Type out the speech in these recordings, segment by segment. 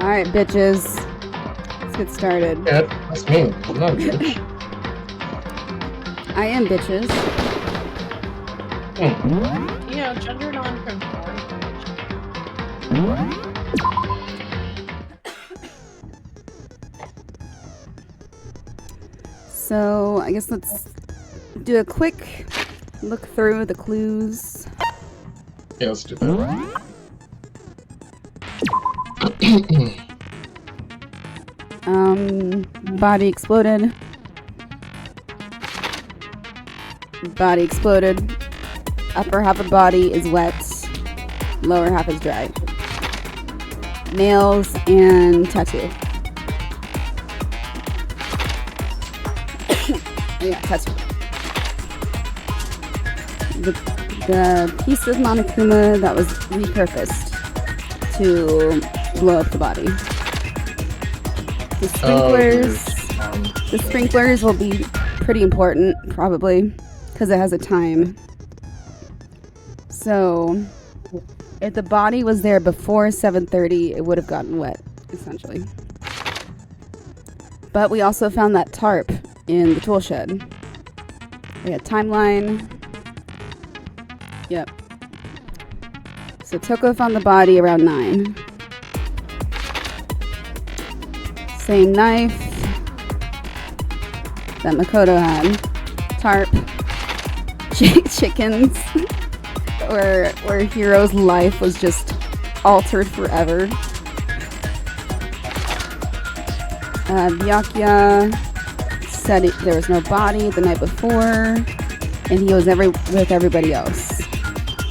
Alright, bitches. Let's get started. Yeah, that's me. I'm not a bitch. I am bitches. You know, gender non-conforming. So, I guess let's do a quick look through the clues. Yeah, let's do that. Body exploded. Body exploded. Upper half of body is wet. Lower half is dry. Nails and tattoo. Yeah, tattoo. The piece of Monokuma that was repurposed to blow up the body. The sprinklers will be pretty important, probably, because it has a time. So, if the body was there before 7:30, it would have gotten wet, essentially. But we also found that tarp in the tool shed. We had timeline. Yep. So Toko found the body around 9. Same knife that Makoto had. Tarp. Chickens. where Hiro's life was just altered forever. Byakuya said there was no body the night before, and he was with everybody else,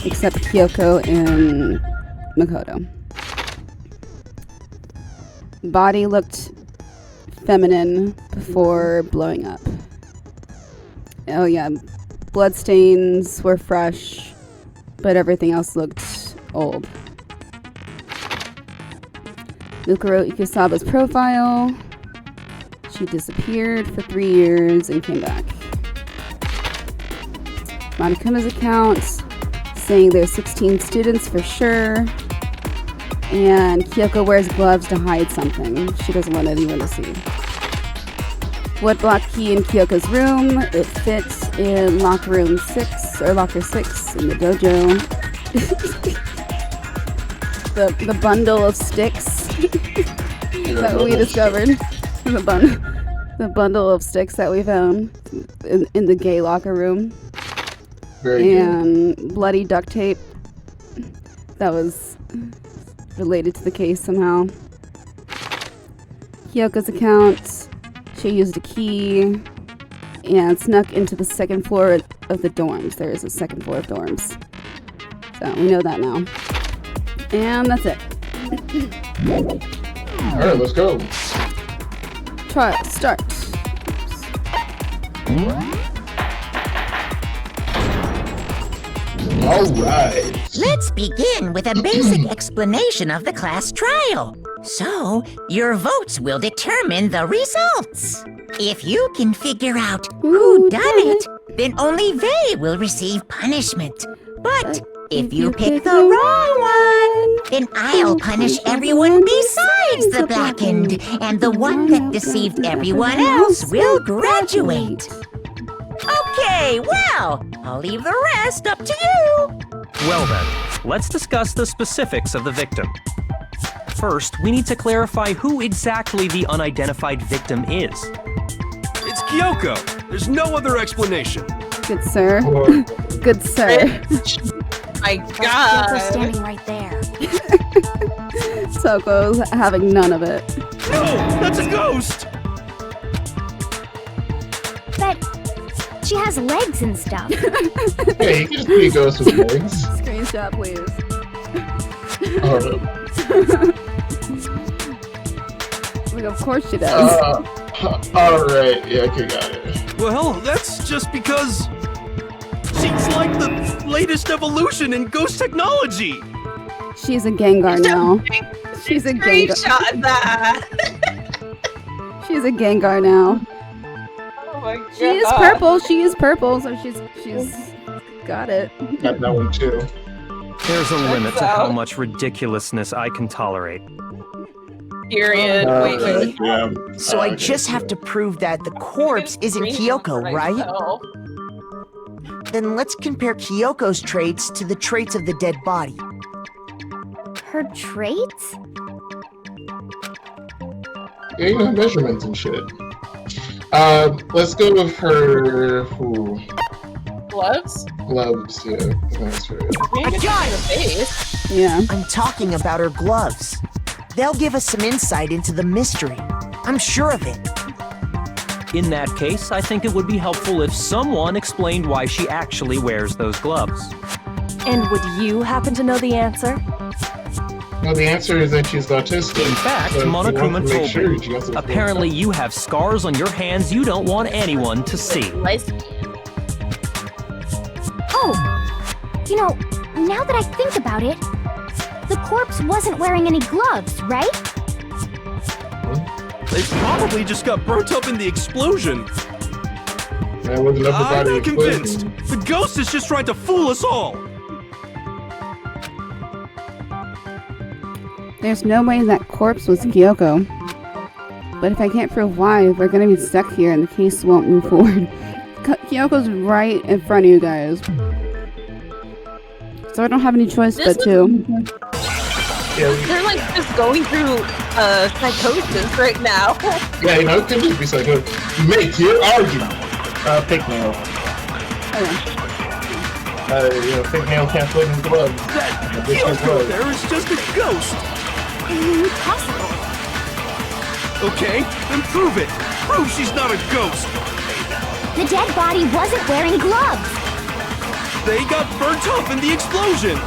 except Kyoko and Makoto. Body looked feminine before blowing up. Oh yeah, bloodstains were fresh, but everything else looked old. Mukuro Ikusaba's profile. She disappeared for 3 years and came back. Monokuma's account saying there's 16 students for sure. And Kyoko wears gloves to hide something she doesn't want anyone to see. Wood block key in Kyoko's room. It fits in locker 6 in the dojo. the bundle of sticks that we discovered. The bundle of sticks that we found in the gay locker room. Very and good. Bloody duct tape that was related to the case somehow. Kyoko's account, she used a key and snuck into the second floor of the dorms. There is a second floor of dorms. So we know that now. And that's it. Alright, let's go. Trial start. Alright. Let's begin with a basic explanation of the class trial. So, your votes will determine the results. If you can figure out who done it, then only they will receive punishment. But if you pick the wrong one, then I'll punish everyone besides the blackened, and the one that deceived everyone else will graduate. Okay, well, I'll leave the rest up to you. Well then, let's discuss the specifics of the victim. First, we need to clarify who exactly the unidentified victim is. It's Kyoko. There's no other explanation. Good sir. Good sir. My God. Kyoko's standing right there. Toko's having none of it. No, that's a ghost! But she has legs and stuff. Hey, you can just be a ghost with legs. Screenshot, please. Oh, no. Like, of course she does. Alright, yeah, okay, got it. Well, that's just because she's like the latest evolution in ghost technology. She's a Gengar now. She's a Gengar. Screenshot that. She's a Gengar now. Oh my God. She is purple. She is purple, so she's got it. Got that one too. There's a limit to how much ridiculousness I can tolerate. Period. Wait. Yeah. So I just have to prove that the corpse isn't Kyoko, right? myself. Then let's compare Kyoko's traits to the traits of the dead body. Her traits? Yeah, you know, measurements and shit. Let's go with her. Ooh, Gloves? gloves, yeah. That's right. We I can got see it! the face. Yeah. I'm talking about her gloves. They'll give us some insight into the mystery. I'm sure of it. In that case, I think it would be helpful if someone explained why she actually wears those gloves. And would you happen to know the answer? Well, the answer is that she's autistic. In fact, So if you want Monokuma to make told sure, me, she has to- apparently you have scars on your hands you don't want anyone to see. Oh! You know, now that I think about it, the corpse wasn't wearing any gloves, right? They probably just got burnt up in the explosion. That was an upper I'm body not convinced. explosion. The ghost is just trying to fool us all. There's no way that corpse was Kyoko. But if I can't prove why, we're gonna be stuck here and the case won't move forward. Kyoko's right in front of you guys. So I don't have any choice This but to. Yeah, They're like just going through psychosis right now. yeah, you know, it could just be like, make your argument. Fake nail. You know, fake nail can't fit in gloves. That This is Kyoko gloves. there is just a ghost. Impossible. Okay, then prove it. Prove she's not a ghost. The dead body wasn't wearing gloves. They got burnt up in the explosion.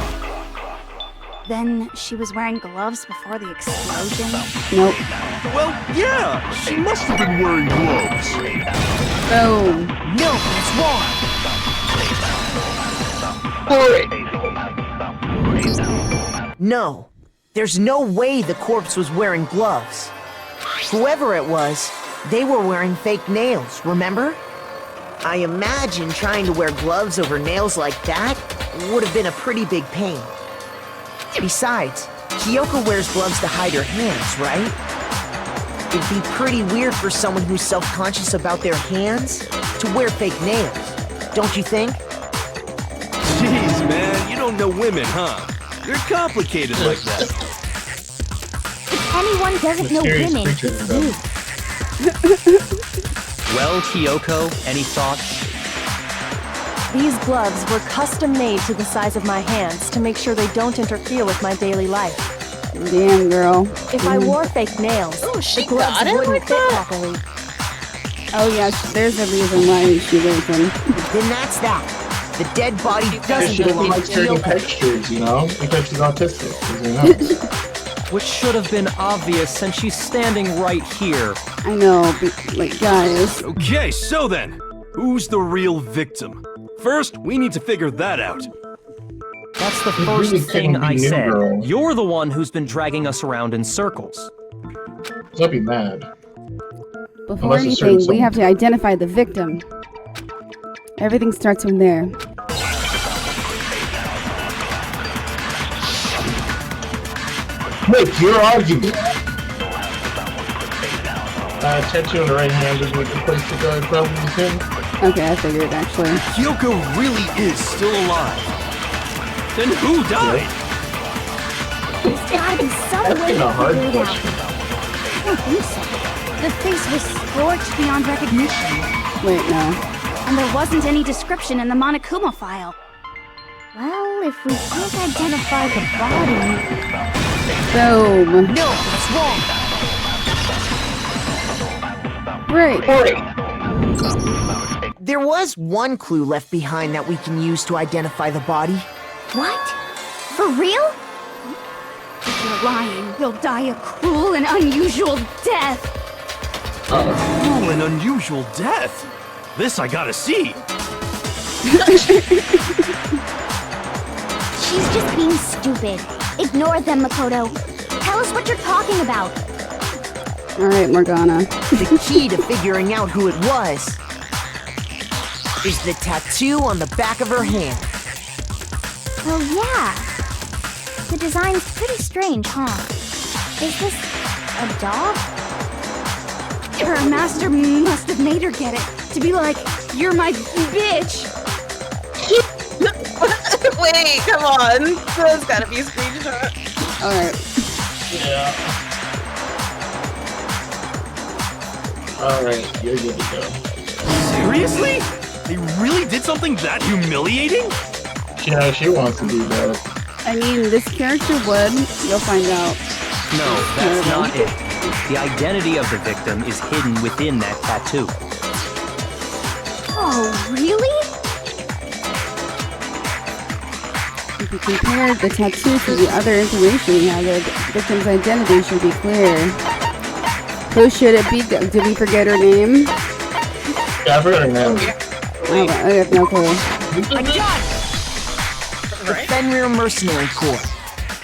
Then she was wearing gloves before the explosion? Nope. Well, yeah, she must have been wearing gloves. Oh. No, that's wrong. No, there's no way the corpse was wearing gloves. Whoever it was, they were wearing fake nails, remember? I imagine trying to wear gloves over nails like that would have been a pretty big pain. Besides, Kyoko wears gloves to hide her hands, right? It'd be pretty weird for someone who's self-conscious about their hands to wear fake nails, don't you think? Jeez, man, you don't know women, huh? They're complicated like that. If anyone doesn't know Mysterious women, creature, it's though. you. Well, Kyoko, any thoughts? These gloves were custom made to the size of my hands to make sure they don't interfere with my daily life. Damn, girl. If I wore fake nails, Oh, she the gloves got it wouldn't like fit that? properly. Oh, yeah, there's a reason why she wears them. Then that's that. The dead body Yeah, doesn't she doesn't belong like to certain Kyoko. textures, you know? Because she's autistic, you know? Which should have been obvious since she's standing right here. I know, but, like, guys. Okay, so then, who's the real victim? First, we need to figure that out. That's the It first really thing couldn't be I New said. Girl. You're the one who's been dragging us around in circles. I'll be mad. Before Unless it's anything, certain we have to identify the victim. Everything starts from there. Make your argument. Tattoo on the right hand is like the place to go, probably too. Okay, I figured, actually. Kyoko really is still alive. Then who died? There's gotta be some That's way been a to hard figure it out. question. I don't think so. The face was scorched beyond recognition, Wait, no. And there wasn't any description in the Monokuma file. Well, if we can't identify the body... Boom. No, that's wrong. Great. There was one clue left behind that we can use to identify the body. What? For real? If you're lying, you'll die a cruel and unusual death. Cruel and unusual death. This I gotta see. She's just being stupid. Ignore them, Makoto. Tell us what you're talking about. Alright, Morgana. The key to figuring out who it was is the tattoo on the back of her hand. Oh, yeah. The design's pretty strange, huh? Is this A dog? Her master must have made her get it. To be like, you're my bitch. Wait, come on. There's gotta be a screenshot. Alright. Yeah. Alright, you're good to go. Seriously? They really did something that humiliating? Yeah, she wants to do that. I mean, this character would. You'll find out. No, that's not it. The identity of the victim is hidden within that tattoo. Oh, really? If you compare the tattoo to the other information we have, the victim's identity should be clear. Who should it be? Did we forget her name? Yeah, I forgot her name. Oh, I have no clue. I got it! The Fenrir Mercenary Corps.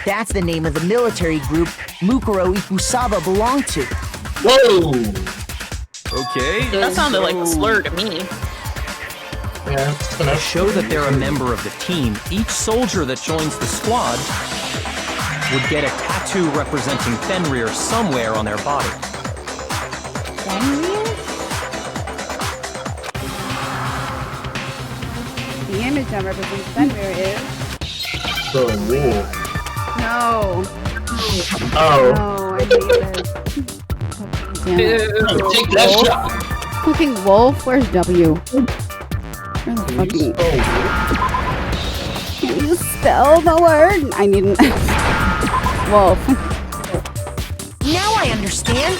That's the name of the military group Mukuro Ikusaba belonged to. Whoa! Okay. That sounded like a slur to me. Yeah, it's To gonna show that they're a member of the team, each soldier that joins the squad would get a tattoo representing Fenrir somewhere on their body. Fenrir? The image that represents Fenrir is... the wolf. No. Oh. No, I hate this. Damn it. Take that shot! Fucking wolf? Where's W? Where's the fucking... Can you spell the word? I need an... Wolf. Now I understand.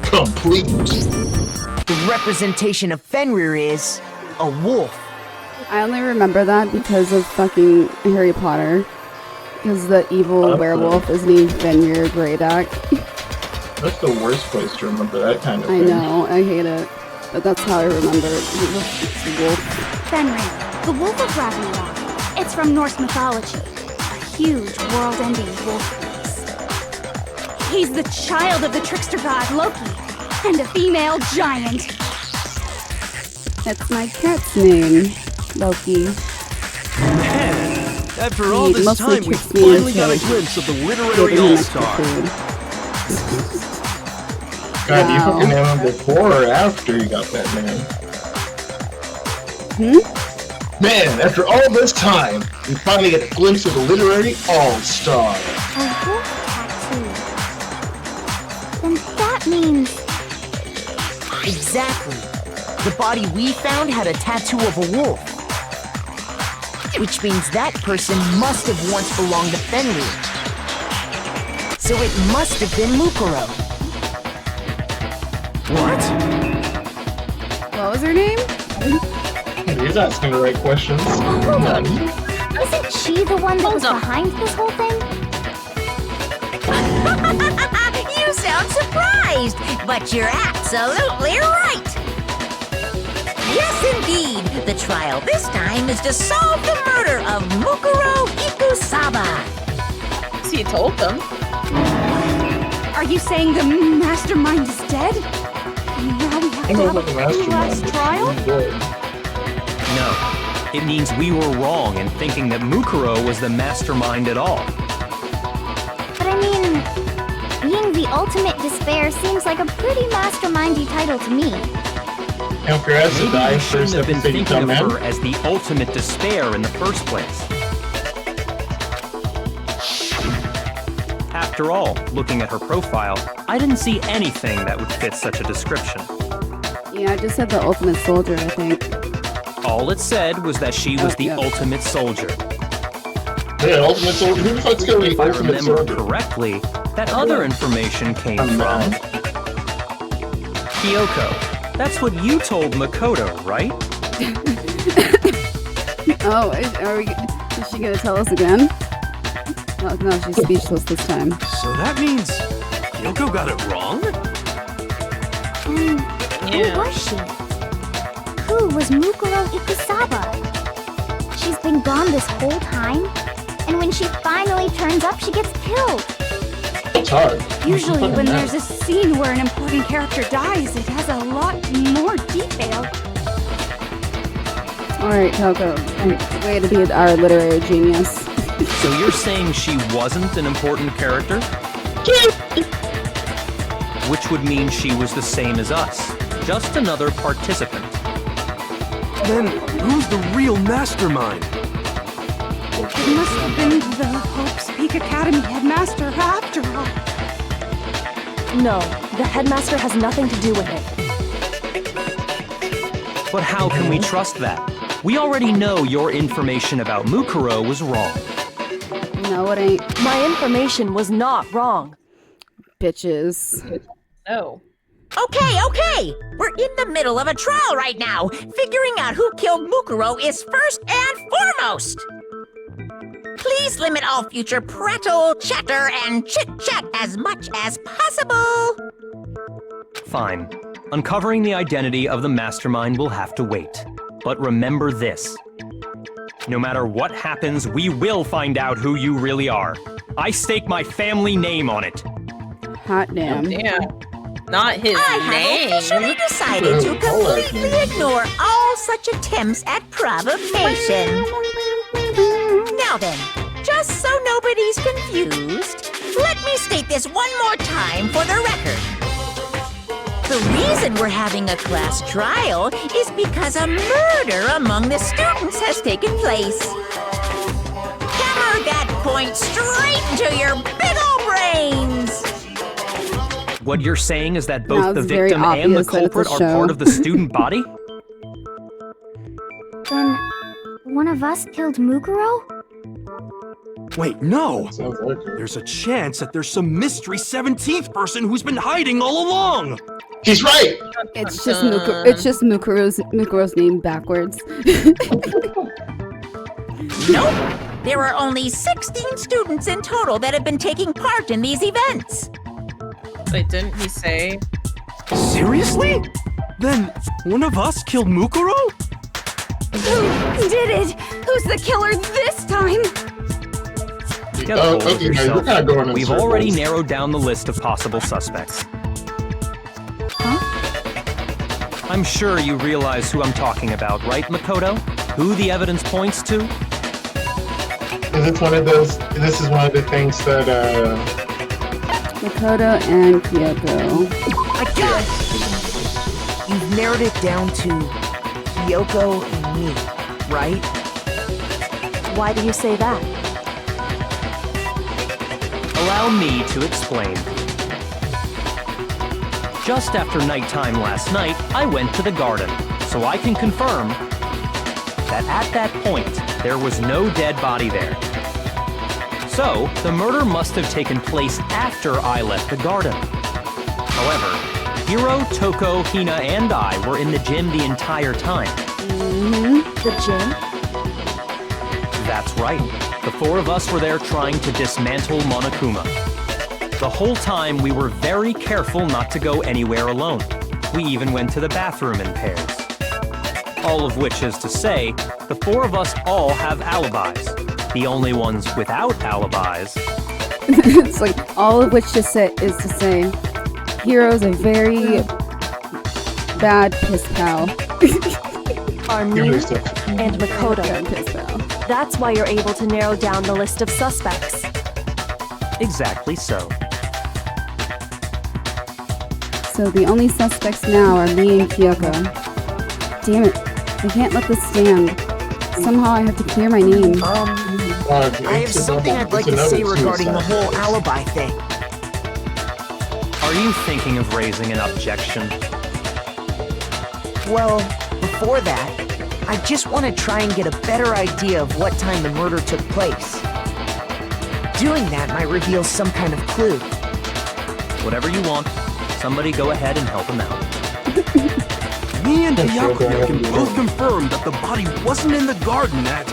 Complete. The representation of Fenrir is a wolf. I only remember that because of fucking Harry Potter. Because the evil werewolf is named Fenrir Greyback. That's the worst place to remember that kind of I thing. know, I hate it. But that's how I remember it. It's a wolf. Fenrir, the Wolf of Ragnarok. It's from Norse mythology. A huge, world-ending wolf beast. He's the child of the trickster god Loki, and a female giant. That's my cat's name, Loki. Man, after all He this mostly time, we tricks me finally into got a glimpse of the literary giving him extra all-star. food. God, you Wow. fucking named him before or after you got that name? Man, after all this time, we finally get a glimpse of the literary all-star. A wolf tattoo. Then that means... Exactly. The body we found had a tattoo of a wolf. Which means that person must have once belonged to Fenrir. So it must have been Mukuro. What? What was her name? He's asking the right questions. Hold on. Isn't she the one that was behind this whole thing? You sound surprised, but you're absolutely right. Yes, indeed. The trial this time is to solve the murder of Mukuro Ikusaba. So you told them. Are you saying the mastermind is dead? Now we have I to know have what the a mastermind last is. trial? He's good. No, it means we were wrong in thinking that Mukuro was the mastermind at all. But I mean, being the ultimate despair seems like a pretty mastermindy title to me. And if you're asked to Maybe die we first shouldn't have been episode you thinking come of in, her as the ultimate despair in the first place. After all, looking at her profile, I didn't see anything that would fit such a description. Yeah, I just said the ultimate soldier, I think. All it said was that she was the yeah. ultimate soldier. yeah, ultimate soldier. Who the fuck's gonna be If I ultimate remember soldier? correctly, that other information came I'm from not. Kyoko. That's what you told Makoto, right? Oh, is she gonna tell us again? Oh, no, she's speechless this time. So that means Kyoko got it wrong? Who was she? Who was Mukuro Ikusaba? She's been gone this whole time, and when she finally turns up, she gets killed. It's hard. Usually when there's a scene where an important character dies, it has a lot more detail. Alright, Kyoko. Way to be our literary genius. So you're saying she wasn't an important character? Which would mean she was the same as us. Just another participant. Then who's the real mastermind? It must have been the Hope's Peak Academy headmaster after all. No, the headmaster has nothing to do with it. But how can we trust that? We already know your information about Mukuro was wrong. No, it ain't. My information was not wrong. Bitches. No. Okay. We're in the middle of a trial right now. Figuring out who killed Mukuro is first and foremost. Please limit all future prattle, chatter, and chit-chat as much as possible. Fine. Uncovering the identity of the mastermind will have to wait. But remember this. No matter what happens, we will find out who you really are. I stake my family name on it. Hot damn. Yeah. Not his I name. have officially decided to completely ignore all such attempts at provocation. Now then, just so nobody's confused, let me state this one more time for the record. The reason we're having a class trial is because a murder among the students has taken place. Hammer that point straight into your big ol' brains! What you're saying is that Now both the it's very victim and the obvious that it's a culprit are show. part of the student body? Then, one of us killed Mukuro? Wait, no! Sounds like it. There's a chance that there's some mystery 17th person who's been hiding all along! He's right! It's just Mukuro's name backwards. Nope! There are only 16 students in total that have been taking part in these events. Wait, didn't he say? Seriously? Then, one of us killed Mukuro? Who did it? Who's the killer this time? Get a hold of Okay, now you're yourself. kind of going in We've circles. already narrowed down the list of possible suspects. I'm sure you realize who I'm talking about, right, Makoto? Who the evidence points to? Is it one of those? This is one of the things that Makoto and Kyoko. I get it. You've narrowed it down to Kyoko and me, right? Why do you say that? Allow me to explain. Just after nighttime last night, I went to the garden, so I can confirm that at that point, there was no dead body there. So, the murder must have taken place after I left the garden. However, Hiro, Toko, Hina, and I were in the gym the entire time. The gym? That's right. The four of us were there trying to dismantle Monokuma. The whole time, we were very careful not to go anywhere alone. We even went to the bathroom in pairs. All of which is to say, the four of us all have alibis. The only ones without alibis. It's like all of which is to say, Hiro's a very bad piss pal. Are me and Makoto. Bad piss pal. That's why you're able to narrow down the list of suspects. Exactly so. So the only suspects now are me and Kyoko. Damn it. I can't let this stand. Somehow I have to clear my name. I have something I'd like to say regarding the whole alibi thing. Are you thinking of raising an objection? Well, before that, I just want to try and get a better idea of what time the murder took place. Doing that might reveal some kind of clue. Whatever you want. Somebody go ahead and help him out. Me and Kyoko can both confirm that the body wasn't in the garden at...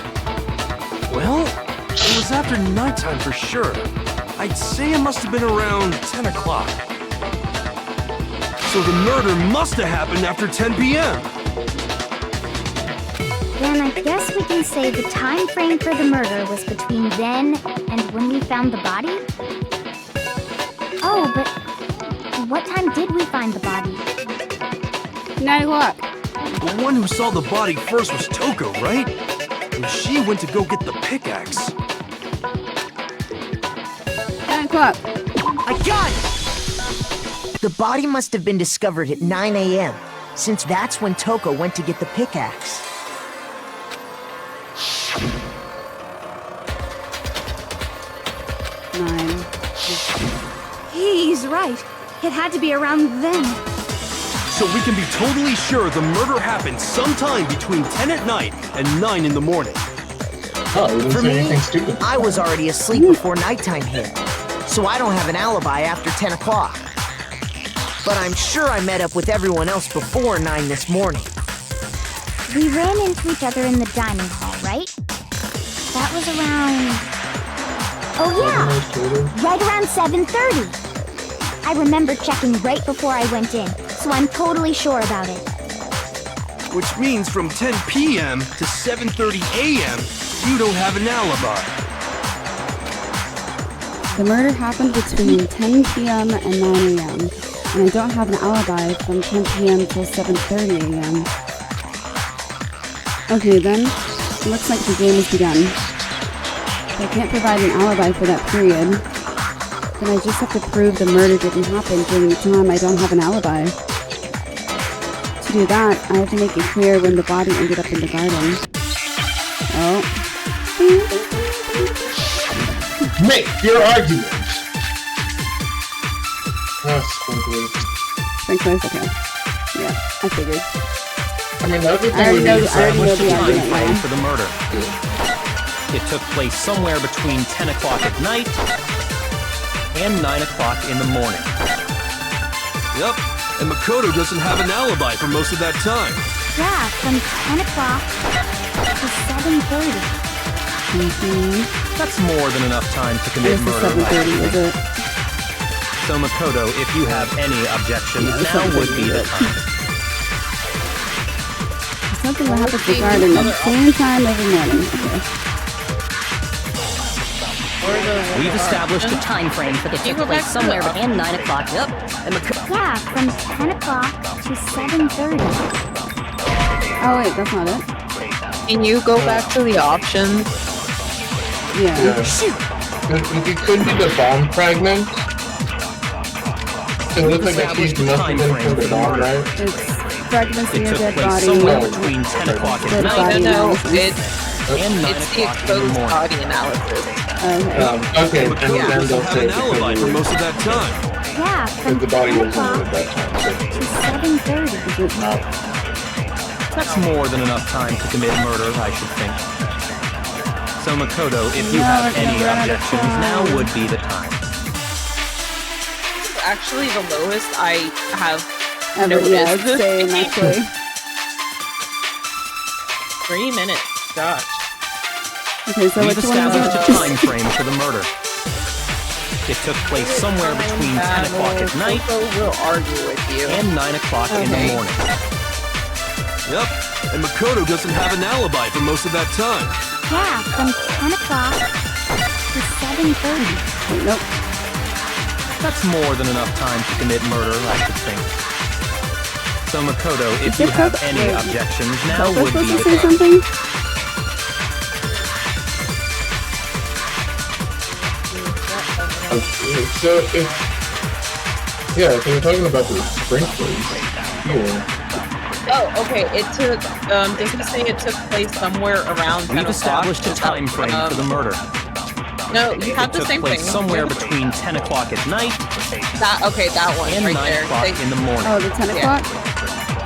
Well, it was after nighttime for sure. I'd say it must have been around 10 o'clock. So the murder must have happened after 10 p.m. Then I guess we can say the time frame for the murder was between then and when we found the body? Oh, but what time did we find the body? 9 o'clock. The one who saw the body first was Toko, right? And she went to go get the pickaxe. 9 o'clock. I got it! The body must have been discovered at 9 a.m., since that's when Toko went to get the pickaxe. Nine. He's right. It had to be around then. So we can be totally sure the murder happened sometime between 10 at night and 9 in the morning. Oh, you didn't For say me, anything stupid. I was already asleep before nighttime hit, so I don't have an alibi after 10 o'clock. But I'm sure I met up with everyone else before 9 this morning. We ran into each other in the dining hall, right? That was around... Oh yeah! Right around 7:30. I remember checking right before I went in, so I'm totally sure about it. Which means from 10 p.m. to 7:30 a.m., you don't have an alibi. The murder happened between 10 p.m. and 9 a.m. And I don't have an alibi from 10 p.m. till 7:30 a.m. Okay then, it looks like the game has begun. If I can't provide an alibi for that period, then I just have to prove the murder didn't happen during the time I don't have an alibi. To do that, I have to make it clear when the body ended up in the garden. Oh. Make your argument! That's squinkly. Sprinklers, okay. Yeah, I figured. I mean, the other I thing would already be know, I already know Established a the time argument frame now. for the murder. It took place somewhere between 10 o'clock at night and 9 o'clock in the morning. Yep, and Makoto doesn't have an alibi for most of that time. Yeah, from 10 o'clock to 7:30. That's more than enough time to commit This is murder. 7:30, is it? So Makoto, if you have any objections, Yeah, it's now would 7:30, be the but- time. Something that happens in the garden at the same time every morning. Okay. We've established a time frame for the You took go place back to somewhere the- between 9 o'clock. Yep. And Yeah, from 10 o'clock to 7:30. Oh wait, that's not it. Can you go back to the options? Yeah. Yeah. It could be the bomb fragment. It looks like that piece must have been from the bomb, right? It's fragments It near took dead place body. somewhere between 10 o'clock at Dead night body No, analysis. and 9 it's the o'clock in the exposed morning. body analysis. Okay. Okay, and Makoto then doesn't they'll have say an alibi for because most of that time. Yeah, from the body 10 was in o'clock at that time. to 7:30. That's more than enough time to commit murder, I should think. So Makoto, if you No, have it's any never out of objections, time. now would be the time. This is actually the lowest I have Ever, yeah, noticed. it's same actually. 3 minutes. Gosh. Okay, so We've which one is established it? a time frame for the murder. It took place somewhere between 10 o'clock at night Coco will argue with you. and 9 o'clock in the Okay. morning. Yep, and Makoto doesn't have an alibi for most of that time. Yeah, from 10 o'clock to 7:30. Wait, nope. That's more than enough time to commit murder, I should think. So Makoto, if Is you it have Coco- any wait, objections, now Coco's would be supposed the to say time. something? Okay, so if yeah, so we're talking about the sprinklers here. Oh, okay. It took. Does it say it took place somewhere around 10 We've o'clock? established a time frame for the murder. No, you have It the took same place thing. somewhere between 10 o'clock at night That okay, that one and right 9 there. o'clock They- in the morning. Oh, the 10 Yeah. o'clock?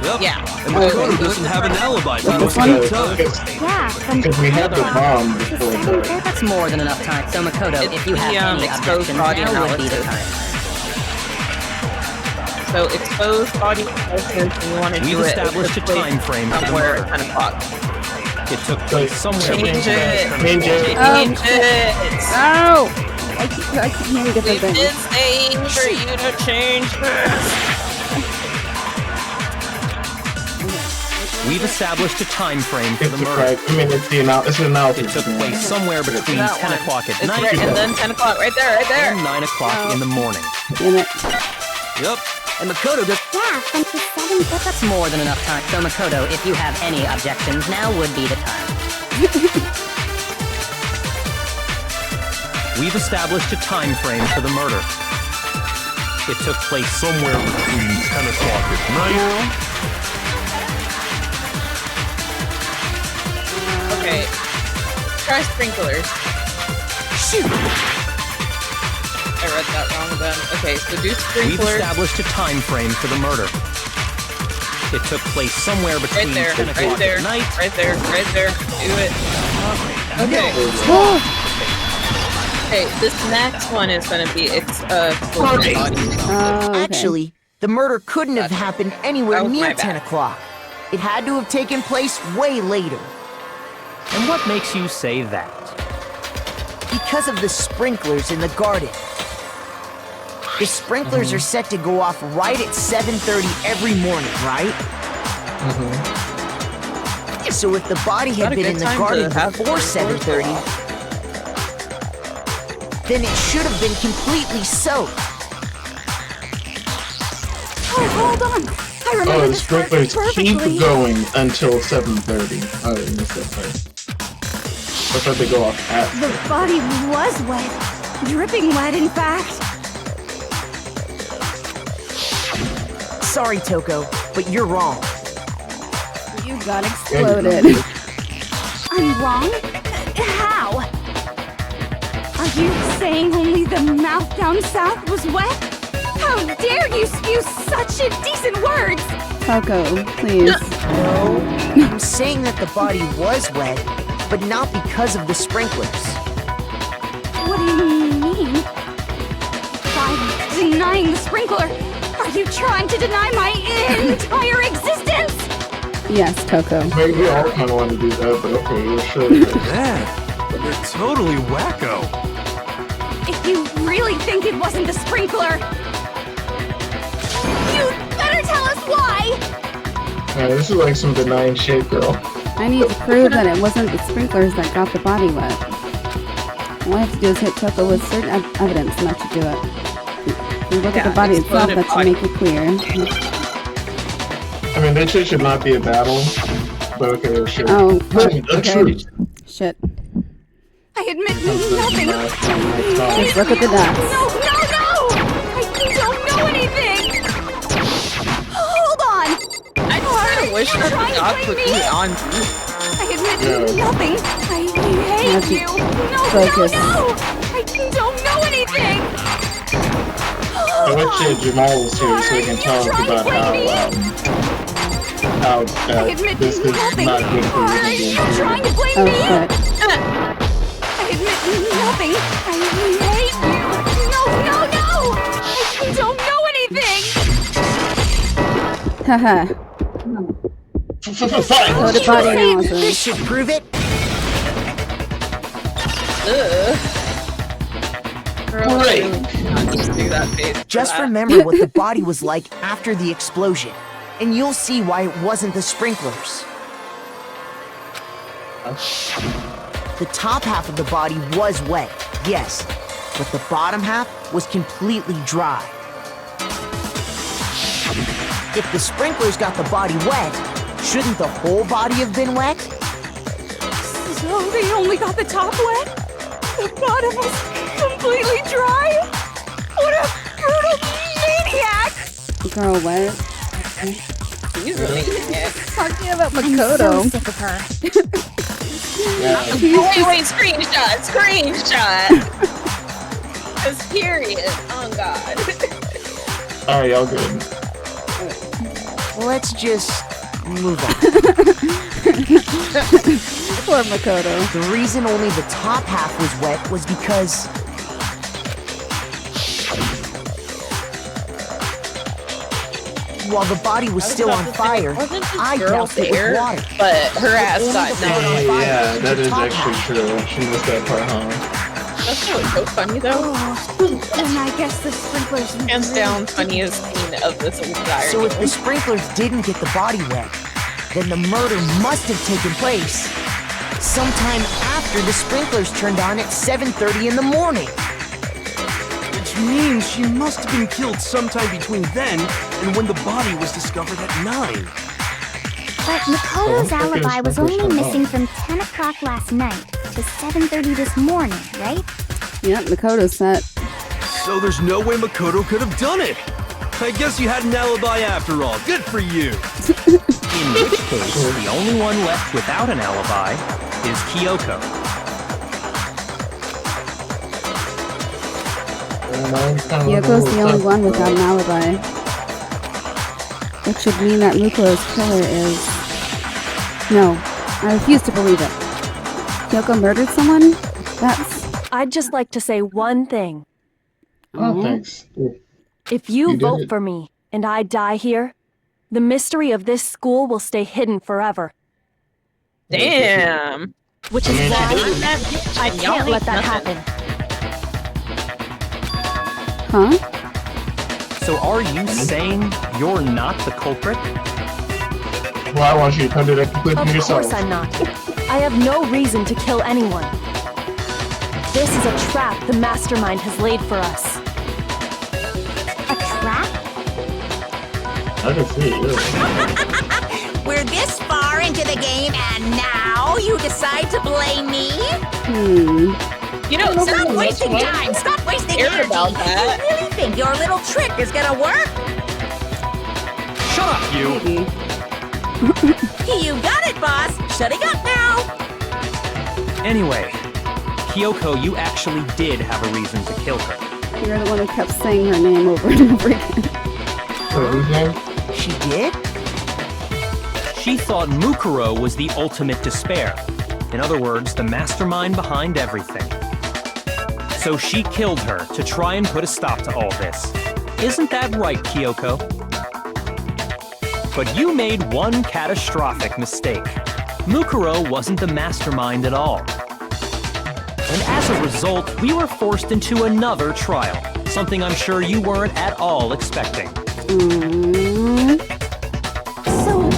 Yep, Yeah. and Makoto doesn't have an alibi for This most one? of that time. Yeah, from Because we 10 had the o'clock bomb to before that. 7:30. That's more than enough time. So Makoto, It's if you have the, any exposed objections, body now would be the analysis. time. So exposed body analysis, and you want to We've do it. established a time frame for the somewhere murder. at 10 o'clock. It took place somewhere Change between it. 10 Change it. Change it. Ow! I keep hearing different We've things. been saying for you to change this. We've established a time frame for It's the the murder. correct. I mean, it's the analysis. It analysis. took place somewhere between That 10 one. o'clock at It's night right, and then 10 o'clock, right there, right there. and 9 o'clock in the morning. Damn it. Yep, And Makoto does. Yeah, from 7:30. That's more than enough time. So Makoto, if you have any objections, now would be the time. We've established a time frame for the murder. It took place somewhere between 10 o'clock at night. Okay. Try sprinklers. Shoot! I read that wrong then. Okay, so do We've sprinklers. established a time frame for the murder. It took place somewhere between Right there, 10 o'clock right there, at night. right there, right there. Do it. Okay. Okay, this next one is gonna be exploding body. Okay. Actually, the murder couldn't have happened anywhere That was near my 10 bad. o'clock. It had to have taken place way later. And what makes you say that? Because of the sprinklers in the garden. The sprinklers are set to go off right at 7:30 every morning, right? So if the body Not had a been good in the time garden to have before sprinklers 7:30, go off. then it should have been completely soaked. Oh, hold on. I remember Oh, the this part sprinklers keep perfectly. going until 7:30. Oh, I missed that part. I thought they go off at. The body was wet. Dripping wet, in fact. Sorry, Toko, but you're wrong. You got exploded. I'm wrong? How? Are you saying only the mouth down south was wet? How dare you spew such indecent words! Coco, please. No, I'm saying that the body was wet, but not because of the sprinklers. What do you mean? By denying the sprinkler, are you trying to deny my entire existence? Yes, Coco. Maybe we all kind of want to do that, but okay, sure. Man, they're totally wacko. If you really think it wasn't the sprinkler, you'd better tell us why! Yeah, this is like some denying shit, girl. I need to prove that it wasn't the sprinklers that got the body wet. All I have to do is hit Coco with certain evidence, and that should do it. If you look at the body itself, exploded that should make it clear. I mean, that shit should not be a battle, but okay, sure. Oh, fuck. The Okay. truth. Shit. I admit nothing! Just look at the dots. No! I don't know anything! Hold on! I just kind of wish that the dots would be on me. I admit Yeah. nothing! I hate you! Focus. No! I don't know anything! I wish Jamal was here so we can talk about how I admit this is nothing! not good for Are you. you trying to blame Oh, me? shit. I admit nothing! I hate you! No! I don't know anything! Haha. Fine! Go to body This analysis. should prove it. Girl, Great. I not just do that face. for Just that. remember what the body was like after the explosion, and you'll see why it wasn't the sprinklers. The top half of the body was wet, yes, but the bottom half was completely dry. If the sprinklers got the body wet, shouldn't the whole body have been wet? So they only got the top wet? The bottom was completely dry? What a brutal maniac! Girl, what? He's really Talking about I'm so Makoto. sick of her. Wait, screenshot! Cause period. Oh god. Alright, y'all good. Let's just move on. Poor Makoto. The reason only the top half was wet was because while the body was still on fire, I doused it with water. But her ass Only got the no. part on fire Yeah, was that the is top actually half. true. She missed that part, huh? That's so funny though. And I guess the sprinklers... Hands down, funniest scene of this entire So if game. the sprinklers didn't get the body wet, then the murder must have taken place sometime after the sprinklers turned on at 7:30 in the morning. Which means she must have been killed sometime between then and when the body was discovered at 9. But Makoto's Oh, okay, alibi was sprinklers only come missing on. from 10 o'clock last night to 7:30 this morning, right? Yep, Makoto's set. So there's no way Makoto could have done it. I guess you had an alibi after all. Good for you. In which case, the only one left without an alibi is Kyoko. Kyoko's the only one without an alibi. Which should mean that Mukuro's killer is... No, I refuse to believe it. Kyoko murdered someone? That's... I'd just like to say one thing. Oh, thanks. If you did vote it. for me and I die here, the mystery of this school will stay hidden forever. Damn. Which is why I Y'all can't ain't let that nothing. happen. Huh? So are you saying you're not the culprit? Well, I want you to come to that conclusion Of yourself. course I'm not. I have no reason to kill anyone. This is a trap the mastermind has laid for us. A trap? I can see it. We're this far into the game and now you decide to blame me? You know, Stop wasting time! Stop wasting Care energy! about that. You really think your little trick is gonna work? Shut up, you! Maybe. You got it, boss! Shutting up now! Anyway, Kyoko, you actually did have a reason to kill her. You're the one who kept saying her name over and over again. Whose name? She did? She thought Mukuro was the ultimate despair. In other words, the mastermind behind everything. So she killed her to try and put a stop to all this. Isn't that right, Kyoko? But you made one catastrophic mistake. Mukuro wasn't the mastermind at all. And as a result, we were forced into another trial, something I'm sure you weren't at all expecting. So,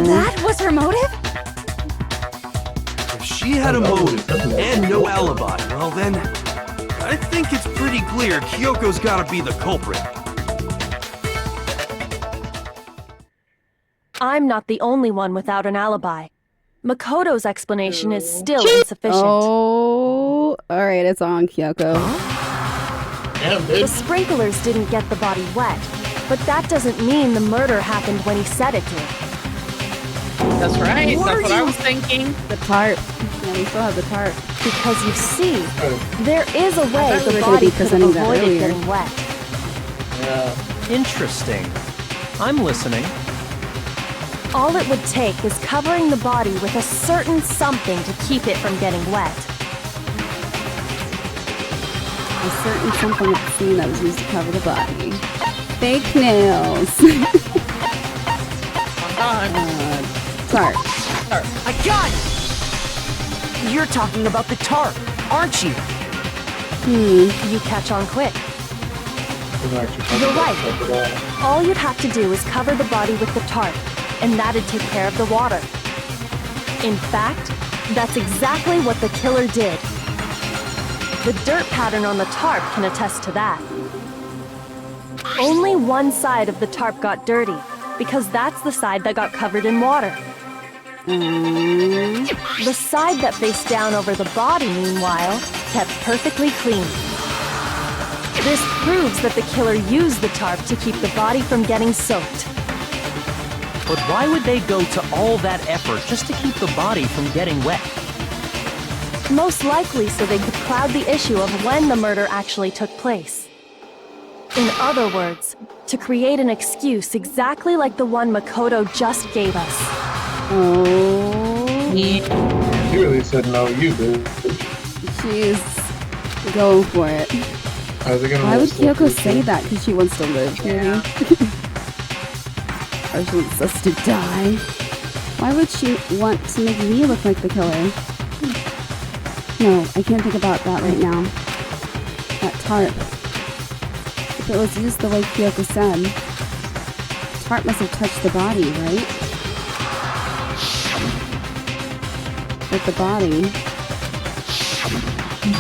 that was her motive? If she had a motive and no alibi, well then, I think it's pretty clear Kyoko's gotta be the culprit. I'm not the only one without an alibi. Makoto's explanation is still insufficient. Oh, alright, it's on, Kyoko. Damn, The bitch. sprinklers didn't get the body wet, but that doesn't mean the murder happened when he said it did. That's right. Were That's what I you- was thinking. The tarp. Yeah, we still have the tarp. Because you see, there is a way thought we the were gonna be body could have presenting that avoided earlier. getting wet. Yeah. Interesting. I'm listening. All it would take is covering the body with a certain something to keep it from getting wet. A certain something at the scene that was used to cover the body. Fake nails. Tarp. I got it! You're talking about the tarp, aren't you? You catch on quick. You're right. All you'd have to do is cover the body with the tarp, and that'd take care of the water. In fact, that's exactly what the killer did. The dirt pattern on the tarp can attest to that. Only one side of the tarp got dirty, because that's the side that got covered in water. The side that faced down over the body, meanwhile, kept perfectly clean. This proves that the killer used the tarp to keep the body from getting soaked. But why would they go to all that effort just to keep the body from getting wet? Most likely so they could cloud the issue of when the murder actually took place. In other words, to create an excuse exactly like the one Makoto just gave us. Oh. You really said no, you did. She's going for it. How's it gonna Why would roll Kyoko stuff? say that? Because she wants to live, maybe? Or she wants us to die? Why would she want to make me look like the killer? No, I can't think about that right now. That tarp. If it was used the way Kyoko said, the tarp must have touched the body, right? With the body.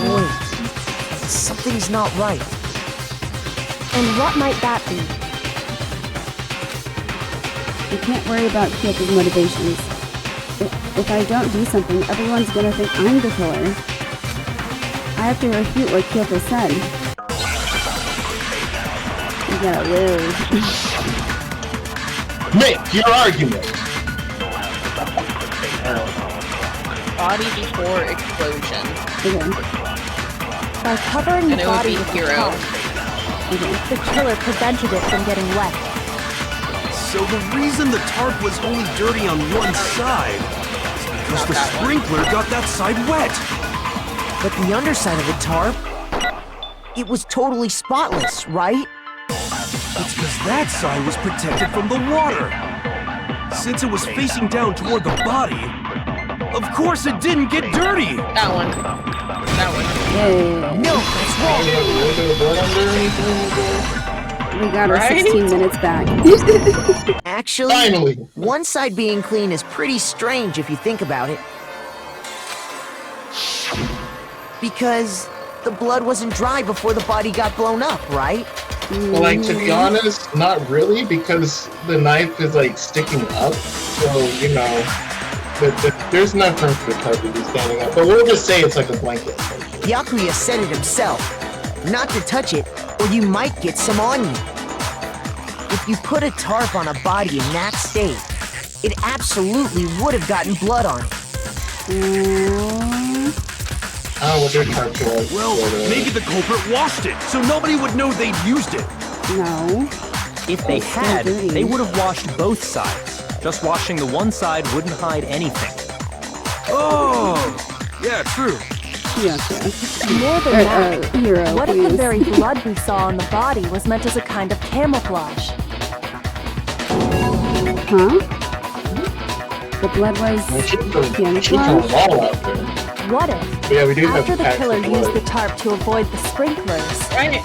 Wait, something's not right. And what might that be? I can't worry about Kyoko's motivations. If I don't do something, everyone's gonna think I'm the killer. have to refute what Kyoko said. You gotta live. Make your argument! Body before explosion. Okay. By covering And the it would body be with the Hero. tarp, the killer prevented it from getting wet. So the reason the tarp was only dirty on one side is because the sprinkler got that side wet. But the underside of the tarp, it was totally spotless, right? It's because that side was protected from the water. Since it was facing down toward the body, of course it didn't get dirty. That one. That one. Yay. No, that's wrong. We got our Right? 16 minutes back. Actually, Finally! one side being clean is pretty strange if you think about it. Because the blood wasn't dry before the body got blown up, right? Well, like, to be honest, not really, because the knife is, like, sticking up. So, you know, there's enough room for the tarp to be standing up. But we'll just say it's like a blanket. Byakuya said it himself. Not to touch it, or you might get some on you. If you put a tarp on a body in that state, it absolutely would have gotten blood on it. Oh, what their tarps are like. Well, maybe the culprit washed it, so nobody would know they'd used it. No. If they It's so had, dirty. they would have washed both sides. Just washing the one side wouldn't hide anything. Oh, yeah, true. Yeah. More than that, Hero, what if please. the very blood we saw on the body was meant as a kind of camouflage? Huh? The blood was She threw a camouflage? wall out there. What if, Yeah, we do have after the packs killer of used the blood. tarp to avoid the sprinklers, Right.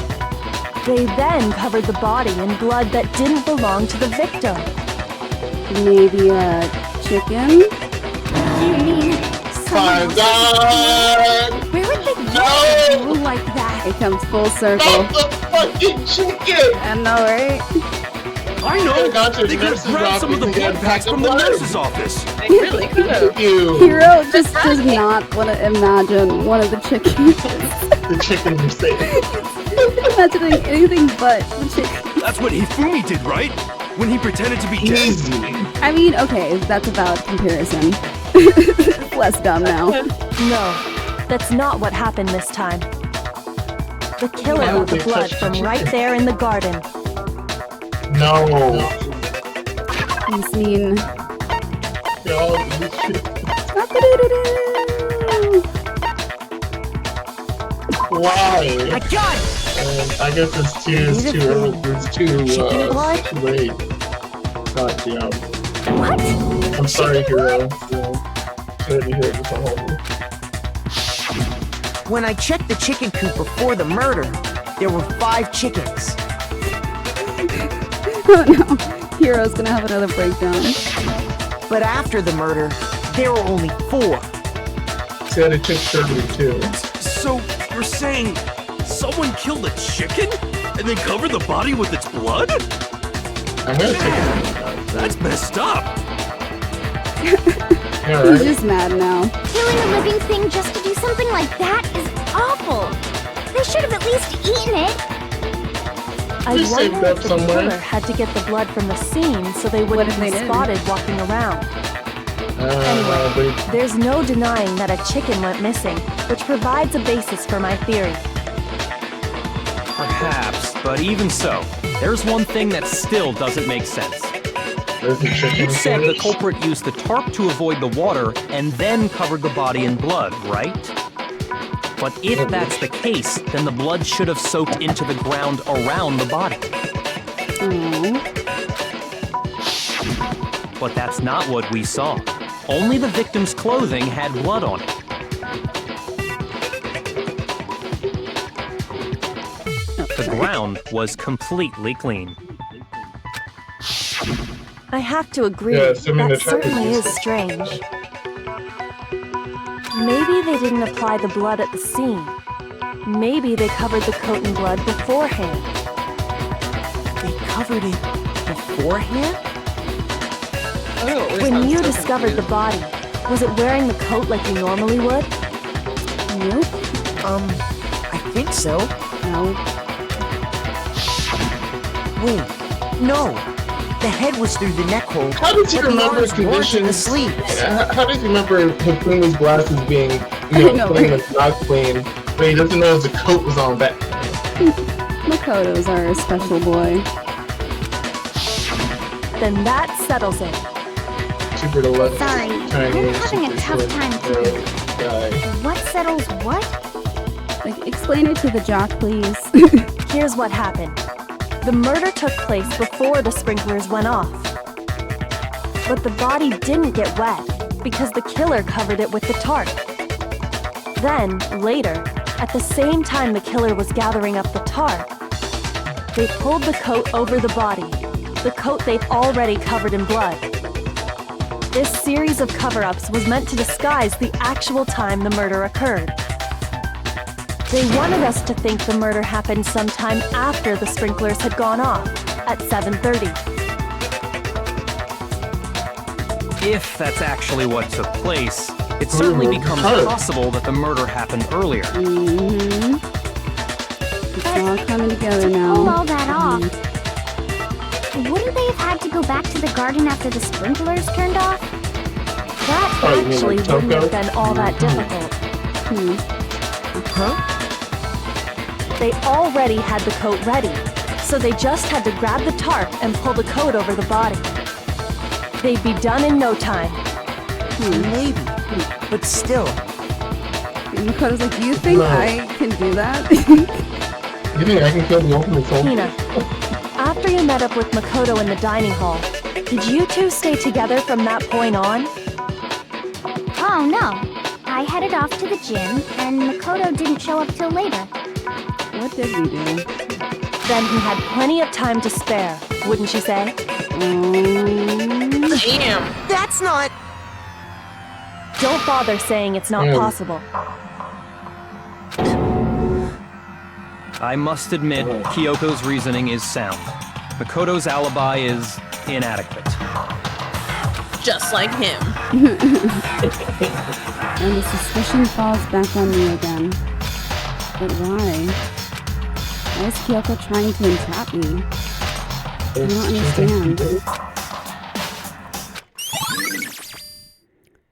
they then covered the body in blood that didn't belong to the victim? Maybe a chicken? You mean My someone God! Where would they No! get you like that? It comes full circle. Not the fucking chicken! I know, right? I know! Could've gone to the They could have nurse's grabbed some of the office and blood got a packs pack of from the blood. nurse's office. They really could have. You! Hero just does not want to imagine one of the chickens. The chicken were safe. Imagining anything but the chicken. That's what Hifumi did, right? When he pretended to be dead. Easy. I mean, okay, that's a valid comparison. It's less dumb now. No, that's not what happened this time. The killer Why got would the they blood touch from the right chicken? there in the garden. No. I just mean... Y'all, this shit. Why? I got it! I guess it's too early. It's too blood? too late. God damn. What? I'm sorry, Hero. Sorry to hear this all. When I checked the chicken coop before the murder, there were 5 chickens. Oh no, Hero's gonna have another breakdown. But after the murder, there were only 4. Said it took 32. So, you're saying someone killed a chicken and then covered the body with its blood? I'm gonna take it. That's messed up. Yeah, He's right? just mad now. Killing a living thing just to do something like that is awful. They should have at least eaten it. I Just saved wonder up if the somewhere. killer had to get the blood from the scene so they What wouldn't if be they didn't? spotted walking around. But There's no denying that a chicken went missing, which provides a basis for my theory. Perhaps, but even so, there's one thing that still doesn't make sense. there's the chicken. You said the footage. culprit used the tarp to avoid the water and then covered the body in blood, right? But if that's the case, then the blood should have soaked into the ground around the body. Aww. But that's not what we saw. Only the victim's clothing had blood on it. The ground was completely clean. I have to agree, Yeah, assuming that the tarp is certainly is used. strange. Maybe they didn't apply the blood at the scene. Maybe they covered the coat in blood beforehand. They covered it beforehand? Oh, When you discovered the body, was it wearing the coat like you normally would? Nope. I think so. No. Wait, no. The head was through the neck hole. How does he but the remember arms weren't in the conditions? sleeves? How does he remember Hakuma's glasses being, clean and not clean, but he doesn't know the coat was on back? Makoto's our special boy. Then that settles it. Super deluxe. Sorry, I'm having a tough time too. Guy. What settles what? Like, explain it to the jock, please. Here's what happened. The murder took place before the sprinklers went off. But the body didn't get wet because the killer covered it with the tarp. Then, later, at the same time the killer was gathering up the tarp, they pulled the coat over the body, the coat they'd already covered in blood. This series of cover-ups was meant to disguise the actual time the murder occurred. They wanted us to think the murder happened sometime after the sprinklers had gone off, at 7:30. If that's actually what took place, it certainly becomes possible that the murder happened earlier. Mm-hmm. It's all coming together now. Pull all that off. Wouldn't they have had to go back to the garden after the sprinklers turned off? That actually wouldn't have been all that difficult. Huh? They already had the coat ready, so they just had to grab the tarp and pull the coat over the body. They'd be done in no time. Maybe, but still. Makoto's like, do you think I can do that? You think I can kill the ultimate soul? Hina, after you met up with Makoto in the dining hall, did you two stay together from that point on? Oh no. I headed off to the gym, and Makoto didn't show up till later. What did we do? Then he had plenty of time to spare, wouldn't you say? Damn. That's not... Don't bother saying it's not possible. I must admit, Kyoko's reasoning is sound. Makoto's alibi is inadequate. Just like him. And the suspicion falls back on me again. But why? Why is Kyoko trying to entrap me? I don't understand.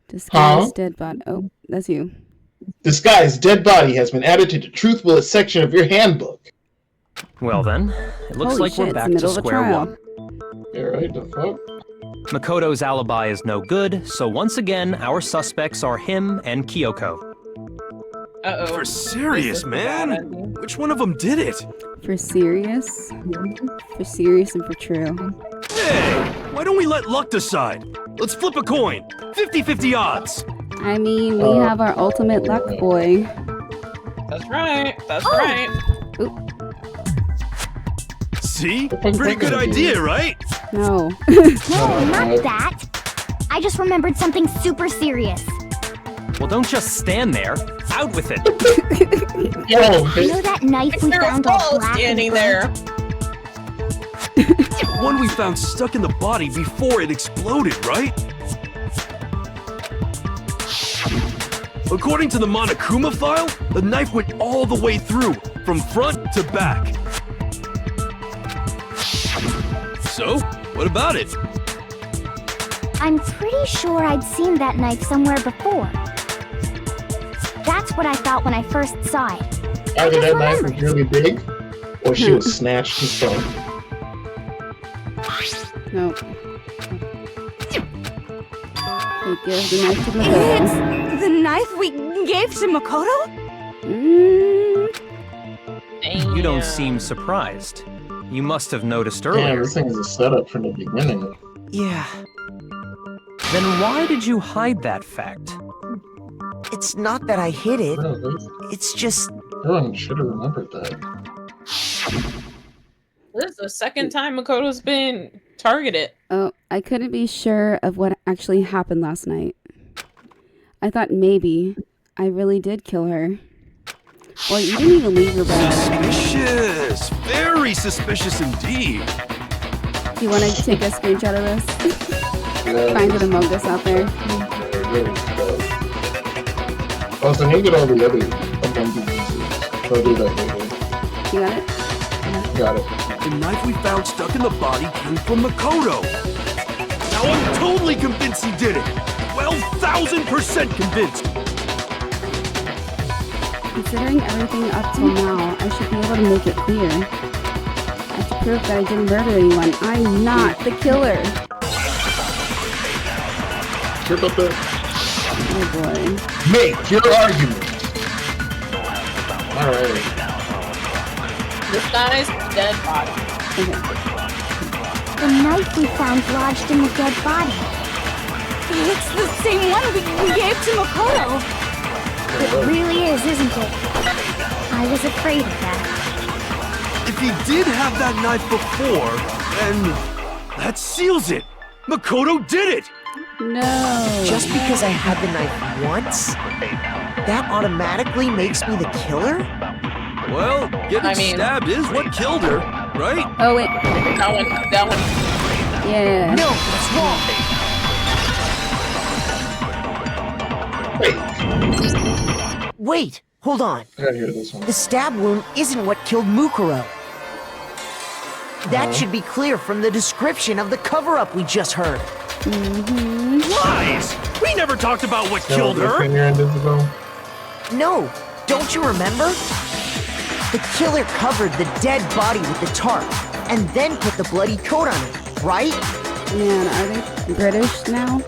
Disguised dead body. Oh, that's you. Disguised dead body has been added to the truth bullet section of your handbook. Well then, it looks Holy like shit, we're back it's the to middle of a square trial. one. Yeah, right, the fuck? Makoto's alibi is no good, so once again, our suspects are him and Kyoko. Uh-oh. For serious, man? Which one of them did it? For serious? For serious and for true. Hey, why don't we let luck decide? Let's flip a coin. 50-50 odds. I mean, we have our ultimate luck boy. That's right. That's right. Oop. See? Pretty good idea, right? No. No, not that. I just remembered something super serious. Well, don't just stand there. Out with it. You know that knife we found all black standing and there. The one we found stuck in the body before it exploded, right? According to the Monokuma file, the knife went all the way through, from front to back. So, what about it? I'm pretty sure I'd seen that knife somewhere before. That's what I thought when I first saw it. Either that knife was really big, or she was snatched and stuff. No. Okay, give the knife to Makoto. It's the knife we gave to Makoto? You don't seem surprised. You must have noticed Damn, earlier. this thing is a setup from the beginning. Yeah, Then why did you hide that fact? it's not that I hid it. It's just... Everyone should have remembered that. This is the second time Makoto's been targeted. Oh, I couldn't be sure of what actually happened last night. I thought maybe I really did kill her. Well, you didn't even leave your bed. Suspicious! Very suspicious indeed. Do you want to take a screenshot of this? Find it among us out there. Oh, so you get all the other Among Us I'll do that later. You got it? Got it. The knife we found stuck in the body came from Makoto. Now I'm totally convinced he did it. 12,000% convinced. Considering everything up till now, I should be able to make it clear. I have to prove that I didn't murder anyone. I'm not the killer. Trip up it. Oh boy. Make your argument. Alright. This guy's dead body. Okay. The knife we found lodged in the dead body. It's the same one we gave to Makoto. It really is, isn't it? I was afraid of that. If he did have that knife before, then that seals it. Makoto did it. No. Just because I had the knife once, that automatically makes me the killer? Well, getting stabbed is what killed her, right? Oh wait. That one. Yeah. No, that's wrong. Wait, hold on. I gotta hear this one. The stab wound isn't what killed Mukuro. That should be clear from the description of the cover-up we just heard. Lies! We never talked about what killed her. No, don't you remember? The killer covered the dead body with the tarp and then put the bloody coat on it, right? Man, are they British now?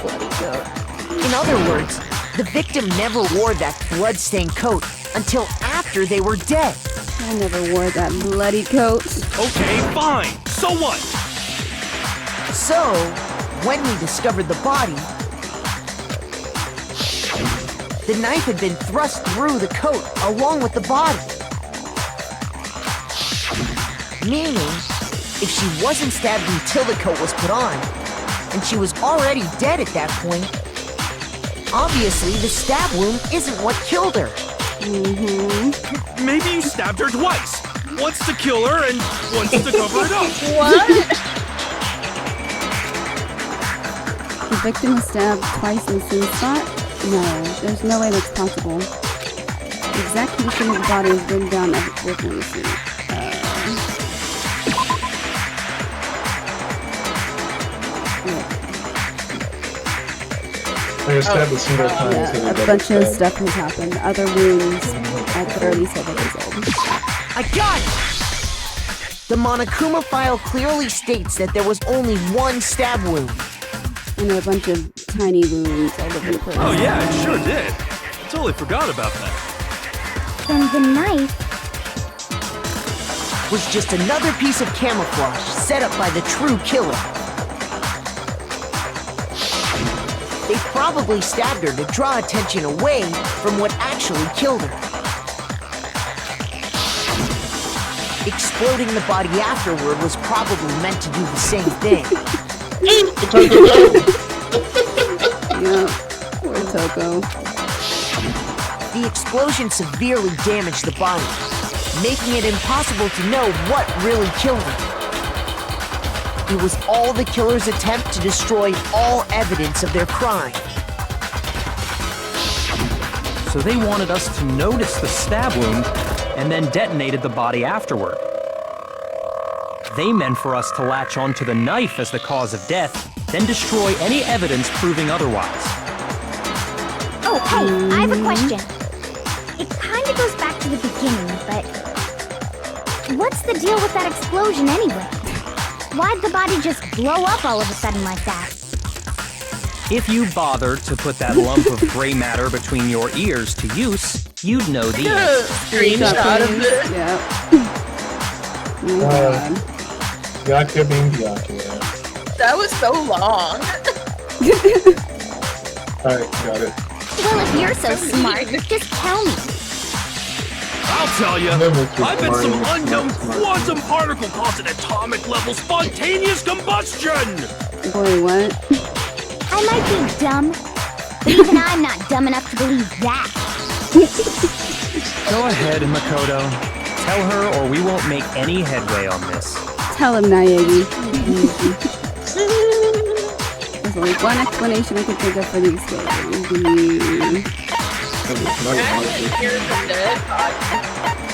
Bloody coat. In other words, the victim never wore that blood-stained coat until after they were dead. I never wore that bloody coat. Okay, fine. So what? So, when we discovered the body, the knife had been thrust through the coat along with the body. Meaning, if she wasn't stabbed until the coat was put on, and she was already dead at that point, obviously the stab wound isn't what killed her. Maybe you stabbed her twice. Once to kill her and once to cover it up. What? The victim was stabbed twice in the same spot? No, there's no way that's possible. The exact condition of the body is written down with me. I was stabbed a single time. Yeah, a bunch of stuff has happened. Other wounds that are at least several years old. I got it! The Monokuma file clearly states that there was only one stab wound. And a bunch of tiny wounds all over the place. Oh yeah, it sure did. I totally forgot about that. Then the knife Was just another piece of camouflage set up by the true killer. They probably stabbed her to draw attention away from what actually killed her. Exploding the body afterward was probably meant to do the same thing. Yeah, poor Toko. The explosion severely damaged the body, making it impossible to know what really killed her. It was all the killer's attempt to destroy all evidence of their crime. So they wanted us to notice the stab wound and then detonated the body afterward. They meant for us to latch onto the knife as the cause of death, then destroy any evidence proving otherwise. Oh, hey, I have a question. It kind of goes back to the beginning, but what's the deal with that explosion anyway? Why'd the body just blow up all of a sudden like that? If you bothered to put that lump of gray matter between your ears to use, you'd know the answer. Screenshot of this. Yeah. Oh my god. Yaku being Yaku, yeah. That was so long. Alright, got it. Well, if you're so smart, just tell me. I'll tell you, Never I bet some smart, unknown smart. quantum particle caused an atomic level spontaneous combustion! Boy, what? I might be dumb, but even I'm not dumb enough to believe that. Go ahead, Makoto. Tell her or we won't make any headway on this. Tell him, Naegi. There's only one explanation I can think of for the explosion. Here's the dead body.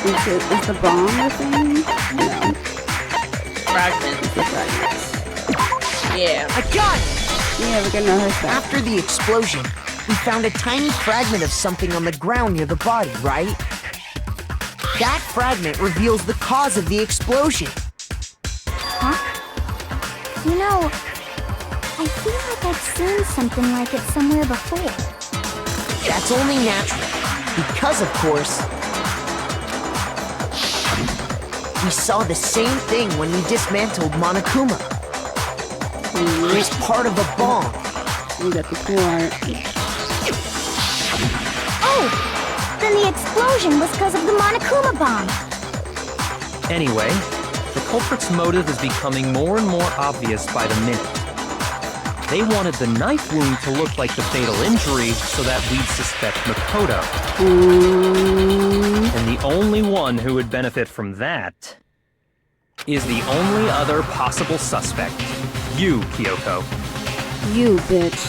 Is the bomb a thing? No. Fragments. It's the fragments. Yeah. I got it! Yeah, we're gonna hurt that. After the explosion, we found a tiny fragment of something on the ground near the body, right? That fragment reveals the cause of the explosion. Huh? You know, I feel like I've seen something like it somewhere before. That's only natural. Because, of course, we saw the same thing when we dismantled Monokuma. It was part of a bomb. You got the cool art. Oh! Then the explosion was because of the Monokuma bomb. Anyway, the culprit's motive is becoming more and more obvious by the minute. They wanted the knife wound to look like the fatal injury so that we'd suspect Makoto. And the only one who would benefit from that is the only other possible suspect. You, Kyoko. You, bitch.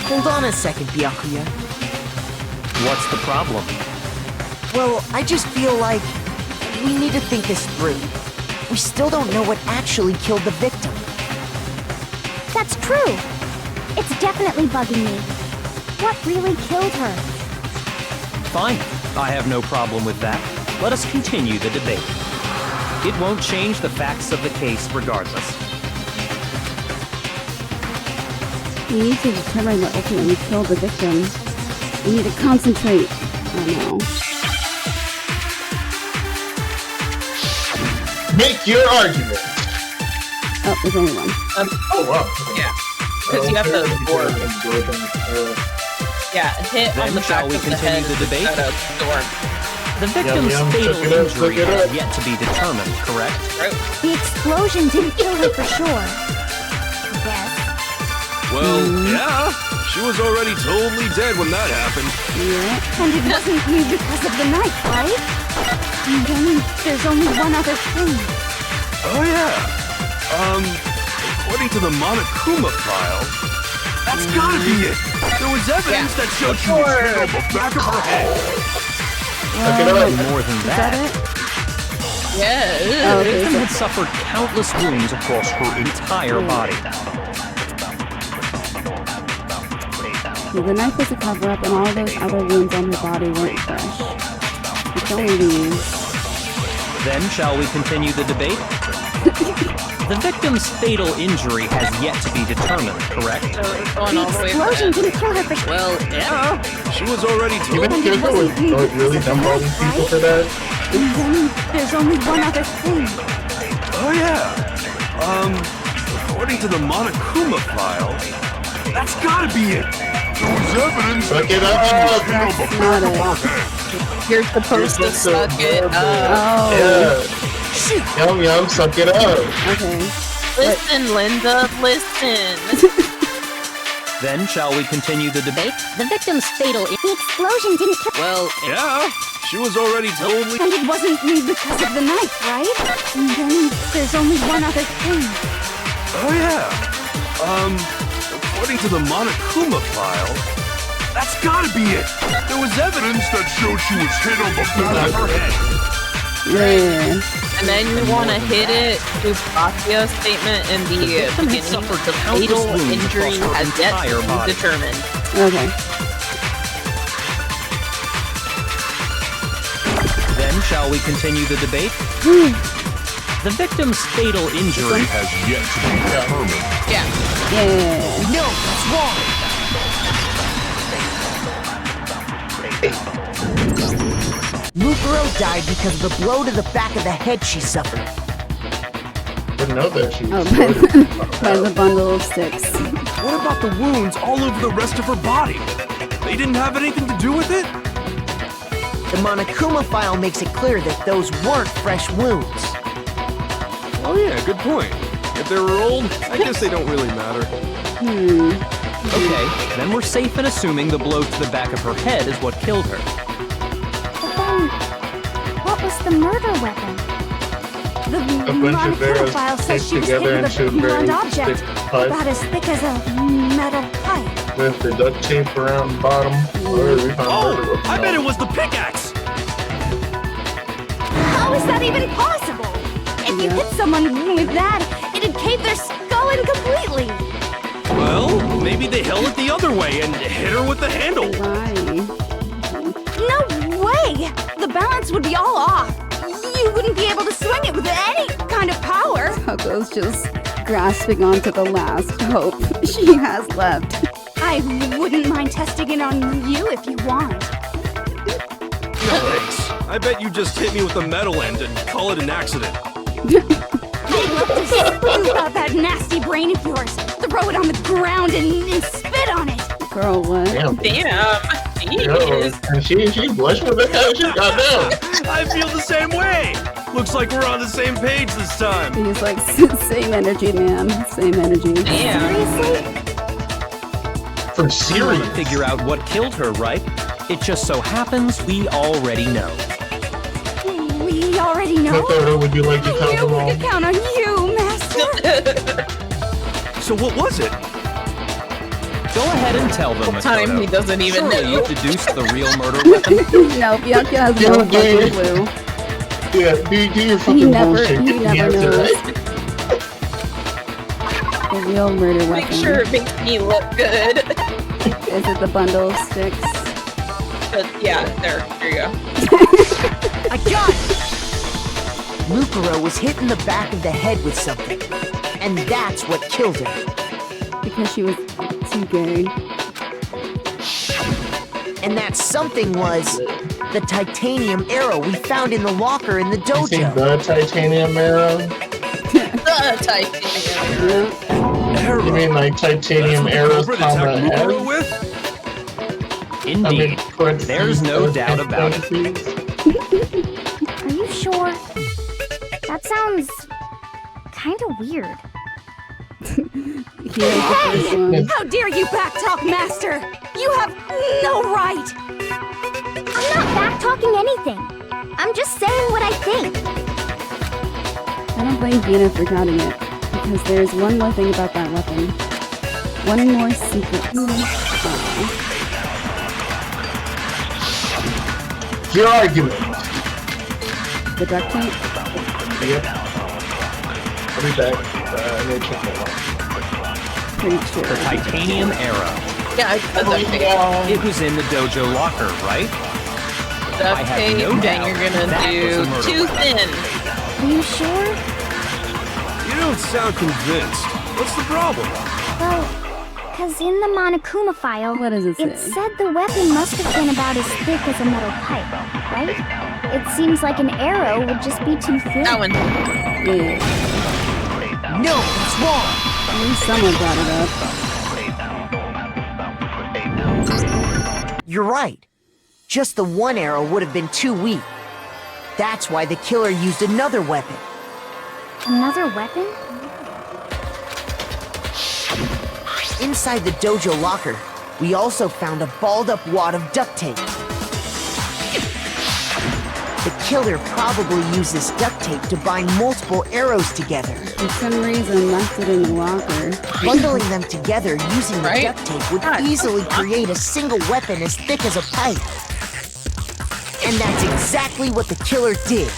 Hold on a second, Byakuya. What's the problem? Well, I just feel like we need to think this through. We still don't know what actually killed the victim. That's true. It's definitely bugging me. What really killed her? Fine. I have no problem with that. Let us continue the debate. It won't change the facts of the case regardless. We need to determine what ultimately killed the victim. We need to concentrate. Oh no. Make your argument. Oh, there's only one. Oh wow. Yeah. Because you have to absorb. Yeah, hit on Then the shall back we of the continue head the debate? instead of storm. The victim's Yum, yum, fatal check it out, injury check it has out. yet to be determined, correct? The explosion didn't kill her for sure. I guess. Well, yeah. She was already totally dead when that happened. Yeah. And it wasn't me because of the knife, right? And then there's only one other thing. Oh, yeah. According to the Monokuma file, that's gotta be it. There was evidence that showed she was hit on the back of her head. Look it up. More than Is that it? Yeah. Oh, The okay, victim so- had suffered countless wounds across her entire body. So the knife was a cover-up, and all those other wounds on her body weren't fresh. It's only these. Then shall we continue the debate? The victim's fatal injury has yet to be determined, correct? So it's going The all the way explosion back. didn't kill her for sure. Well, yeah. She was already Even totally Kyoko was really dumb all these people for that. And then there's only one other thing. Oh, yeah. According to the Monokuma file, that's gotta be it. There was evidence Suck it up. That's not it. You're supposed to suck it up. Oh. Yeah. Yum yum, suck it up. Okay. Listen, Linda, listen. Then shall we continue the debate? The victim's fatal. The explosion didn't kill Well, Yeah, she was already totally... And it wasn't me because of the knife, right? And then there's only one other thing. Oh, yeah. According to the Monokuma file, that's gotta be it. There was evidence that showed she was hit on the back of her head. Yeah. And then you want to hit it to Bakuya's statement in the victim had beginning. suffered The countless fatal wounds injury across her has yet entire to body. be determined. Okay. Then shall we continue the debate? The victim's fatal injury Has yet to be determined. Yeah. Yeah. No, that's wrong. Mukuro died because of the blow to the back of the head she suffered. Didn't know that she Oh, was by the bundle of sticks. What about the wounds all over the rest of her body? They didn't have anything to do with it? The Monokuma file makes it clear that those weren't fresh wounds. Oh yeah, good point. If they were old, I guess they don't really matter. Okay, then we're safe in assuming the blow to the back of her head is what killed her. But then, what was the murder weapon? The a bunch of Monokuma arrows file says taped she was hit together with into a a very blunt object, thick pipe. about as thick as a metal pipe. with the duct tape around the bottom. Oh, I bet it was the pickaxe! How is that even possible? If you hit someone with that, it'd cave their skull in completely. Well, maybe they held it the other way and hit her with the handle. Why? No way! The balance would be all off. You wouldn't be able to swing it with any kind of power. Kyoko's just grasping onto the last hope she has left. I wouldn't mind testing it on you if you want. No thanks. I bet you just hit me with the metal end and call it an accident. I'd love to scoop out that nasty brain of yours, throw it on the ground and spit on it. Girl, what? Damn. Jeez. And she blushed with the hell she got down. I feel the same way. Looks like we're on the same page this time. He's like, same energy, man. Same energy. Seriously? From You serious. want to figure out what killed her, right? It just so happens we already know. We already know? Makoto, would you like to I count knew them we all? could count on you, Master. So what was it? Go ahead and tell them, Time he Makoto. doesn't even Surely know. you've deduced the real murder weapon. No, Bianca has no fucking clue. Yeah, do your fucking bullshit. He Get the never answer knows. right. The real murder Make weapon. sure it makes me look good. Is it the bundle of sticks? But yeah, there you go. I got it! Mukuro was hit in the back of the head with something. And that's what killed her. Because she was too gay. And that something was the titanium arrow we found in the locker in the You see dojo. the titanium arrow? The titanium. You mean like titanium arrows, Cobra attacked comma Mukuro S? with? Indeed. There's no doubt about it. Are you sure? That sounds kind of weird. Here's the first one. How dare you backtalk, Master? You have no right. I'm not back-talking anything. I'm just saying what I think. I don't blame Gina for counting it. Because there's one more thing about that weapon. One more secret. Your argument. The duct tape? Yep. I'll be back. I need to check my watch. Pretty sure. The titanium arrow. Yeah, I said that thing. It was in the dojo locker, right? Duct I have tape, no then doubt you're gonna that was do the murder too weapon. thin. Are you sure? You don't sound convinced. What's the problem? Well, because in the Monokuma file, What does it say? it said the weapon must have been about as thick as a metal pipe, right? It seems like an arrow would just be too thin. That one. Yeah. No, it's wrong. At least someone brought it up. You're right. Just the one arrow would have been too weak. That's why the killer used another weapon. Another weapon? Inside the dojo locker, we also found a balled-up wad of duct tape. The killer probably uses duct tape to bind multiple arrows together. For some reason, left it in the locker. Bundling them together using the Right? duct tape would God. easily create a single weapon as thick as a pipe. And that's exactly what the killer did.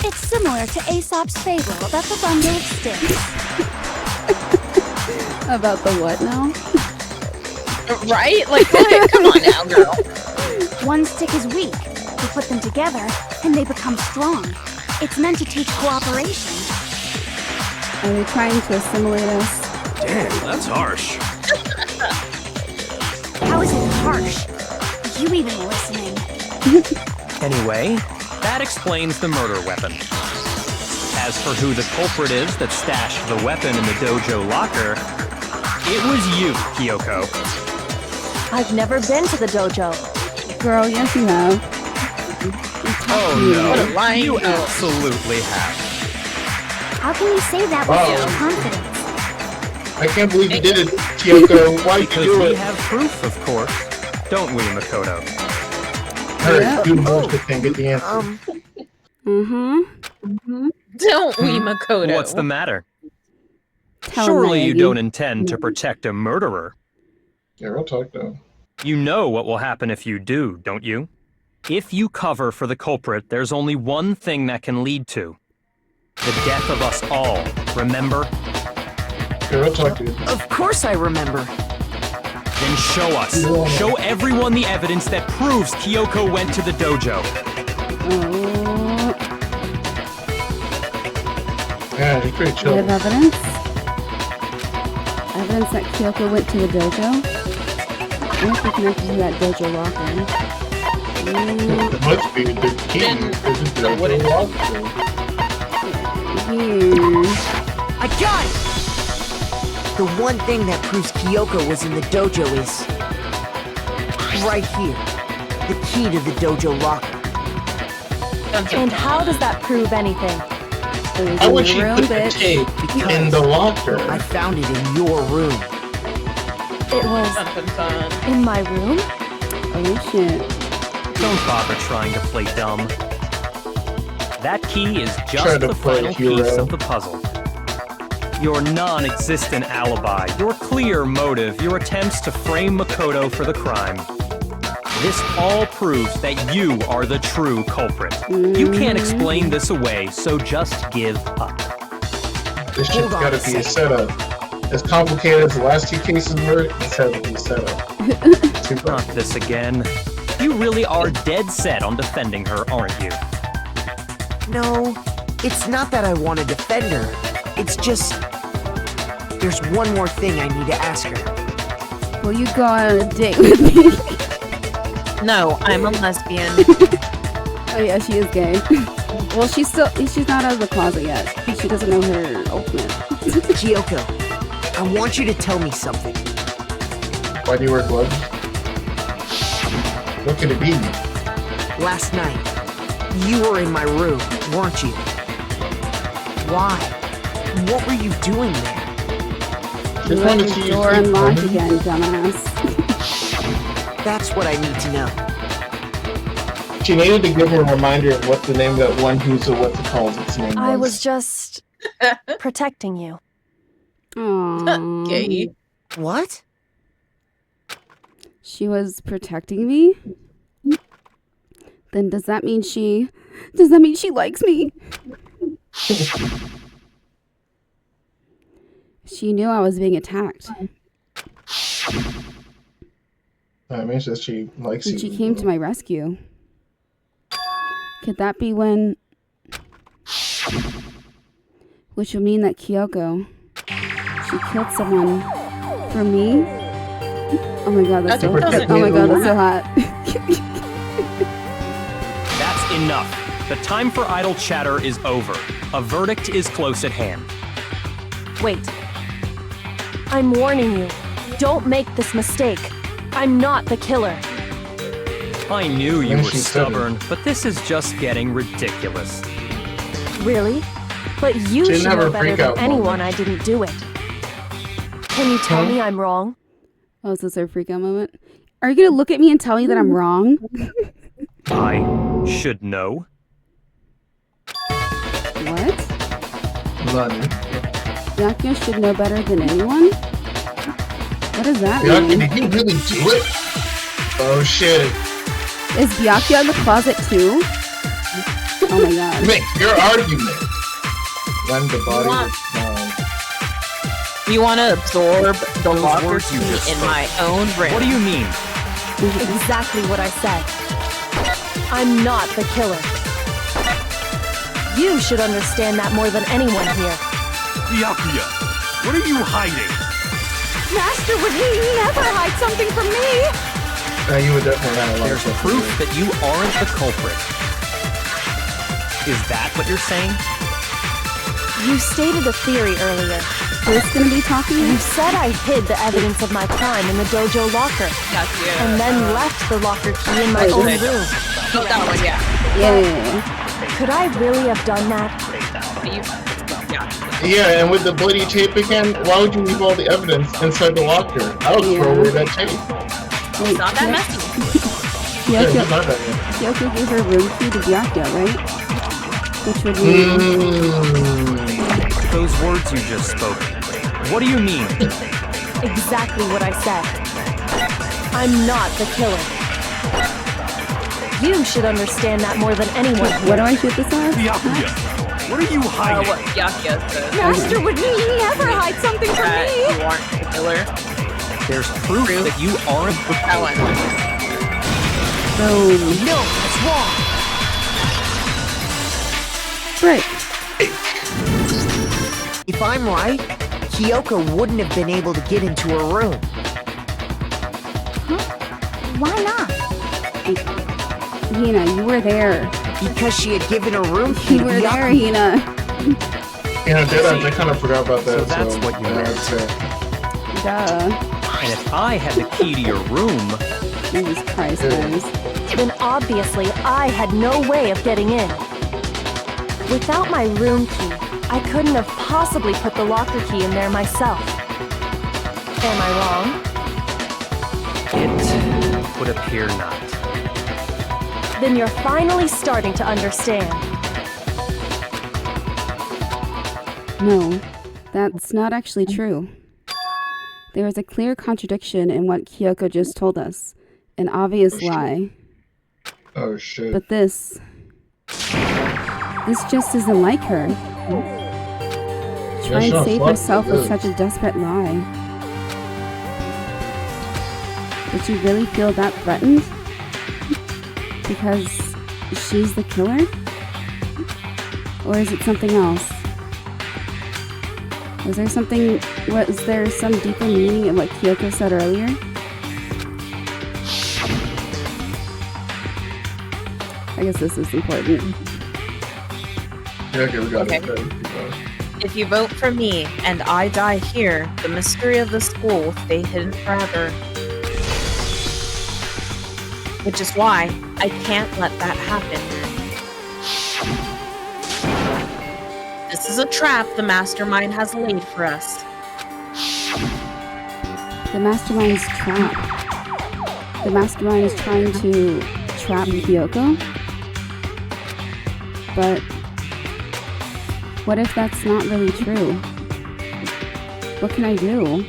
It's similar to Aesop's fable about the bundle of sticks. About the what now? Right? Like, what? Come on now, girl. One stick is weak. We put them together, and they become strong. It's meant to teach cooperation. Are they trying to assimilate us? Damn, that's harsh. How is it harsh? Are you even listening? Anyway, that explains the murder weapon. As for who the culprit is that stashed the weapon in the dojo locker, it was you, Kyoko. I've never been to the dojo. Girl, yes you have. Oh What a no, lying you girl. absolutely have. How can you say that with Wow. such confidence? I can't believe you did it, Kyoko. Why'd you Because do we it? have proof, of course. Don't we, Makoto? Hurry, Yeah. do the bullshit thing, get the answer. Mm-hmm. Don't we, Makoto? What's the matter? Tell Surely you Maggie. don't intend to protect a murderer, Yeah, real talk though. You know what will happen if you do, don't you? If you cover for the culprit, there's only one thing that can lead to the death of us all, remember? Yeah, real talk, dude. Of course I remember. Then show us. Show everyone the evidence that proves Kyoko went to the dojo. Yeah, he's pretty We chill. have evidence? Evidence that Kyoko went to the dojo? I wonder if we connected to that dojo locker. It must be the key. Is it the dojo locker? I got it! The one thing that proves Kyoko was in the dojo is right here. The key to the dojo locker. And how does that prove anything? How would she put the tape in the locker? I found it in your room. It was in my room? Oh shit. Don't bother trying to play dumb. That key is Try just to the play final hero. piece of the puzzle. Your non-existent alibi, your clear motive, your attempts to frame Makoto for the crime. This all proves that you are the true culprit. You can't explain this away, so just give up. This shit's gotta be a setup. As complicated as the last two cases were, this has to be a setup. Not this again. You really are dead set on defending her, aren't you? No, it's not that I want to defend her. It's just... there's one more thing I need to ask her. Will you go on a date with me? No, I'm a lesbian. Oh yeah, she is gay. Well, she's not out of the closet yet. She doesn't know her ultimate. Kyoko, I want you to tell me something. Why do you wear gloves? What could it be? Last night, you were in my room, weren't you? Why? What were you doing there? Just You wanted left to your see door you sleep, unlocked woman. again, dumbass. That's what I need to know. She needed to give her a reminder of what the name of that one who's what's it called its name I was just protecting you. Aww. Gay. What? She was protecting me? Then does that mean she likes me? She knew I was being attacked. That means that she likes And you. she came to my rescue. Could that be when... Which would mean that Kyoko... She killed someone for me? Oh my god, that's so hot. Oh my god, that's so hot. That's enough. The time for idle chatter is over. A verdict is close at hand. Wait. I'm warning you. Don't make this mistake. I'm not the killer. I knew you When were she said it. stubborn, but this is just getting ridiculous. Really? But you She should didn't have know her better freak than out anyone moment. I didn't do it. Can you tell Huh? me I'm wrong? Oh, is this our freak out moment? Are you gonna look at me and tell me that I'm wrong? I should know. What? None. Byakuya should know better than anyone? What does that Byakuya, mean? did you really do it? Oh shit. Is Byakuya in the closet too? Oh my god. Make your argument. When the body What? was found. You want to absorb the Those locker words you key just in spoke. my own room? What do you mean? Exactly what I said. I'm not the killer. You should understand that more than anyone here. Byakuya, what are you hiding? Master would never hide something from me! You would definitely have a lot There's of stuff to proof do. that you aren't the culprit. Is that what you're saying? You stated a theory earlier. Who's gonna be talking? You said I hid the evidence of my crime in the dojo locker, and then left the locker key in my Wait, own this- room. Oh, that one, yeah. Yeah. Could I really have done that? Yeah, and with the bloody tape again, why would you leave all the evidence inside the locker? I would throw away that tape. Wait, Not that messy. Yeah, Kyoko, it's not that good. Kyoko gave her room key to Byakuya, right? Which would mean... Those words you just spoke. What do you mean? Exactly what I said. I'm not the killer. You should understand that more than anyone here. What do I shoot this at? Byakuya, what are you hiding? What Byakuya said. Master would never hide something from That me. you aren't the killer. There's proof that you aren't the That one. Boom. No, that's wrong. Break. If I'm right, Kyoko wouldn't have been able to get into her room. Why not? Hina, you were there. Because she had given her room key You to were there, Byakuya. Hina. I kind of forgot about that. So that's what you meant. Duh. And if I had the key to your room, Jesus Christ, guys. Then obviously I had no way of getting in. Without my room key, I couldn't have possibly put the locker key in there myself. Am I wrong? it would appear not. Then you're finally starting to understand. No, that's not actually true. There is a clear contradiction in what Kyoko just told us. An obvious lie. Oh shit. But this just isn't like her. Try and save herself with such a desperate lie. Did you really feel that threatened? Because she's the killer? Or is it something else? Was there some deeper meaning in what Kyoko said earlier? I guess this is important. Yeah, okay, we got Okay. it. If you vote for me and I die here, the mystery of the school will stay hidden forever. Which is why I can't let that happen. This is a trap the mastermind has laid for us. The mastermind's trap. The mastermind is trying to trap Kyoko? But what if that's not really true? What can I do?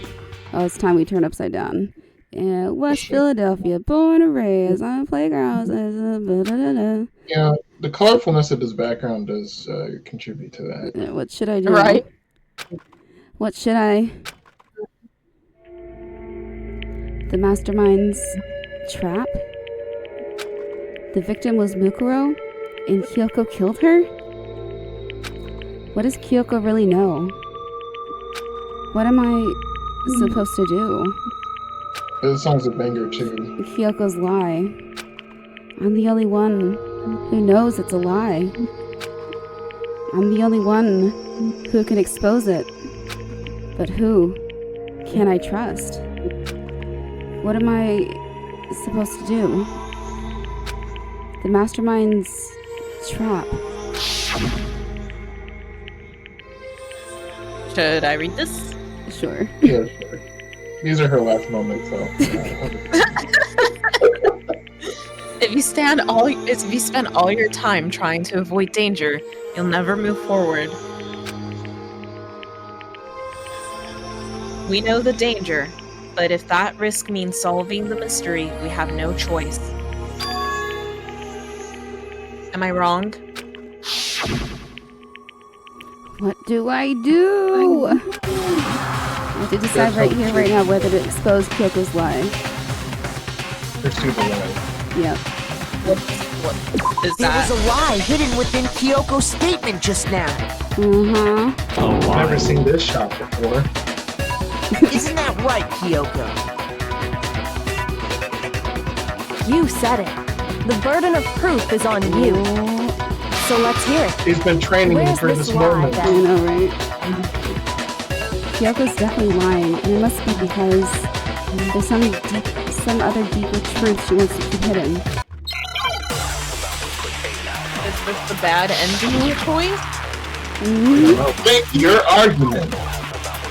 Oh, it's time we turn upside down. Yeah, West Philadelphia, born and raised on playgrounds. Yeah, the colorfulness of this background does contribute to that. What should I do? Right. What should I? The mastermind's trap? The victim was Mukuro, and Kyoko killed her? What does Kyoko really know? What am I supposed to do? This song's a banger too. Kyoko's lie. I'm the only one who knows it's a lie. I'm the only one who can expose it. But who can I trust? What am I supposed to do? The mastermind's trap. Should I read this? Sure. Yeah, sure. These are her last moments, though. If you spend all your time trying to avoid danger, you'll never move forward. We know the danger, but if that risk means solving the mystery, we have no choice. Am I wrong? What do I do? I have to decide right here, right now, whether to expose Kyoko's lie. Pursue the lie. Yep. What is There that? was a lie hidden within Kyoko's statement just now. Mm-hmm. Oh, I've never seen this shot before. Isn't that right, Kyoko? You said it. The burden of proof is on you. So let's hear it. He's been training Where's for this this lie, moment. I then? know, right? Kyoko's definitely lying, and it must be because there's some other deeper truth she wants to keep hidden. Is this the bad ending choice? Thank your argument.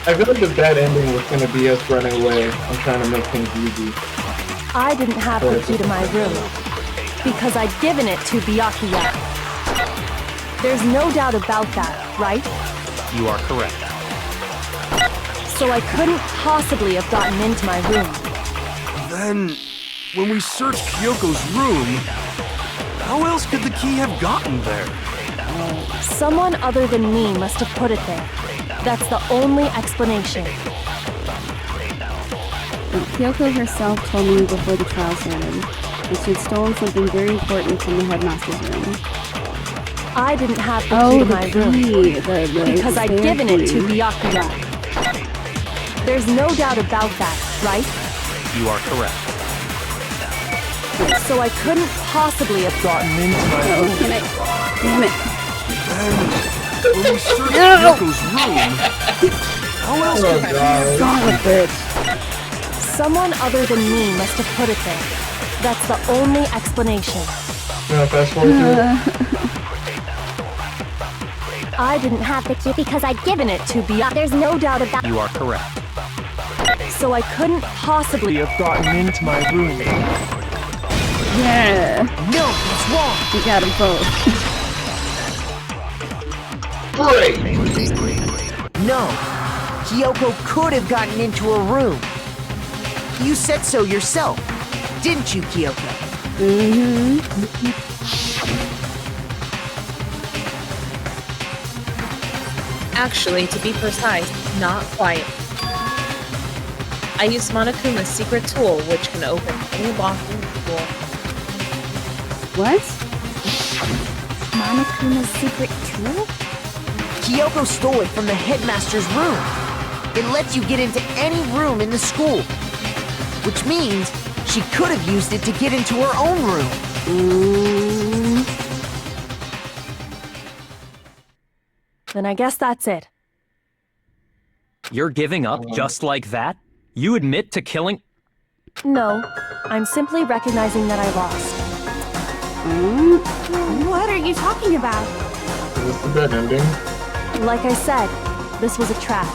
I feel like the bad ending was going to be us running away and trying to make things easy. I didn't have the key to my room because I'd given it to Byakuya. There's no doubt about that, right? you are correct. So I couldn't possibly have gotten into my room. Then, when we searched Kyoko's room, how else could the key have gotten there? Someone other than me must have put it there. That's the only explanation. Kyoko herself told me before the trial started that she had stolen something very important from the headmaster's room. I didn't have the key to my room because I'd given it to Byakuya. There's no doubt about that, right? You are correct. So I couldn't possibly have gotten into my room. Damn it. When we searched Kyoko's room, how else could the key have Son of a bitch. Someone other than me must have put it there. That's the only explanation. Fast forward to it. I didn't have the key because I'd given it to Byakuya. There's no doubt about You are correct. So I couldn't possibly have gotten into my room. Yeah. No, it's wrong. You got them both. Great! No. Kyoko could have gotten into her room. You said so yourself, didn't you, Kyoko? Mm-hmm. Actually, to be precise, not quite. I used Monokuma's secret tool, which can open any lock in the door. What? Monokuma's secret tool? Kyoko stole it from the headmaster's room. It lets you get into any room in the school. Which means she could have used it to get into her own room. Then I guess that's it. You're giving up just like that? You admit to killing... No, I'm simply recognizing that I lost. What are you talking about? What's the bad ending? Like I said, this was a trap,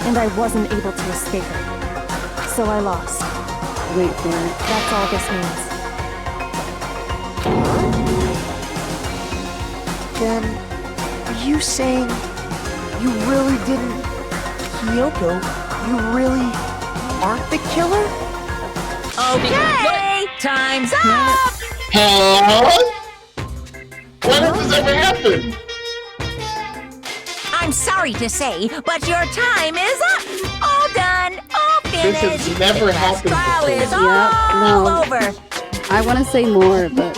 and I wasn't able to escape it. So I lost. Wait for it. That's all this means. Then, are you saying you really didn't... Kyoko, you really aren't the killer? Okay, time's up! Huh? When did this ever happen? I'm sorry to say, but your time is up! All done, all finished! This has never The class happened trial before. is Yep, all no. over! I want to say more, but...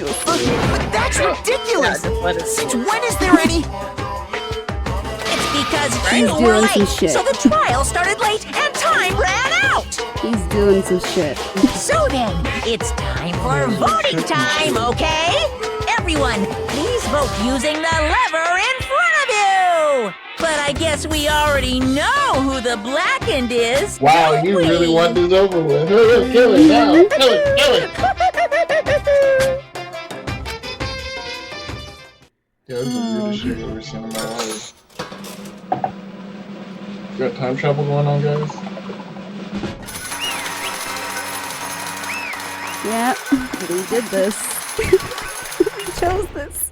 But that's ridiculous! Since when is there any... It's because He's you were doing some late, shit. so the trial started late and time ran out! He's doing some shit. So then, it's time for voting time, okay? Everyone, please vote using the lever in front of you! But I guess we already know who the blackened is. Wow, don't you we? really want this over with. Hurry up, kill it now. Kill it, kill it. Yeah, that's the weirdest shit I've ever seen in my life. Got time travel going on, guys? Yeah, we did this. We chose this.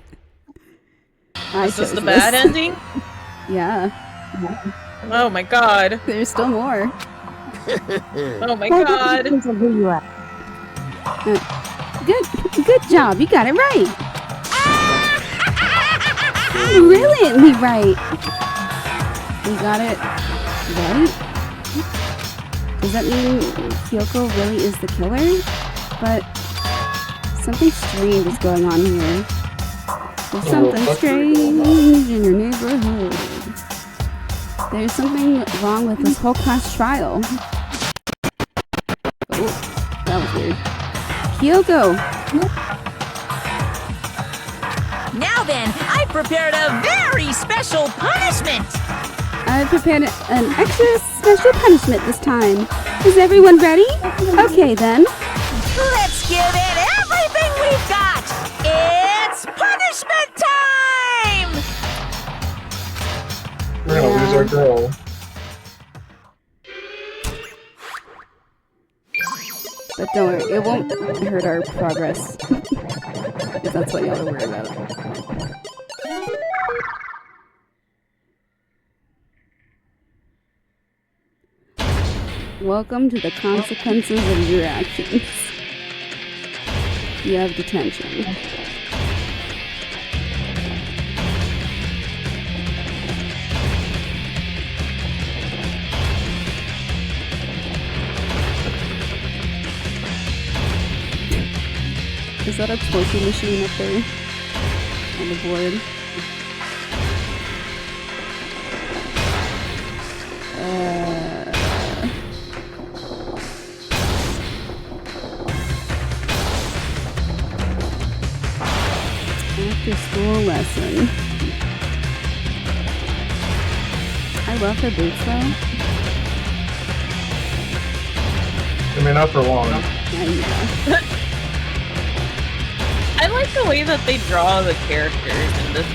I Is this chose the bad ending? Yeah. Oh my god. There's still more. Oh my god. Good job. You got it right. Brilliantly right. You got it right? Does that mean Kyoko really is the killer? But something strange is going on here. There's something strange in your neighborhood. There's something wrong with this whole class trial. Oh, that was weird. Kyoko! Now then, I prepared a very special punishment! I prepared an extra special punishment this time. Is everyone ready? Okay then. Let's give it everything we've got! It's punishment time! We're gonna lose our girl. But don't worry, it won't hurt our progress. If that's what y'all are worried about. Welcome to the consequences of your actions. You have detention. Is that a torture machine up there on the board? After school lesson. I love her boots though. I mean, not for long. Yeah. I like the way that they draw the characters in this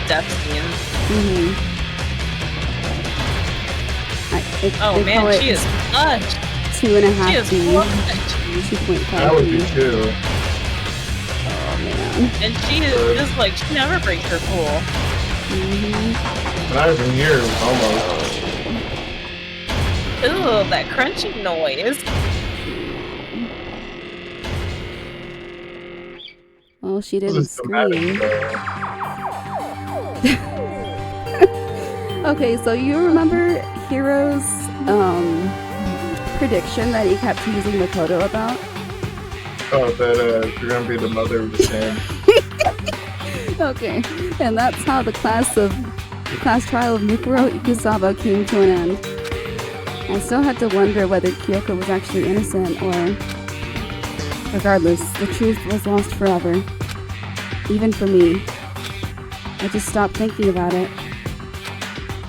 death scenes. Mm-hmm. Oh man, she is clutch. 2.5 She is D. clutch. 2.5 That would D. be too. Oh man. And she is just like, she never breaks her cool. Mm-hmm. Not even years, almost. Ooh, that crunching noise. Well, she didn't This is scream. dramatic. Okay, so you remember Hiro's prediction that he kept teasing Makoto about? Oh, that you're gonna be the mother of the sand. Okay, and that's how the class trial of Mukuro Ikusawa came to an end. I still had to wonder whether Kyoko was actually innocent or... Regardless, the truth was lost forever. Even for me. I just stopped thinking about it.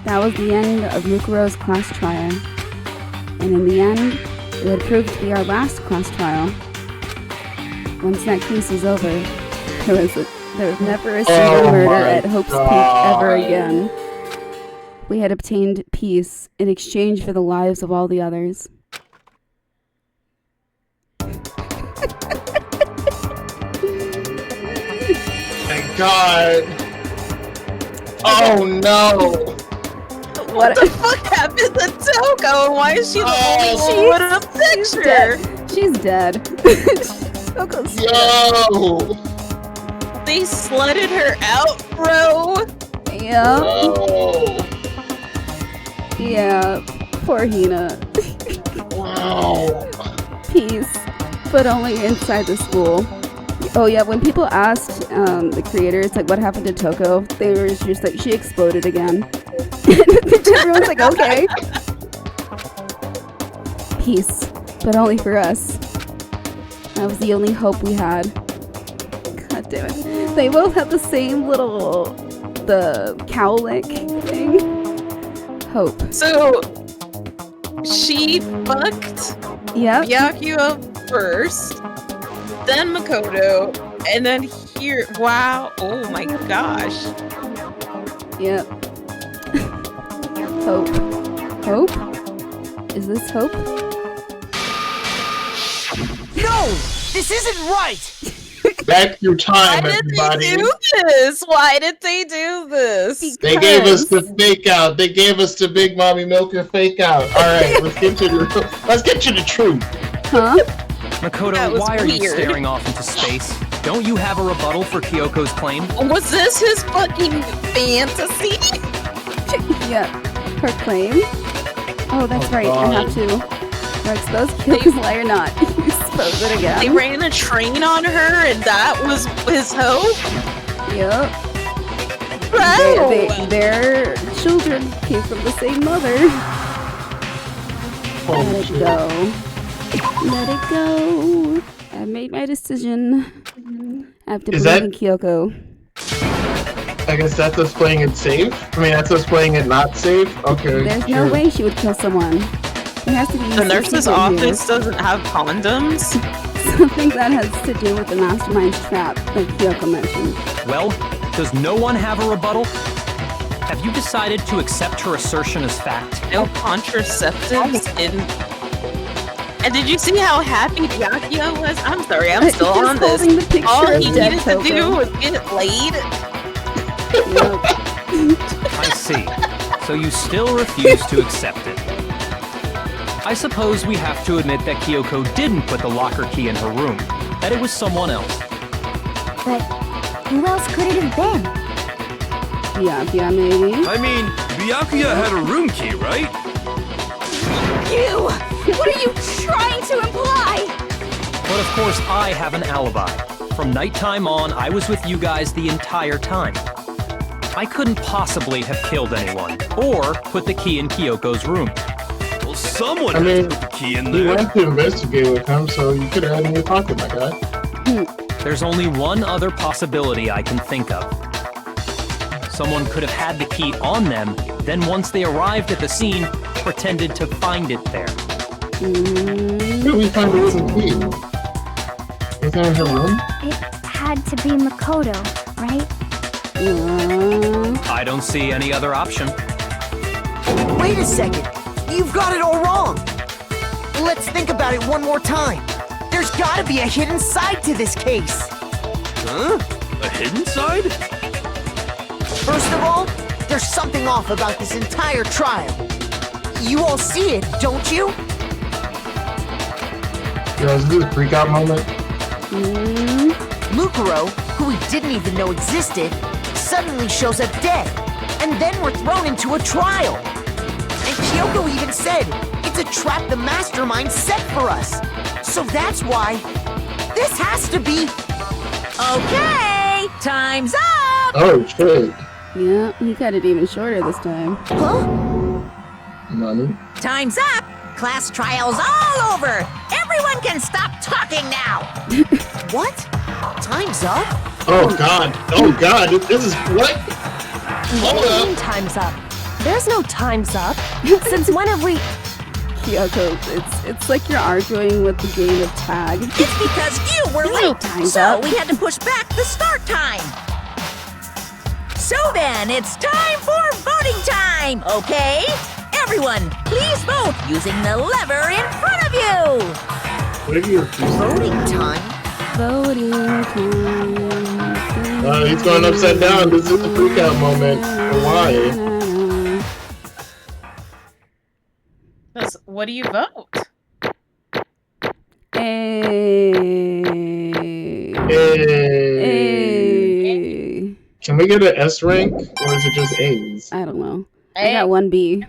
That was the end of Mukuro's class trial. And in the end, it would prove to be our last class trial. Once that case was over, there was never a single murder at Hope's Peak ever again. We had obtained peace in exchange for the lives of all the others. Thank God. Oh no. What the fuck happened to Toko? And why is she the only one with a picture? She's dead. Toko's dead. Yo. They slutted her out, bro. Yeah. Oh. Yeah. Poor Hina. Wow. Peace. But only inside the school. Oh yeah, when people asked the creators like what happened to Toko, they were just like, she exploded again. Everyone's like, okay. Peace. But only for us. That was the only hope we had. God damn it. They both have the same the cowlick thing. Hope. So, she fucked Byakuya first, then Makoto, and then here. Wow. Oh my gosh. Yep. Hope. Hope? Is this Hope? No! This isn't right! Back your time, Why did everybody. they do this? Why did they do this? They gave us the fake out. They gave us the Big Mommy Milker fake out. All right, let's get to the truth. Huh? Makoto, why are you staring off into space? Don't you have a rebuttal for Kyoko's claim? Was this his fucking fantasy? Yeah. Her claim? Oh, that's right. God. I have to expose Kyoko's lie or not. Expose it again. They ran a train on her, and that was his hope? Yep. Bro! Their children came from the same mother. Let it go. Let it go. I made my decision. I have to believe in Kyoko. I guess that's us playing it safe? I mean, that's us playing it not safe? Okay. There's no way she would kill someone. There has to be The nurse's office doesn't have condoms? Something that has to do with the mastermind's trap, like Kyoko mentioned. Well, does no one have a rebuttal? Have you decided to accept her assertion as fact? No contraceptives in... And did you see how happy Byakuya was? I'm sorry, I'm still on this. All he needed to do was get laid. I see. So you still refuse to accept it. I suppose we have to admit that Kyoko didn't put the locker key in her room, that it was someone else. But who else could it have been? Byakuya, maybe? I mean, Byakuya had a room key, right? You! What are you trying to imply? But of course, I have an alibi. From nighttime on, I was with you guys the entire time. I couldn't possibly have killed anyone, or put the key in Kyoko's room. Well, someone I had mean, to put the key in You there. went to investigate with him, so you could have had it in your pocket, my guy. There's only one other possibility I can think of. Someone could have had the key on them, then once they arrived at the scene, pretended to find it there. Where we find it wasn't key? Was that in her room? It had to be Makoto, right? I don't see any other option. Wait a second. You've got it all wrong. Let's think about it one more time. There's gotta be a hidden side to this case. Huh? A hidden side? First of all, there's something off about this entire trial. You all see it, don't you? Yo, is this a freak out moment? Lucaro, who we didn't even know existed, suddenly shows up dead. And then we're thrown into a trial. And Kyoko even said, it's a trap the mastermind set for us. So that's why this has to be... Okay, time's up! Oh, shit. Yeah, he cut it even shorter this time. Huh? Money. Time's up! Class trial's all over! Everyone can stop talking now! What? Time's up? Oh, God. Oh, God. This is... What? Hold up. Time's up. There's no time's up. Since when have we... Kyoko, it's like you're arguing with the game of tag. It's because you were late, time's so up. we had to push back the start time. So then, it's time for voting time, okay? Everyone, please vote using the lever in front of you! What are you refusing? Voting time? Voting time. He's going upside down. This is a freak out moment. Why? What do you vote? Hey. Can we get an S rank, or is it just A's? I don't know. I got 1B.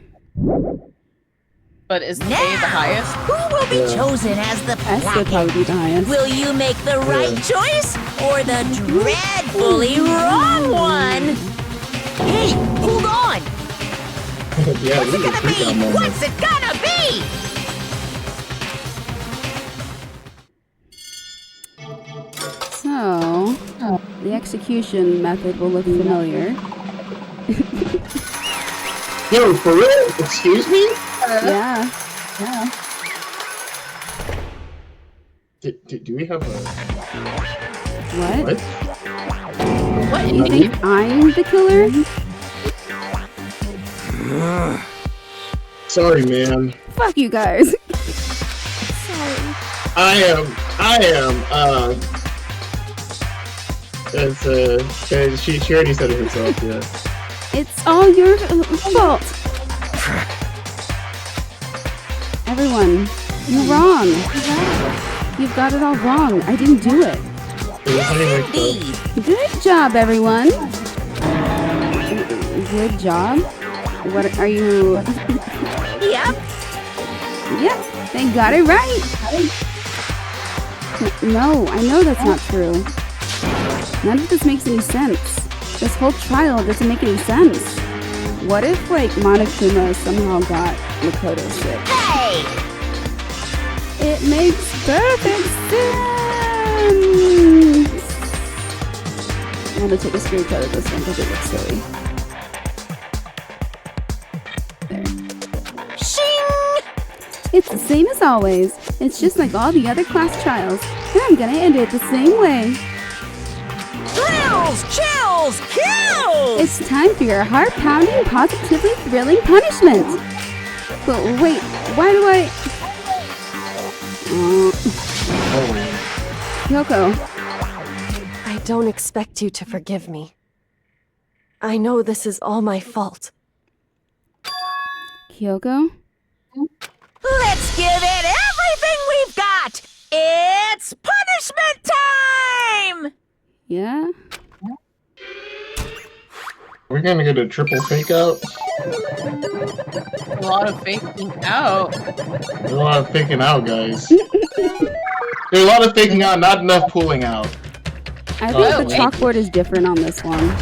But is A the Now, highest? who will be chosen as the S would probably be the highest. Will you make the right choice or the dreadfully wrong one? Hey, hold on! Yeah, What's this it is a gonna freak out be? moment. What's it gonna be? So, the execution method will look familiar. Yo, for real? Excuse me? Yeah. Do we have a... What? What? You think I'm the killer? Sorry, man. Fuck you guys. Sorry. I am, she already said it herself, yeah. It's all your fault. Everyone, you're wrong. You've got it all wrong. I didn't do it. Indeed. Good job, everyone. Good job. What are you? Yep. Yep, they got it right. No, I know that's not true. None of this makes any sense. This whole trial doesn't make any sense. What if, like, Monokuma somehow got Makoto sick? Hey! It makes perfect sense! I'm gonna take a screenshot of this one because it looks silly. There. Shing! It's the same as always. It's just like all the other class trials. And I'm gonna end it the same way. Thrills, chills, kills! It's time for your heart-pounding, positively thrilling punishment. But wait, why do I... Kyoko, I don't expect you to forgive me. I know this is all my fault. Kyoko? Let's give it everything we've got! It's punishment time! Yeah? We're gonna get a triple fake out. A lot of faking out. There's a lot of faking out, guys. There's a lot of faking out, not enough pulling out. I think the chalkboard is different on this one.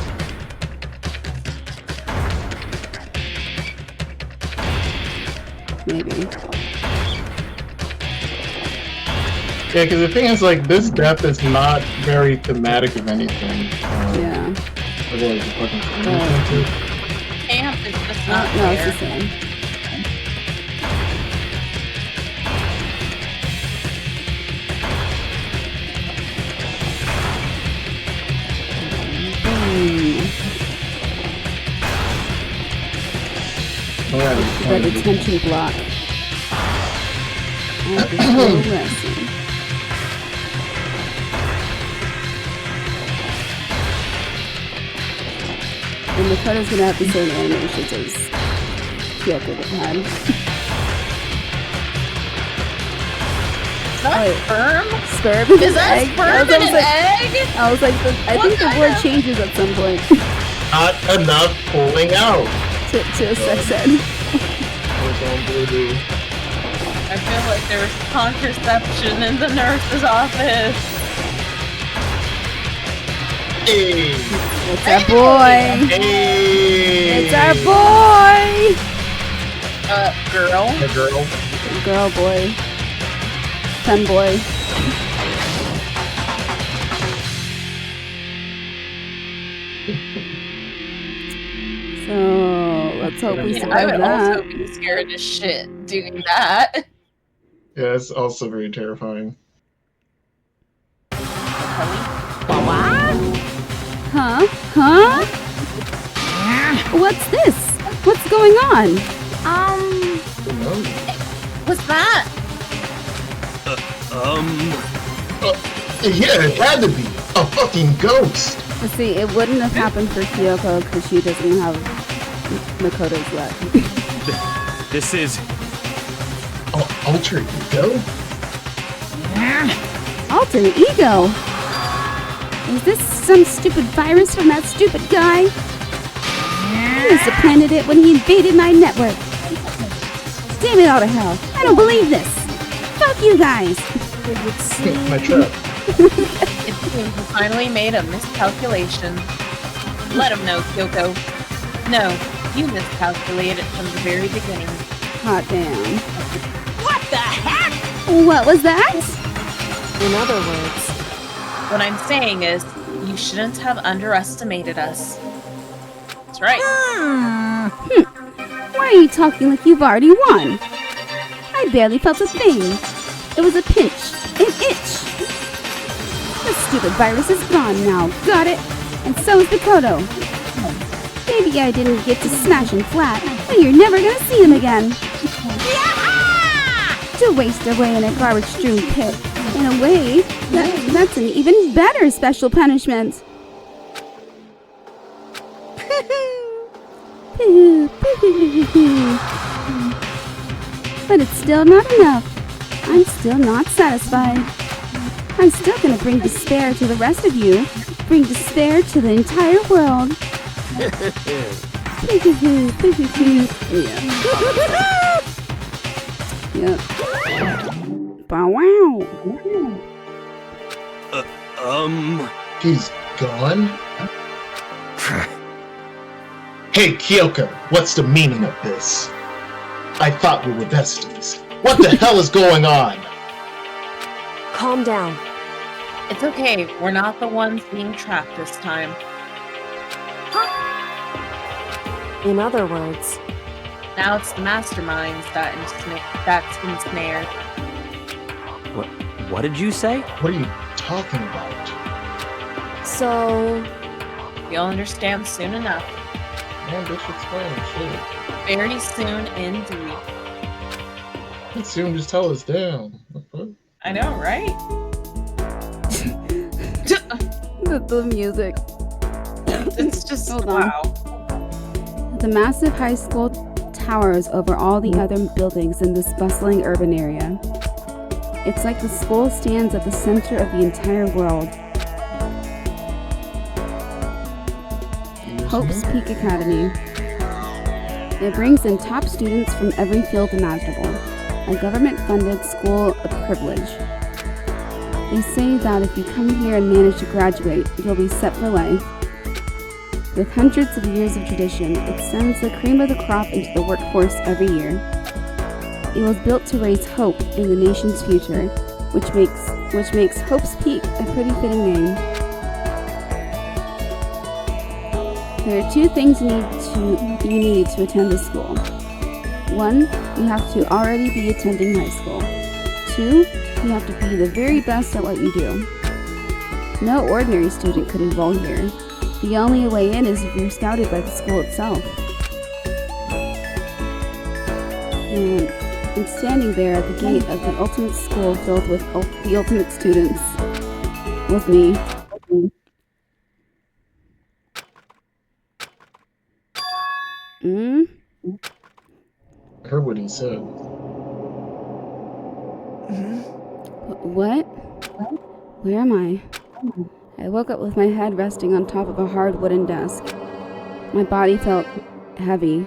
Maybe. Yeah, because the thing is, like, this death is not very thematic of anything. Yeah. Otherwise, the fucking Camp is just not no, there. it's the same. The detention block. Lesson. And Makoto's gonna have the same animations as Kyoko had. Is that sperm? Sperm? Is that egg? sperm in an egg? I was like, I think the word changes at some point. Not enough pulling out. to a sex ed. I feel like there was contraception in the nurse's office. Hey! It's our boy! Hey! It's our boy! Girl? A girl. Girl, boy. Pen boy. So, let's hope we I survive would that. also be scared as shit doing that. Yeah, it's also very terrifying. Huh? Huh? What's this? What's going on? What's that? Yeah, it had to be a fucking ghost. Let's see, it wouldn't have happened for Kyoko because she doesn't have Makoto's luck. This is... Alter ego? Alter ego? Is this some stupid virus from that stupid guy? He supplanted it when he invaded my network. Damn it all to hell. I don't believe this. Fuck you guys. My trap. It seems we finally made a miscalculation. Let him know, Kyoko. No, you miscalculated from the very beginning. Hot damn. What the heck? What was that? In other words, What I'm saying is, you shouldn't have underestimated us. That's right. Why are you talking like you've already won? I barely felt a thing. It was a pinch, an itch. The stupid virus is gone now, got it? And so is Makoto. Maybe I didn't get to smash him flat, but you're never gonna see him again. To waste away in a garbage-strewn pit. In a way, that's an even better special punishment. But it's still not enough. I'm still not satisfied. I'm still gonna bring despair to the rest of you. Bring despair to the entire world. Yeah. Bow wow. He's gone? Hey, Kyoko, what's the meaning of this? I thought we were besties. What the hell is going on? calm down. It's okay. We're not the ones being trapped this time. In other words, Now it's the masterminds that's ensnared. What did you say? What are you talking about? so You'll understand soon enough. Man, bitch, explain shit. Very soon indeed. Let's soon just tell us down. What the fuck? I know, right? The music. It's just Hold on. wow. The massive high school towers over all the other buildings in this bustling urban area. It's like the school stands at the center of the entire world. Hope's Peak Academy. It brings in top students from every field imaginable, a government-funded school of privilege. They say that if you come here and manage to graduate, you'll be set for life. With hundreds of years of tradition, it sends the cream of the crop into the workforce every year. It was built to raise hope in the nation's future, which makes Hope's Peak a pretty fitting name. There are 2 things you need to attend this school. 1, you have to already be attending high school. 2, you have to be the very best at what you do. No ordinary student could enroll here. The only way in is if you're scouted by the school itself. And I'm standing there at the gate of the ultimate school filled with the ultimate students. With me. I heard what he said. What? Where am I? I woke up with my head resting on top of a hard wooden desk. My body felt heavy.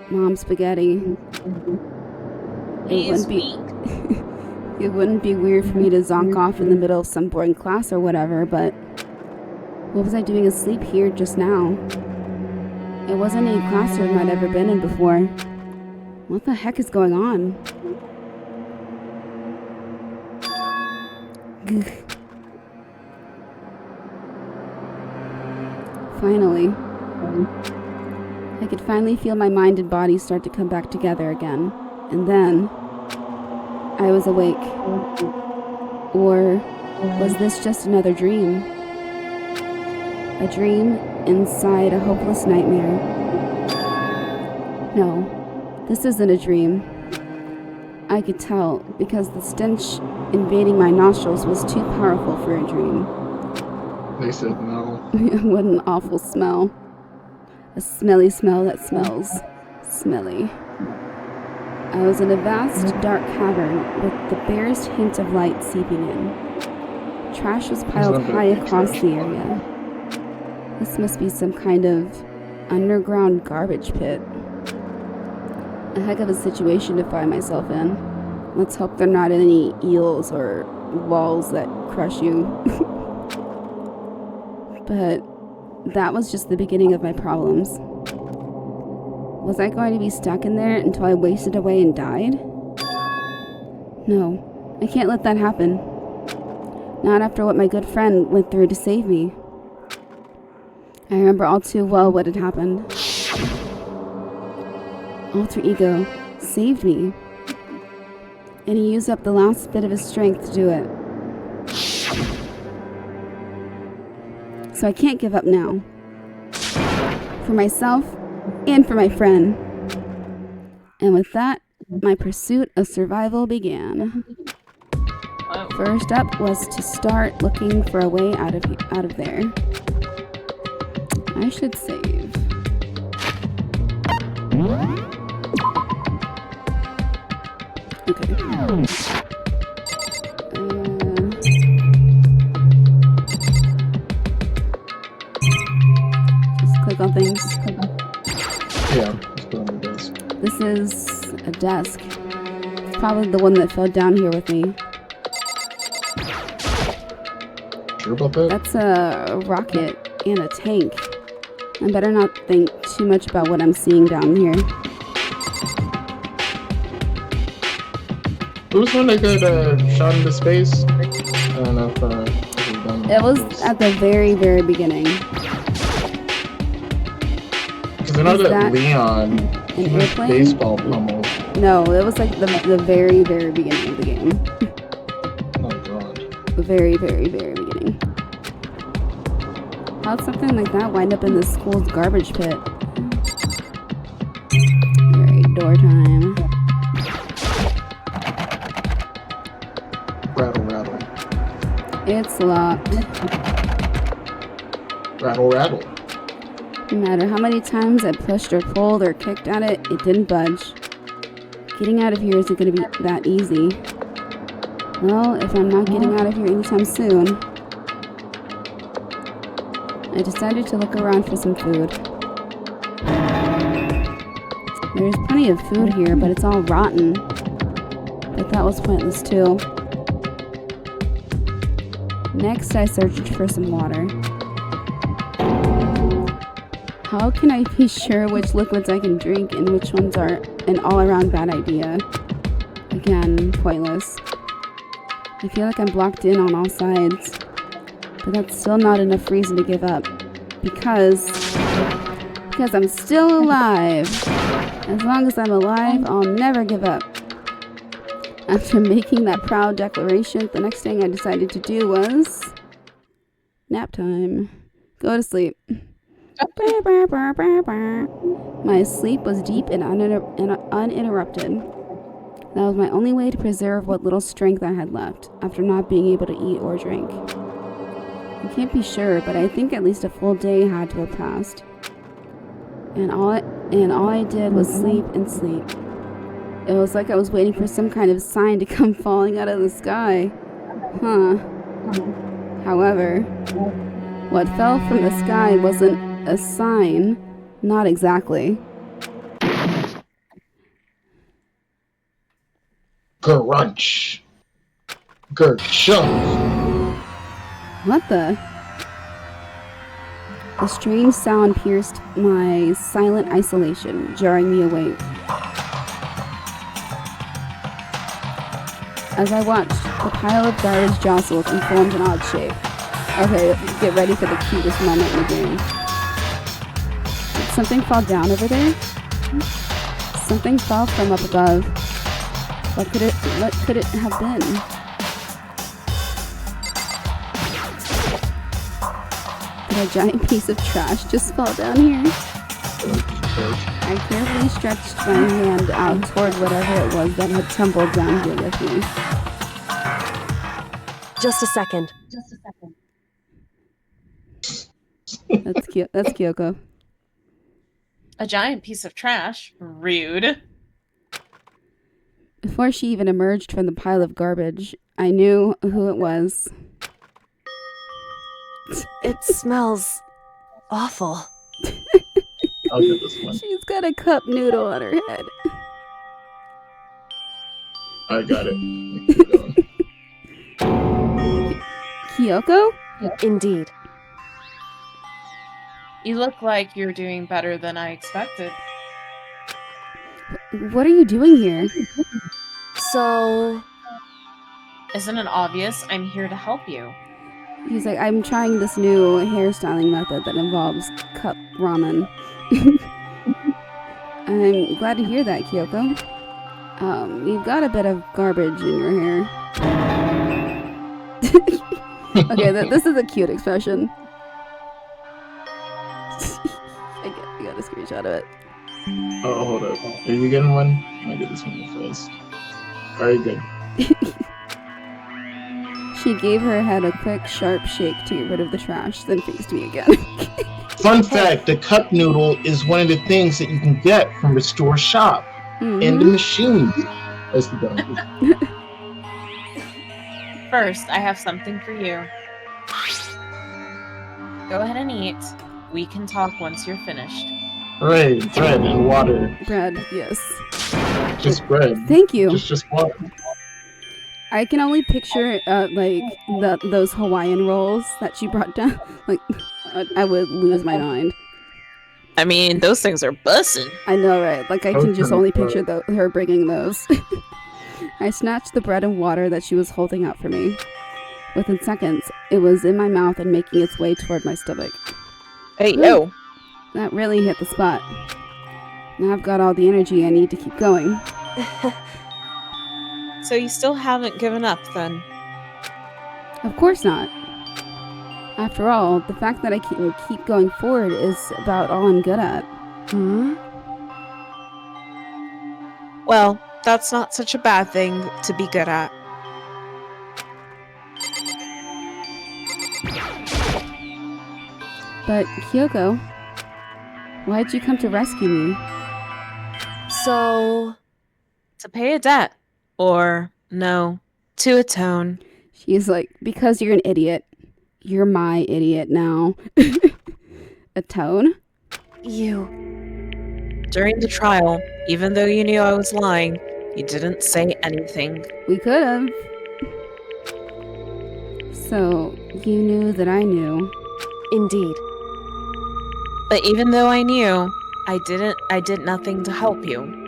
Mom spaghetti. It wouldn't be weird for me to zonk off in the middle of some boring class or whatever, but what was I doing asleep here just now? It wasn't any classroom I'd ever been in before. What the heck is going on? Finally. I could finally feel my mind and body start to come back together again. And then I was awake. Or was this just another dream? A dream inside a hopeless nightmare. No, this isn't a dream. I could tell because the stench invading my nostrils was too powerful for a dream. They said no. What an awful smell. A smelly smell that smells smelly. I was in a vast, dark cavern with the barest hint of light seeping in. Trash was piled high across the area. This must be some kind of underground garbage pit. A heck of a situation to find myself in. Let's hope there are not any eels or walls that crush you. But that was just the beginning of my problems. Was I going to be stuck in there until I wasted away and died? No, I can't let that happen. Not after what my good friend went through to save me. I remember all too well what had happened. Alter Ego saved me. And he used up the last bit of his strength to do it. So I can't give up now. For myself and for my friend. And with that, my pursuit of survival began. First up was to start looking for a way out of there. I should save. Okay. Just click on things. Yeah, just put on the desk. This is a desk. It's probably the one that fell down here with me. Sure about that? That's a rocket and a tank. I better not think too much about what I'm seeing down here. Who's one that got shot into space? I don't know if it was at the very, very beginning. Because I know that Leon baseball pummel. No, it was like the very, very beginning of the game. Oh god. The very, very, very beginning. How'd something like that wind up in the school's garbage pit? Alright, door time. Rattle, rattle. It's locked. Rattle, rattle. No matter how many times I pushed or pulled or kicked at it, it didn't budge. Getting out of here isn't going to be that easy. Well, if I'm not getting out of here anytime soon, I decided to look around for some food. There's plenty of food here, but it's all rotten. But that was pointless too. Next, I searched for some water. How can I be sure which liquids I can drink and which ones are an all-around bad idea? Again, pointless. I feel like I'm blocked in on all sides. But that's still not enough reason to give up. Because I'm still alive. As long as I'm alive, I'll never give up. After making that proud declaration, the next thing I decided to do was nap time. Go to sleep. My sleep was deep and uninterrupted. That was my only way to preserve what little strength I had left after not being able to eat or drink. I can't be sure, but I think at least a full day had to have passed. And all I did was sleep and sleep. It was like I was waiting for some kind of sign to come falling out of the sky. Huh. However, what fell from the sky wasn't a sign. Not exactly. Grunch. Gerchunk. What the? A strange sound pierced my silent isolation, jarring me awake. As I watched, the pile of garbage jostled and formed an odd shape. Okay, get ready for the cutest moment in the game. Did something fall down over there? Something fell from up above. What could it have been? Did a giant piece of trash just fall down here? I carefully stretched my hand out toward whatever it was that had tumbled down here with me. Just a second. That's cute. That's Kyoko. A giant piece of trash. Rude. Before she even emerged from the pile of garbage, I knew who it was. It smells awful. I'll get this one. She's got a cup noodle on her head. I got it. Keep going. Kyoko? Indeed. You look like you're doing better than I expected. What are you doing here? So... Isn't it obvious? I'm here to help you. He's like, I'm trying this new hairstyling method that involves cup ramen. I'm glad to hear that, Kyoko. You've got a bit of garbage in your hair. Okay, this is a cute expression. I got a screenshot of it. Oh, hold up. Are you getting one? I'll get this one first. Very good. She gave her head a quick, sharp shake to get rid of the trash, then faced me again. Fun fact, the cup noodle is one of the things that you can get from Restore Shop. Mm-hmm. And the machine. That's the done. First, I have something for you. Go ahead and eat. We can talk once you're finished. Right, bread and water. Bread, yes. Just bread. Thank you. Just water. I can only picture, those Hawaiian rolls that she brought down. Like, I would lose my mind. I mean, those things are bussin'. I know, right? Like, I can just only picture her bringing those. I snatched the bread and water that she was holding out for me. Within seconds, it was in my mouth and making its way toward my stomach. Hey, yo! That really hit the spot. Now I've got all the energy I need to keep going. So you still haven't given up, then? Of course not. After all, the fact that I can keep going forward is about all I'm good at. Hmm? Well, that's not such a bad thing to be good at. But, Kyoko, Why'd you come to rescue me? So... To pay a debt. Or, no, to atone. She's like, because you're an idiot. You're my idiot now. Atone? You... During the trial, even though you knew I was lying, you didn't say anything. We could have. So, you knew that I knew. Indeed. But even though I knew, I did nothing to help you.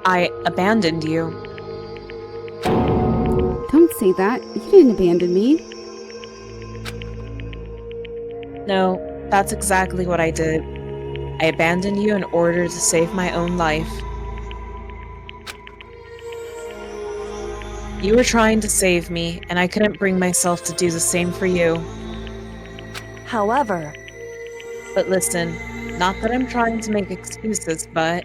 I abandoned you. Don't say that. You didn't abandon me. No, that's exactly what I did. I abandoned you in order to save my own life. You were trying to save me, and I couldn't bring myself to do the same for you. However... But listen, not that I'm trying to make excuses, but...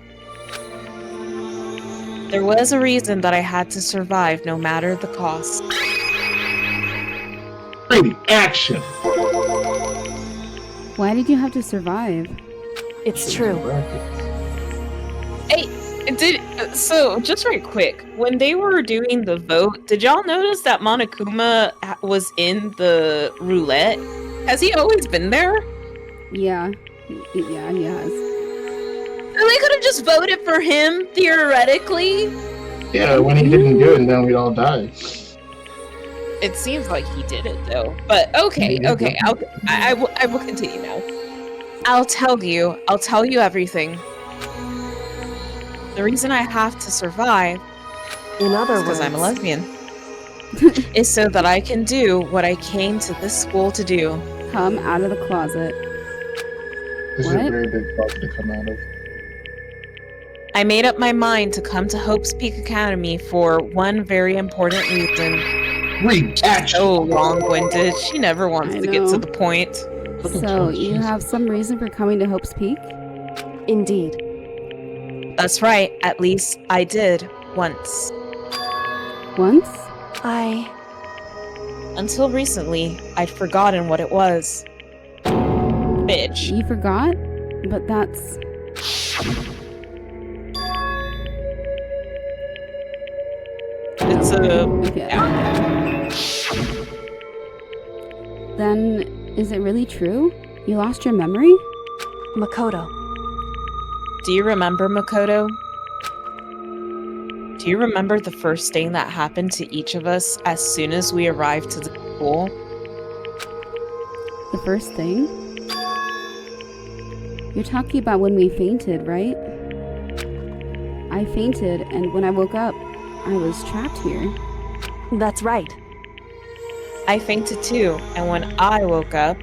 there was a reason that I had to survive no matter the cost. Ready, action! Why did you have to survive? It's true. Hey, so just right quick, when they were doing the vote, did y'all notice that Monokuma was in the roulette? Has he always been there? Yeah. Yeah, he has. So they could have just voted for him, theoretically? Yeah, when he didn't do it, then we'd all die. It seems like he did it, though. But okay, I will continue now. I'll tell you everything. The reason I have to survive, in other words, because I'm a lesbian, is so that I can do what I came to this school to do. Come out of the closet. This What? is a very big closet to come out of. I made up my mind to come to Hope's Peak Academy for one very important reason. Reaction! So long-winded. She never wants to get to the point. So, you have some reason for coming to Hope's Peak? Indeed. That's right. At least I did. Once. Once? Until recently, I'd forgotten what it was. Bitch. You forgot? But that's... It's a... Okay. Then, is it really true? You lost your memory? Makoto. Do you remember, Makoto? Do you remember the first thing that happened to each of us as soon as we arrived to the school? The first thing? You're talking about when we fainted, right? I fainted, and when I woke up, I was trapped here. That's right. I fainted too, and when I woke up,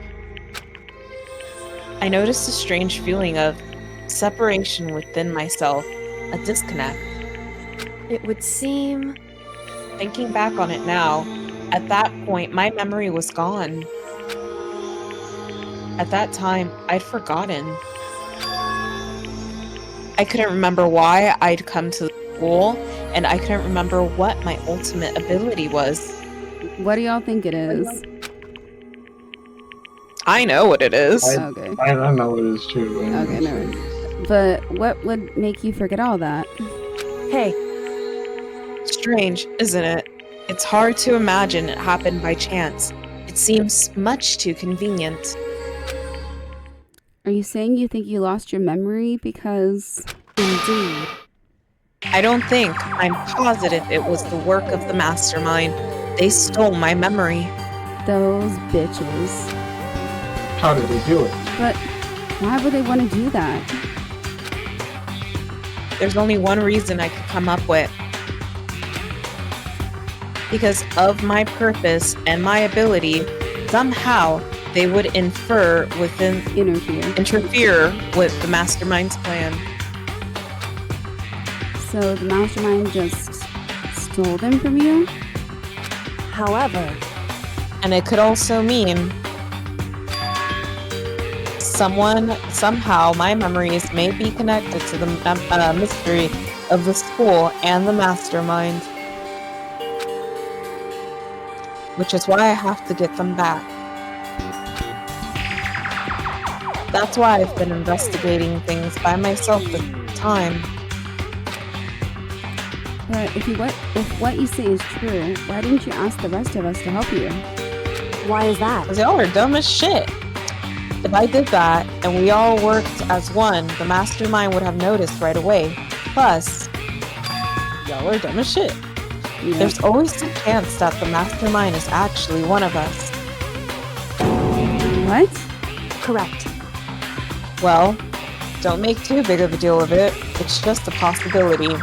I noticed a strange feeling of separation within myself, a disconnect. It would seem... Thinking back on it now, at that point, my memory was gone. At that time, I'd forgotten. I couldn't remember why I'd come to the school, and I couldn't remember what my ultimate ability was. What do y'all think it is? I know what it is. Okay. I don't know what it is too. Okay, no. But what would make you forget all that? Hey. Strange, isn't it? It's hard to imagine it happened by chance. It seems much too convenient. Are you saying you think you lost your memory because... Indeed. I don't think. I'm positive it was the work of the mastermind. They stole my memory. Those bitches. How did they do it? But why would they want to do that? There's only one reason I could come up with. Because of my purpose and my ability, somehow they would interfere with the mastermind's plan. So the mastermind just stole them from you? However... And it could also mean somehow my memories may be connected to the mystery of the school and the mastermind. Which is why I have to get them back. That's why I've been investigating things by myself this time. But if what you say is true, why didn't you ask the rest of us to help you? Why is that? Because y'all are dumb as shit. If I did that, and we all worked as one, the mastermind would have noticed right away. Plus, y'all are dumb as shit. Yeah. There's always a chance that the mastermind is actually one of us. What? Correct. Well, don't make too big of a deal of it. It's just a possibility.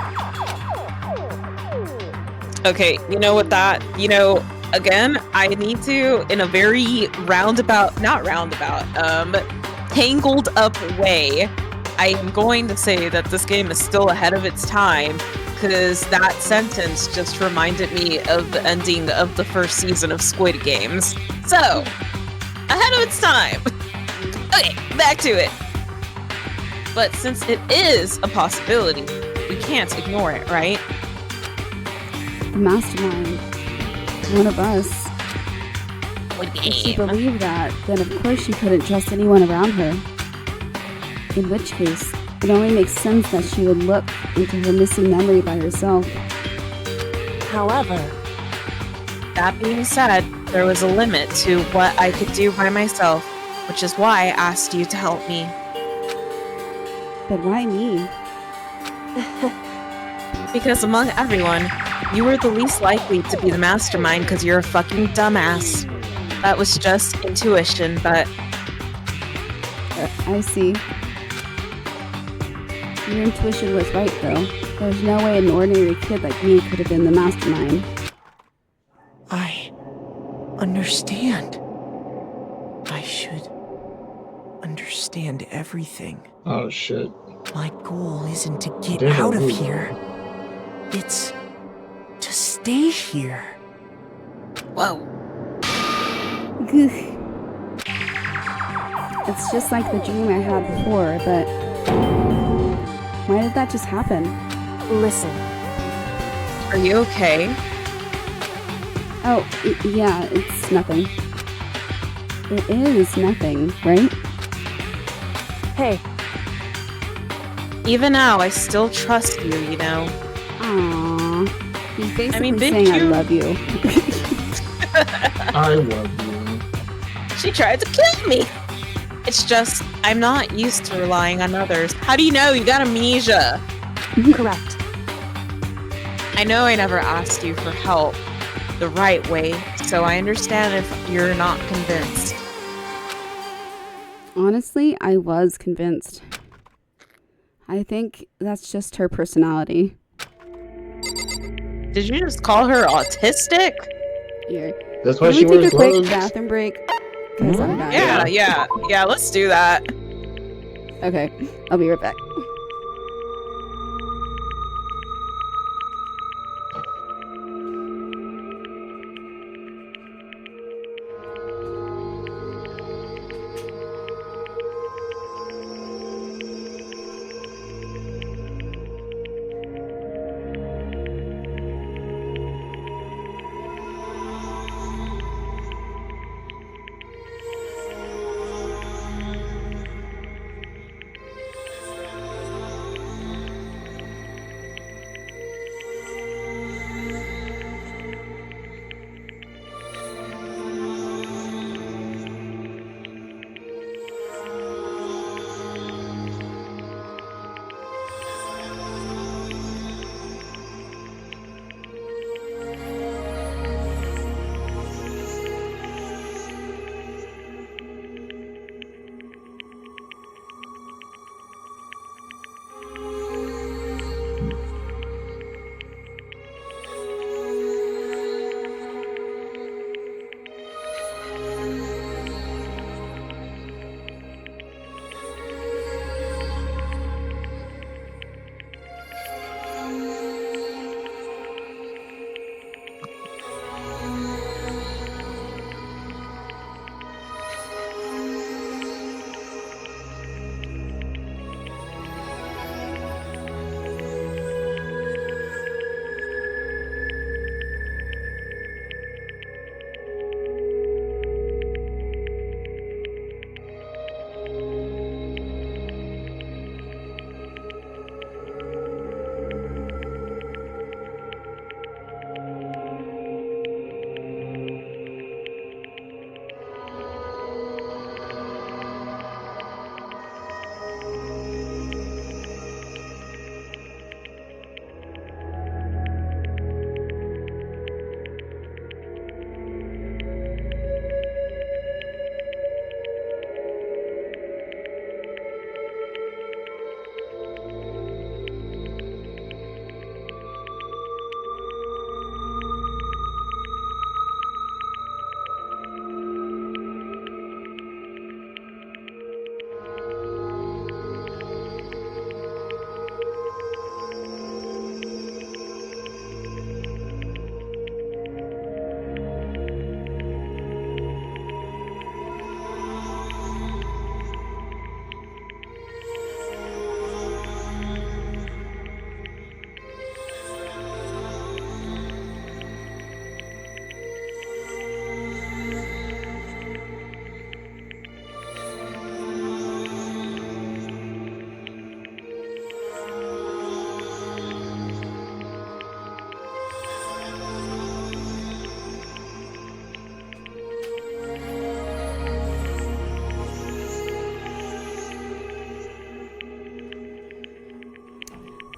Okay, you know what that, again, I need to, in a very tangled up way, I am going to say that this game is still ahead of its time, because that sentence just reminded me of the ending of the first season of Squid Games. So, ahead of its time. Okay, back to it. But since it is a possibility, we can't ignore it, right? The mastermind. One of us. If she believed that, then of course she couldn't trust anyone around her. In which case, it only makes sense that she would look into her missing memory by herself. However, that being said, there was a limit to what I could do by myself, which is why I asked you to help me. But why me? Because among everyone, you were the least likely to be the mastermind because you're a fucking dumbass. That was just intuition, but... I see. Your intuition was right, though. There's no way an ordinary kid like me could have been the mastermind. I understand. I should understand everything. Oh shit. My goal isn't to get Damn, out of dude. here. It's to stay here. Whoa. It's just like the dream I had before, but... why did that just happen? listen. Are you okay? Oh, yeah, it's nothing. It is nothing, right? Hey, Even now, I still trust you, Aww. He's basically bitch, saying I love you. I love you. She tried to kill me! It's just, I'm not used to relying on others. How do you know? You got amnesia. correct. I know I never asked you for help the right way, so I understand if you're not convinced. Honestly, I was convinced. I think that's just her personality. Did you just call her autistic? Here. That's why Can she we take wears a quick gloves. bathroom break? 'Cause I'm dying. Yeah, let's do that. Okay, I'll be right back.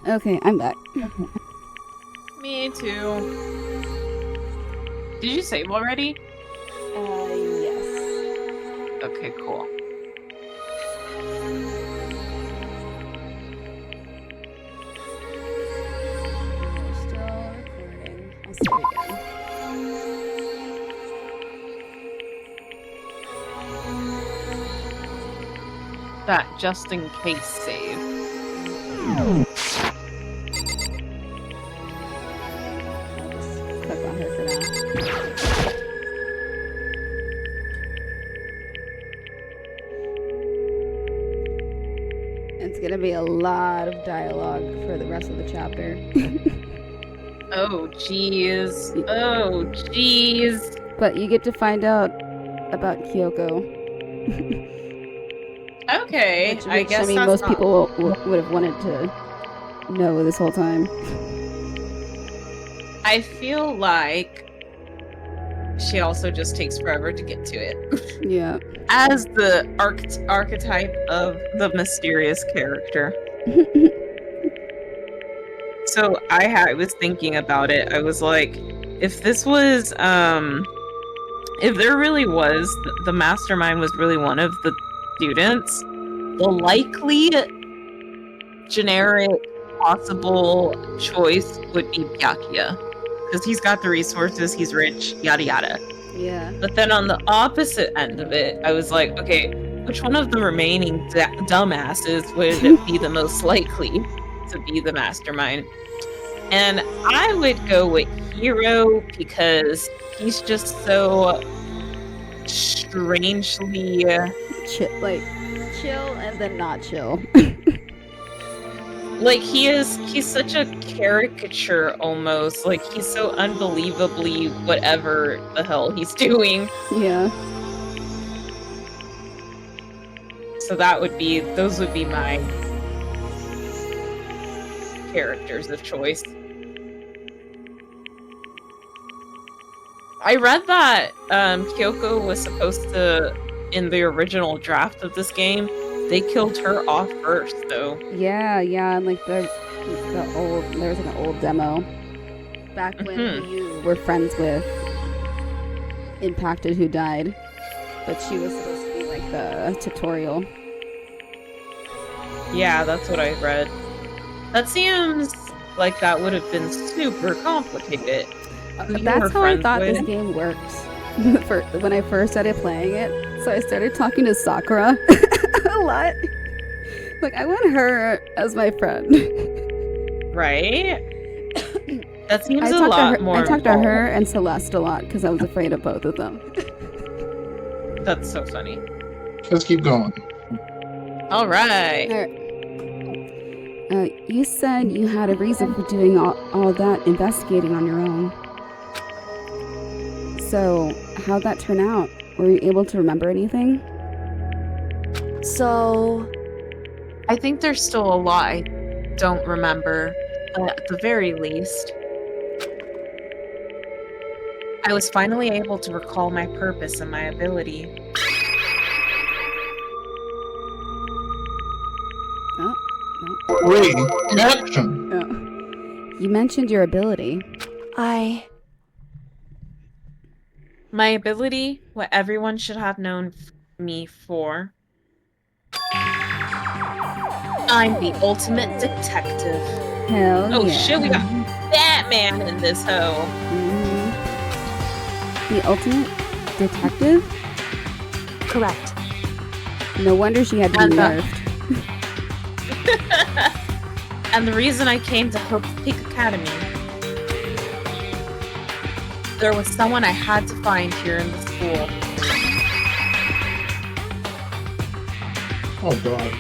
Okay, I'm back. Me too. Did you save already? Yes. Okay, cool. We're still recording. I'll save again. That just in case save. I'll just click on her for now. It's gonna be a lot of dialogue for the rest of the chapter. Oh, jeez. Oh, jeez. But you get to find out about Kyoko. Okay, Which, I guess I mean, that's most not... people would have wanted to know this whole time. I feel like she also just takes forever to get to it. Yeah. As the archetype of the mysterious character. So I was thinking about it. I was like, if this was, if there really was, the mastermind was really one of the students, the likely generic possible choice would be Byakuya. Because he's got the resources, he's rich, yada yada. Yeah. But then on the opposite end of it, I was like, okay, which one of the remaining dumbasses would be the most likely to be the mastermind? And I would go with Hiro because he's just so strangely chill and then not chill. like he's such a caricature almost. Like he's so unbelievably whatever the hell he's doing. Yeah. So those would be my characters of choice. I read that Kyoko was supposed to, in the original draft of this game, they killed her off first, though. Yeah, and like there was like an old demo back when you were friends with Impacted who died, but she was supposed to be like the tutorial. Yeah, that's what I read. That seems like that would have been super complicated. That's how I thought this game works. When I first started playing it, so I started talking to Sakura a lot. Like, I want her as my friend. Right? That seems a lot more. I talked to her and Celeste a lot because I was afraid of both of them. That's so funny. Let's keep going. All right. You said you had a reason for doing all that investigating on your own. So, how'd that turn out? Were you able to remember anything? So, I think there's still a lot I don't remember, but at the very least, I was finally able to recall my purpose and my ability. Oh, no. Wait, action! Oh. You mentioned your ability. My ability, what everyone should have known me for. I'm the ultimate detective. Hell Oh yeah. shit, we got Batman in this hoe. The ultimate detective? Correct. No wonder she had to be nerfed. And the reason I came to Hope's Peak Academy, there was someone I had to find here in the school. Oh god.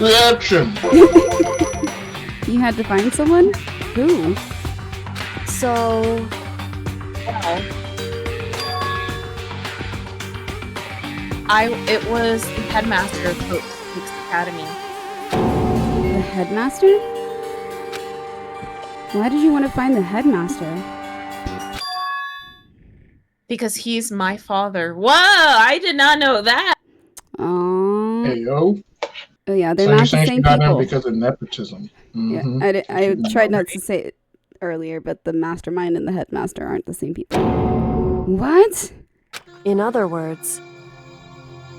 Reaction! You had to find someone? Who? So... Well, it was the headmaster of Hope's Peak Academy. The headmaster? Why did you want to find the headmaster? Because he's my father. Whoa! I did not know that! Aww. Hey yo. Oh yeah, they're So not you're the saying she same got in people. because of nepotism? Yeah, Mhm. I tried not to say it earlier, but the mastermind and the headmaster aren't the same people. What? In other words,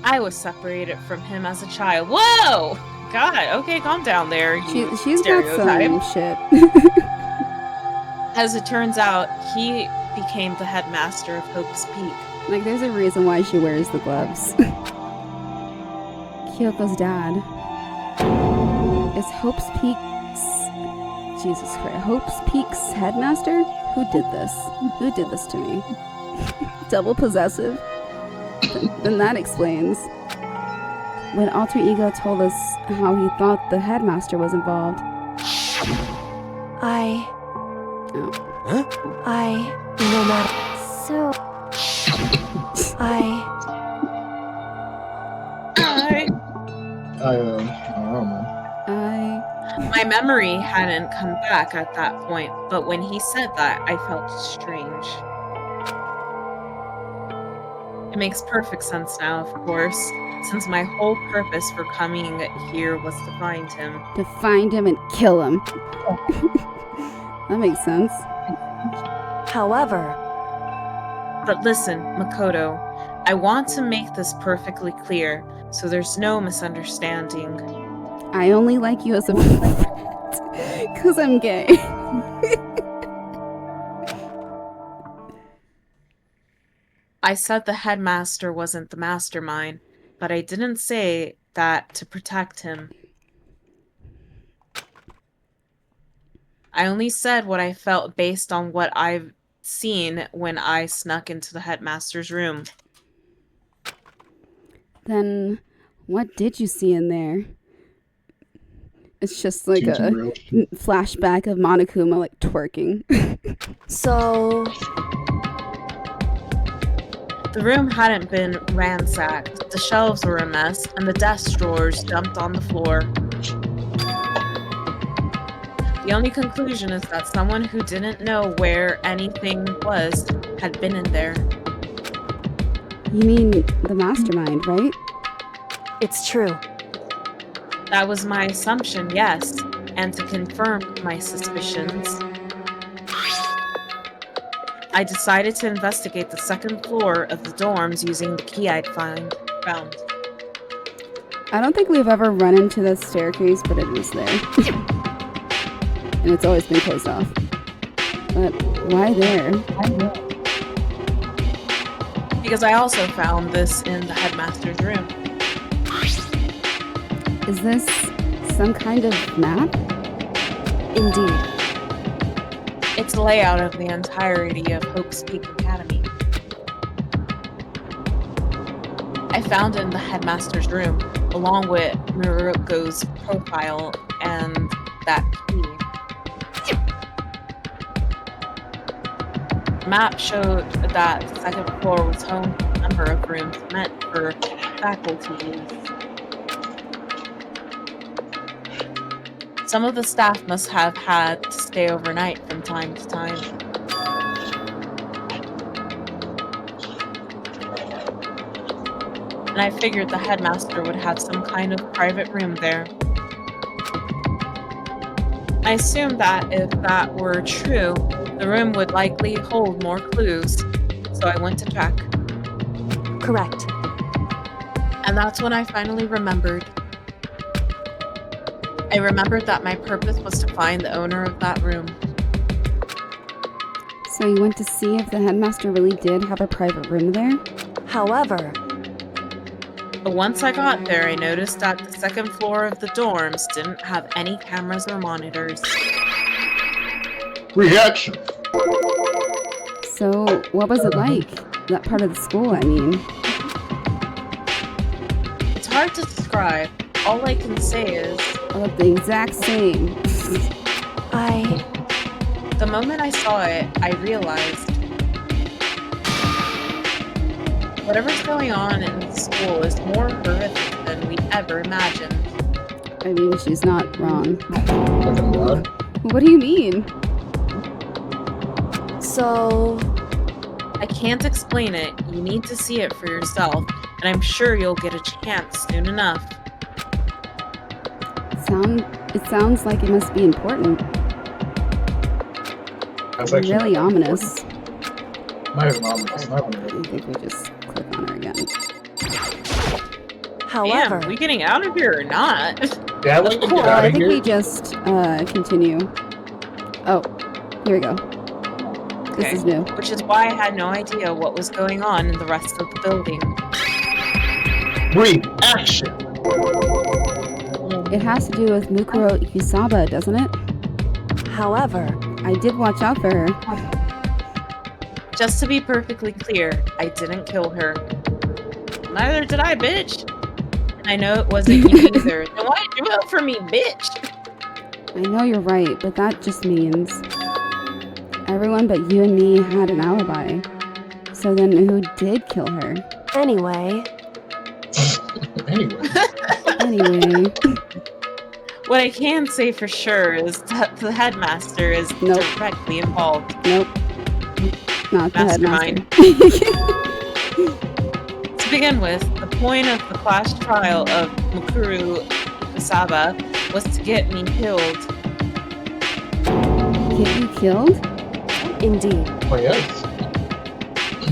I was separated from him as a child. Whoa! God, okay, calm down there, you She's got stereotype. some shit. As it turns out, he became the headmaster of Hope's Peak. Like, there's a reason why she wears the gloves. Kyoko's dad. Is Hope's Peak's... Jesus Christ. Hope's Peak's headmaster? Who did this? Who did this to me? Double possessive? Then that explains. When Alter Ego told us how he thought the headmaster was involved. no matter. So, I don't know. My memory hadn't come back at that point, but when he said that, I felt strange. It makes perfect sense now, of course, since my whole purpose for coming here was to find him. To find him and kill him. That makes sense. However... But listen, Makoto, I want to make this perfectly clear, so there's no misunderstanding. I only like you as a friend because I'm gay. I said the headmaster wasn't the mastermind, but I didn't say that to protect him. I only said what I felt based on what I've seen when I snuck into the headmaster's room. Then what did you see in there? It's just like a flashback of Monokuma like twerking. So... The room hadn't been ransacked, the shelves were a mess, and the desk drawers dumped on the floor. The only conclusion is that someone who didn't know where anything was had been in there. You mean the mastermind, right? It's true. That was my assumption, yes, and to confirm my suspicions, I decided to investigate the second floor of the dorms using the key I'd found. I don't think we've ever run into the staircase, but it is there. And it's always been closed off. But why there? Because I also found this in the headmaster's room. Is this some kind of map? Indeed. It's a layout of the entirety of Hope's Peak Academy. I found it in the headmaster's room, along with Miruko's profile and that key. The map showed that the second floor was home to a number of rooms meant for faculty use. Some of the staff must have had to stay overnight from time to time. And I figured the headmaster would have some kind of private room there. I assumed that if that were true, the room would likely hold more clues, so I went to check. Correct. And that's when I finally remembered. I remembered that my purpose was to find the owner of that room. So you went to see if the headmaster really did have a private room there? However... But once I got there, I noticed that the second floor of the dorms didn't have any cameras or monitors. Reaction! So, what was it like? That part of the school, I mean. It's hard to describe. All I can say is... I look the exact same. The moment I saw it, I realized... whatever's going on in the school is more horrific than we ever imagined. I mean, she's not wrong. What? What do you mean? So... I can't explain it. You need to see it for yourself, and I'm sure you'll get a chance soon enough. It sounds like it must be important. That's actually Really ominous. not even ominous. Not even I think we just click on her again. However, Damn, we getting out of here or not? Yeah, I'd like to get Well, out I of think here. we just continue. Oh, here we go. This Okay. is new. Which is why I had no idea what was going on in the rest of the building. Reaction. It has to do with Mukuro Ikusaba, doesn't it? however, I did watch out for her. Just to be perfectly clear, I didn't kill her. Neither did I, bitch. And I know it wasn't you either. Then why did you vote for me, bitch? I know you're right, but that just means everyone but you and me had an alibi. So then who did kill her? anyway, Anyway, What I can say for sure is that the headmaster is Nope. directly involved. nope. Not the Mastermind. headmaster. To begin with, the point of the class trial of Mukuro Ikusaba was to get me killed. Get you killed? indeed. Oh yes.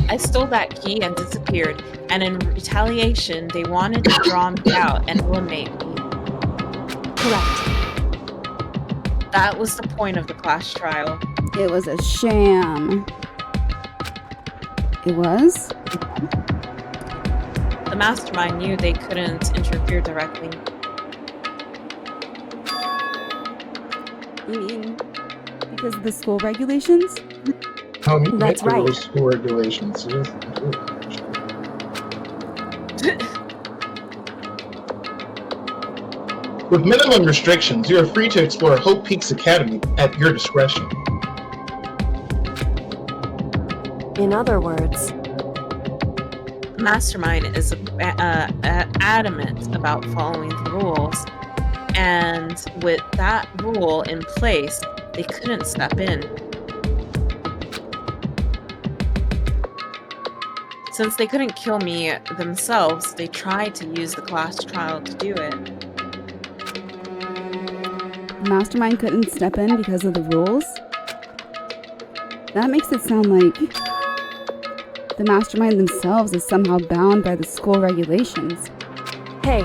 I stole that key and disappeared, and in retaliation, they wanted to draw me out and eliminate me. Correct. That was the point of the class trial. It was a sham. It was? The mastermind knew they couldn't interfere directly. You mean because of the school regulations? Tell me That's make right. those school regulations. Yes. With minimum restrictions, you are free to explore Hope Peaks Academy at your discretion. In other words, The mastermind is adamant about following the rules, and with that rule in place, they couldn't step in. Since they couldn't kill me themselves, they tried to use the class trial to do it. The mastermind couldn't step in because of the rules? That makes it sound like the mastermind themselves is somehow bound by the school regulations. hey,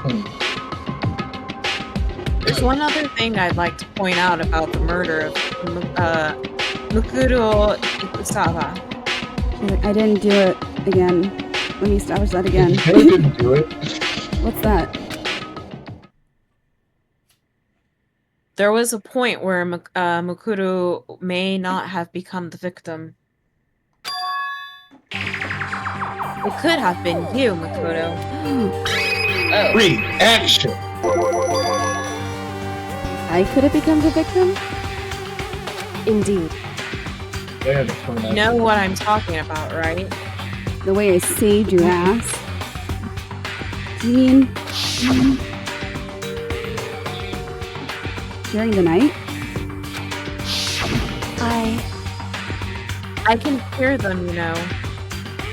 There's one other thing I'd like to point out about the murder of Mukuro Ikusaba. I didn't do it again. Let me establish that again. You didn't do it. What's that? There was a point where Mukuro may not have become the victim. It could have been you, Mukuro. Oh, Reaction. I could have become the victim? indeed. Yeah, that's one you know what I'm talking about, right? The way I saved your ass? You mean during the night? I can hear them, you know.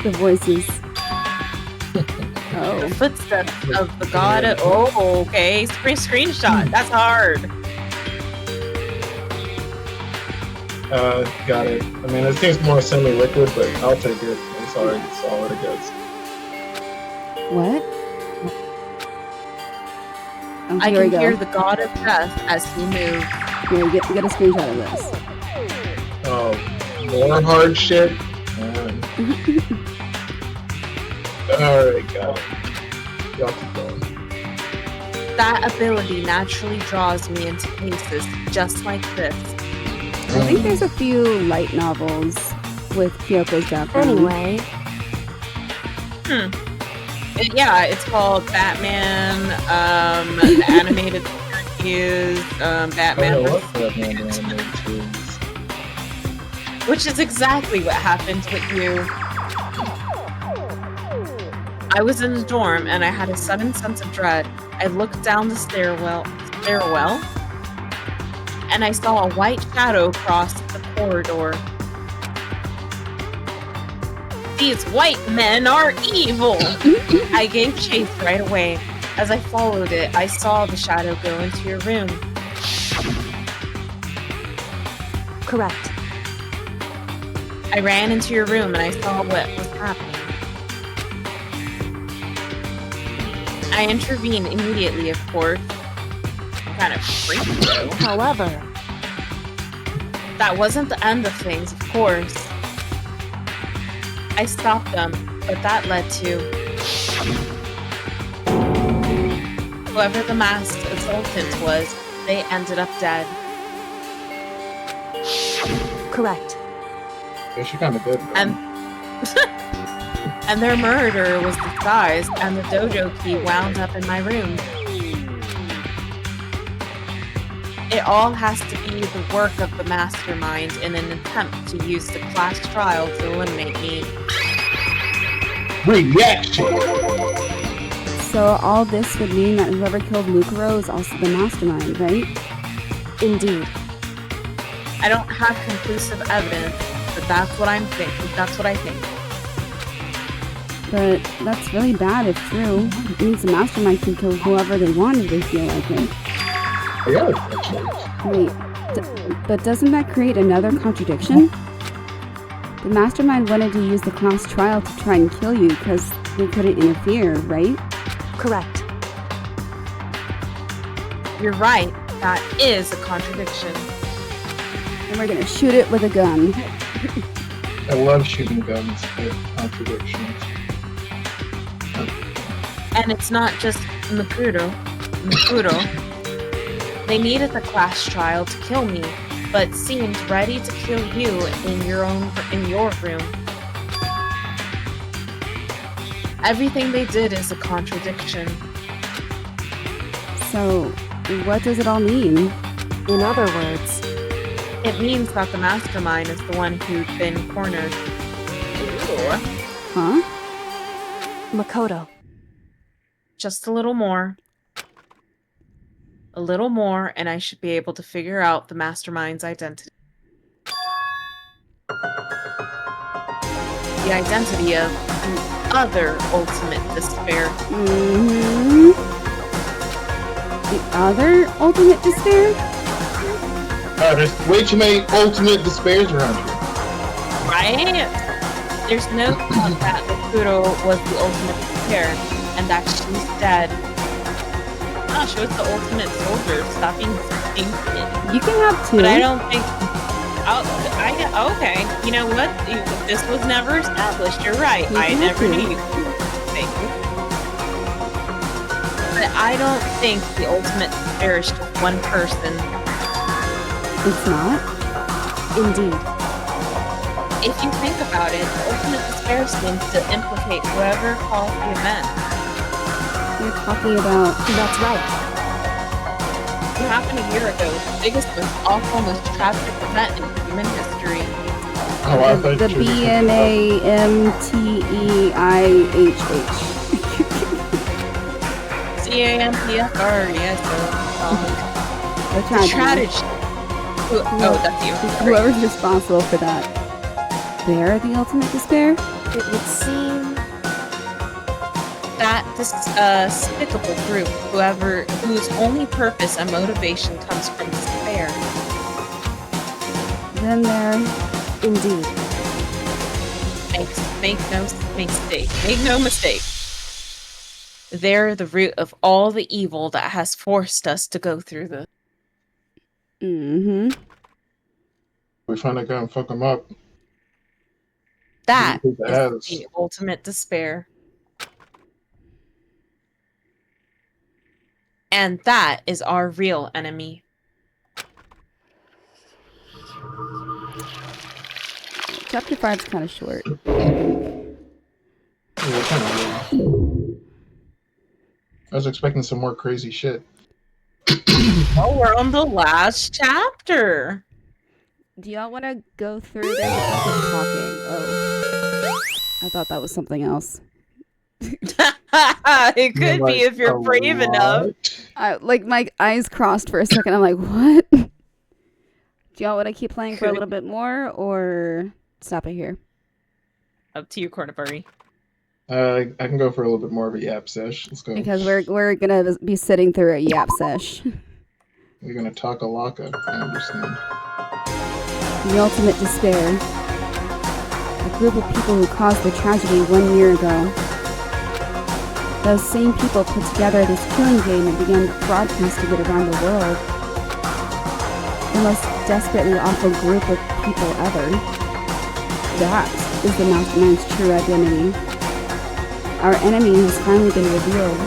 The voices. The Oh. footsteps of the god. Oh, okay. Screenshot. That's hard. Got it. I mean, it seems more semi-liquid, but I'll take it. I'm sorry, it's solid, I guess. What? Oh, I here we can go. hear the god of death as he moves. Here, get a screenshot of this. Oh, more hard shit? Alright, got it. Y'all keep going. That ability naturally draws me into places just like this. I think there's a few light novels with Kyoko's background. Anyway, Yeah, it's called Batman, the animated series, Batman, I love Batman animated series. which is exactly what happened with you. I was in the dorm and I had a sudden sense of dread. I looked down the stairwell, and I saw a white shadow cross the corridor. These white men are evil! I gave chase right away. As I followed it, I saw the shadow go into your room. Correct. I ran into your room and I saw what was happening. I intervened immediately, of course. Kind of freaky though. However, that wasn't the end of things, of course. I stopped them, but that led to whoever the masked assaultant was, they ended up dead. correct. Yeah, she kind of did. And their murder was disguised, and the dojo key wound up in my room. It all has to be the work of the mastermind in an attempt to use the class trial to eliminate me. Reaction! So all this would mean that whoever killed Mukuro is also the mastermind, right? Indeed. I don't have conclusive evidence, but that's what I'm thinking. That's what I think. But that's really bad if true. It means the mastermind can kill whoever they want if they feel like it. Yeah. Wait, but doesn't that create another contradiction? The mastermind wanted to use the class trial to try and kill you because they couldn't interfere, right? Correct. You're right. That is a contradiction. And we're gonna shoot it with a gun. I love shooting guns with contradictions. And it's not just Mukuro. They needed the class trial to kill me, but seemed ready to kill you in your room. Everything they did is a contradiction. So, what does it all mean? In other words, it means that the mastermind is the one who'd been cornered. Huh? Makoto. Just a little more. A little more, and I should be able to figure out the mastermind's identity. The identity of the other ultimate despair. Mm-hmm. The other ultimate despair? There's way too many ultimate despairs around here. Right? There's no doubt that Mukuro was the ultimate despair, and that she's dead. Oh, she was the ultimate soldier. Stop being stupid. You can have two. But I don't think. Okay. You know what? This was never established. You're right. I never knew. Thank you. But I don't think the ultimate despair is just one person. It's not? Indeed. If you think about it, the ultimate despair seems to implicate whoever caused the event. You're talking about... That's right. What happened a year ago was the biggest, most awful, most tragic event in human history. Oh, I thought The you were BNAMTEIHH. CAMPFR, yes. The The tragedy. Oh, that's you. Whoever's responsible for that. They're the ultimate despair? It would seem That despicable group, whose only purpose and motivation comes from despair. Then they're... indeed. Make no mistake. They're the root of all the evil that has forced us to go through this. Mm-hmm. We finally go and fuck them up. That Who is has? the ultimate despair. And that is our real enemy. Chapter 5's kind of short. Yeah, kind of. I was expecting some more crazy shit. Oh, we're on the last chapter. Do y'all want to go through this? Talking. Oh. I thought that was something else. It could be if you're brave enough. Like, my eyes crossed for a second. I'm like, what? Do y'all want to keep playing for a little bit more, or stop it here? Up to you, Cornabari. I can go for a little bit more of a yap sesh. Let's go. Because we're gonna be sitting through a yap sesh. We're gonna talk a laka. I understand. The ultimate despair. A group of people who caused the tragedy 1 year ago. Those same people put together this killing game and began broadcasting it around the world. The most desperately awful group of people ever. That is the mastermind's true identity. Our enemy has finally been revealed.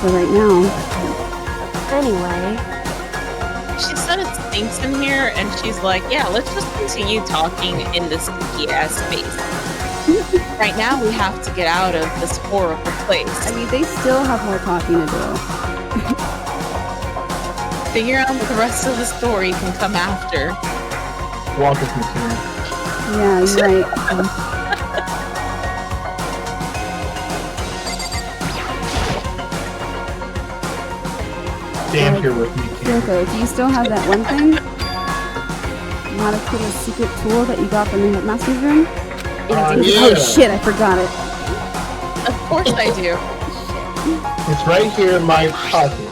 But right now... Anyway... She said it stinks in here, and she's like, yeah, let's just continue talking in this stinky-ass space. Right now, we have to get out of this horrible place. I mean, they still have more talking to do. Figure out the rest of the story can come after. Walk with me, Karen. Yeah, you're right. Stand here with me, Karen. Kyoko, do you still have that one thing? Not a little secret tool that you got from the headmaster's room? Yeah. Oh shit, I forgot it. Of course I do. It's right here in my pocket.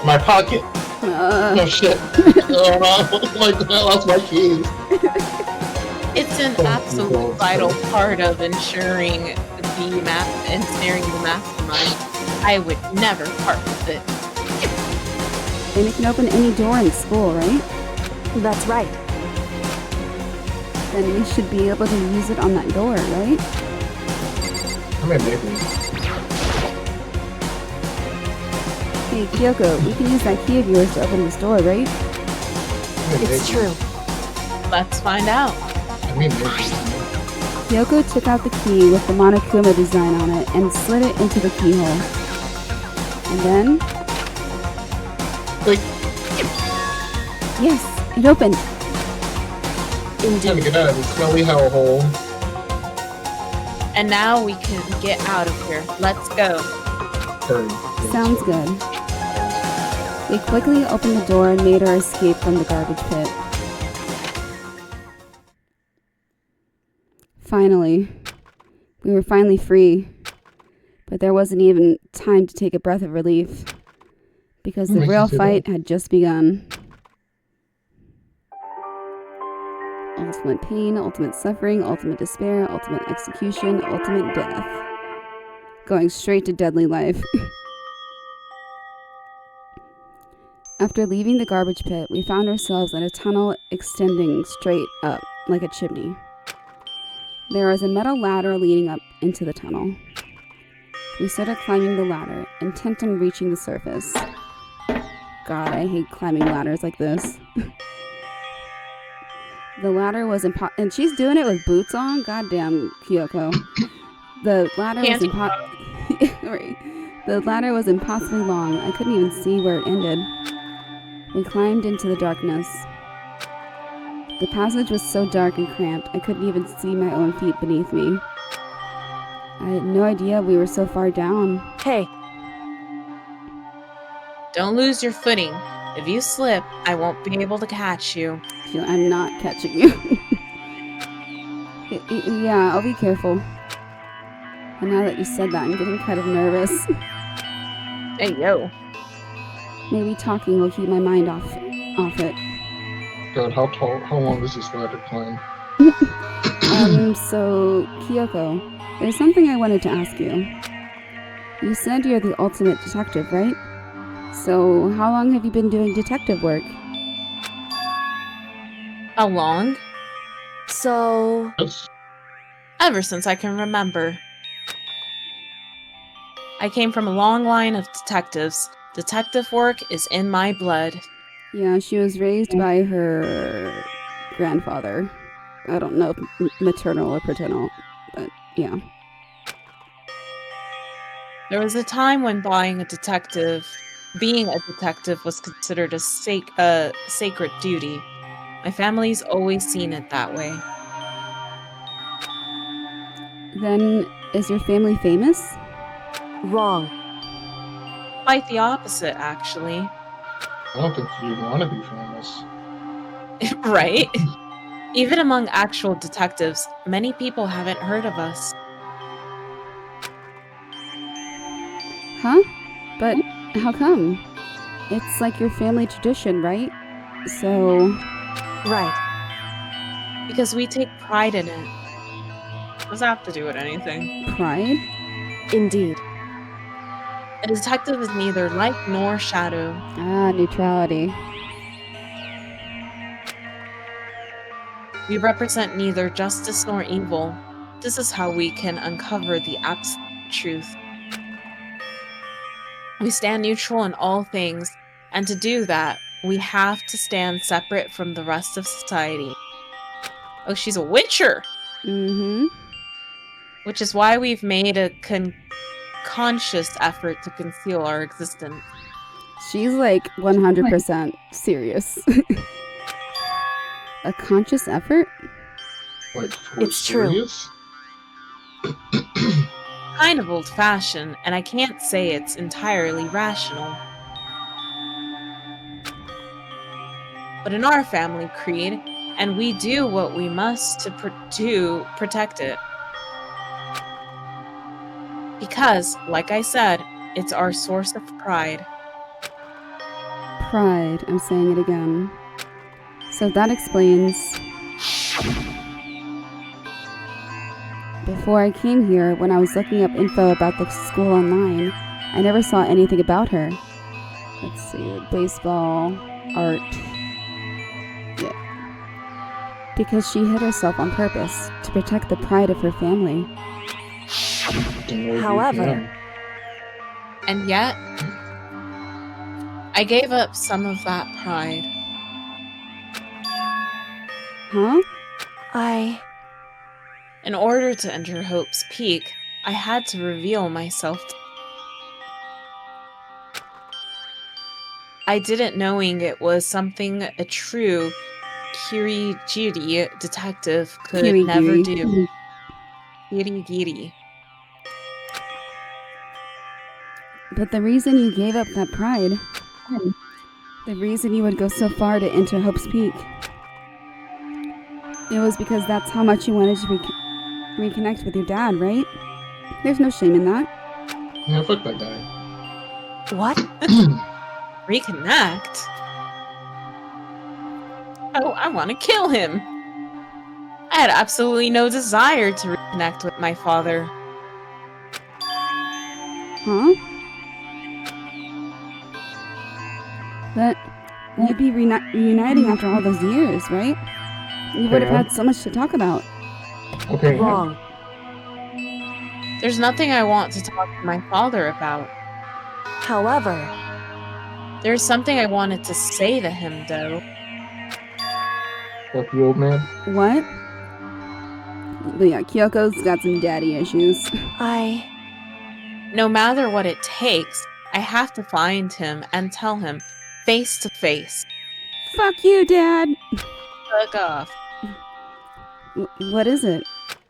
My pocket. Oh shit. Oh my god, I lost my keys. It's an absolute vital part of ensuring the ensnaring the mastermind. I would never part with it. And it can open any door in school, right? That's right. Then we should be able to use it on that door, right? I mean, maybe. Hey, Kyoko, we can use that key of yours to open this door, right? It's true. Let's find out. I mean, maybe. Kyoko took out the key with the Monokuma design on it and slid it into the keyhole. And then... Wait. Yes, it opened. Time to get out of this smelly hellhole. And now we can get out of here. Let's go. Hurry. Sounds good. We quickly opened the door and made our escape from the garbage pit. Finally. We were finally free. But there wasn't even time to take a breath of relief. Because the real fight had just begun. Ultimate pain, ultimate suffering, ultimate despair, ultimate execution, ultimate death. Going straight to deadly life. After leaving the garbage pit, we found ourselves in a tunnel extending straight up, like a chimney. There was a metal ladder leading up into the tunnel. We started climbing the ladder, intent on reaching the surface. God, I hate climbing ladders like this. The ladder was and she's doing it with boots on? Goddamn, Kyoko. The ladder The ladder was impossibly long. I couldn't even see where it ended. We climbed into the darkness. The passage was so dark and cramped, I couldn't even see my own feet beneath me. I had no idea we were so far down. Hey. Don't lose your footing. If you slip, I won't be able to catch you. I'm not catching you. Yeah, I'll be careful. And now that you said that, I'm getting kind of nervous. Hey, yo. Maybe talking will keep my mind off it. God, how long does this ladder climb? So, Kyoko, there's something I wanted to ask you. You said you're the ultimate detective, right? So, how long have you been doing detective work? How long? So... Ever since I can remember. I came from a long line of detectives. Detective work is in my blood. Yeah, she was raised by her grandfather. I don't know if maternal or paternal, but yeah. There was a time when being a detective was considered a sacred duty. My family's always seen it that way. Then, is your family famous? Wrong. Quite the opposite, actually. I don't think you want to be famous. Right? Even among actual detectives, many people haven't heard of us. Huh? But how come? It's like your family tradition, right? So... Right. Because we take pride in it. Does that have to do with anything? Pride? Indeed. A detective is neither light nor shadow. Ah, neutrality. We represent neither justice nor evil. This is how we can uncover the absolute truth. We stand neutral in all things, and to do that, we have to stand separate from the rest of society. Oh, she's a witcher! Mm-hmm. Which is why we've made a conscious effort to conceal our existence. She's like 100% serious. A conscious effort? Like, It's true. serious? Kind of old-fashioned, and I can't say it's entirely rational. But in our family creed, and we do what we must to protect it. Because, like I said, it's our source of pride. Pride. I'm saying it again. So that explains... Before I came here, when I was looking up info about the school online, I never saw anything about her. Let's see, baseball, art. Yeah. Because she hid herself on purpose, to protect the pride of her family. However... And yet, I gave up some of that pride. Huh? In order to enter Hope's Peak, I had to reveal myself. I didn't knowing it was something a true Kirigiri detective could never do. Kirigiri. But the reason you gave up that pride, the reason you would go so far to enter Hope's Peak, it was because that's how much you wanted to reconnect with your dad, right? There's no shame in that. Yeah, fuck that guy. What? Reconnect? Oh, I want to kill him. I had absolutely no desire to reconnect with my father. Huh? But you'd be reuniting after all those years, right? You would have had so much to talk about. Okay. Wrong. There's nothing I want to talk to my father about. However... There's something I wanted to say to him, though. Fuck you, old man. What? But yeah, Kyoko's got some daddy issues. No matter what it takes, I have to find him and tell him, face to face. Fuck you, Dad! Fuck off. What is it?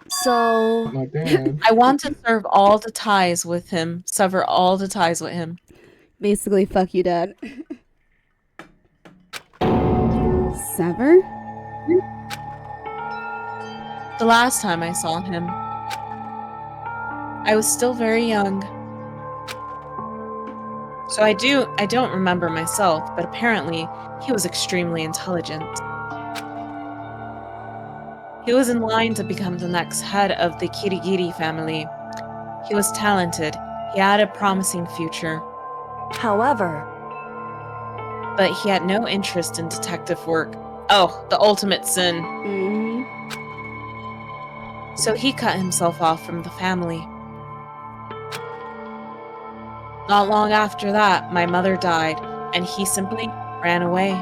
So... My dad. I want to sever all the ties with him. Basically, fuck you, Dad. Sever? The last time I saw him, I was still very young. So I don't remember myself, but apparently he was extremely intelligent. He was in line to become the next head of the Kirigiri family. He was talented. He had a promising future. However... But he had no interest in detective work. Oh, the ultimate sin. Mm-hmm. So he cut himself off from the family. Not long after that, my mother died, and he simply ran away.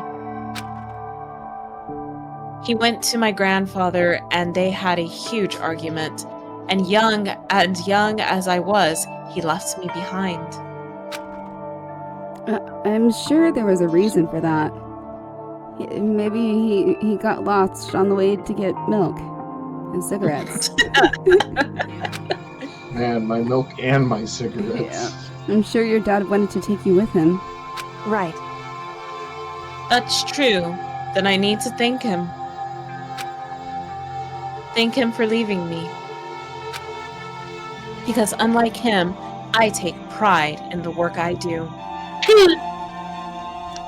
He went to my grandfather, and they had a huge argument. And young as I was, he left me behind. I'm sure there was a reason for that. Maybe he got lost on the way to get milk and cigarettes. Man, my milk and my cigarettes. Yeah. I'm sure your dad wanted to take you with him. Right. That's true. Then I need to thank him. Thank him for leaving me. Because unlike him, I take pride in the work I do.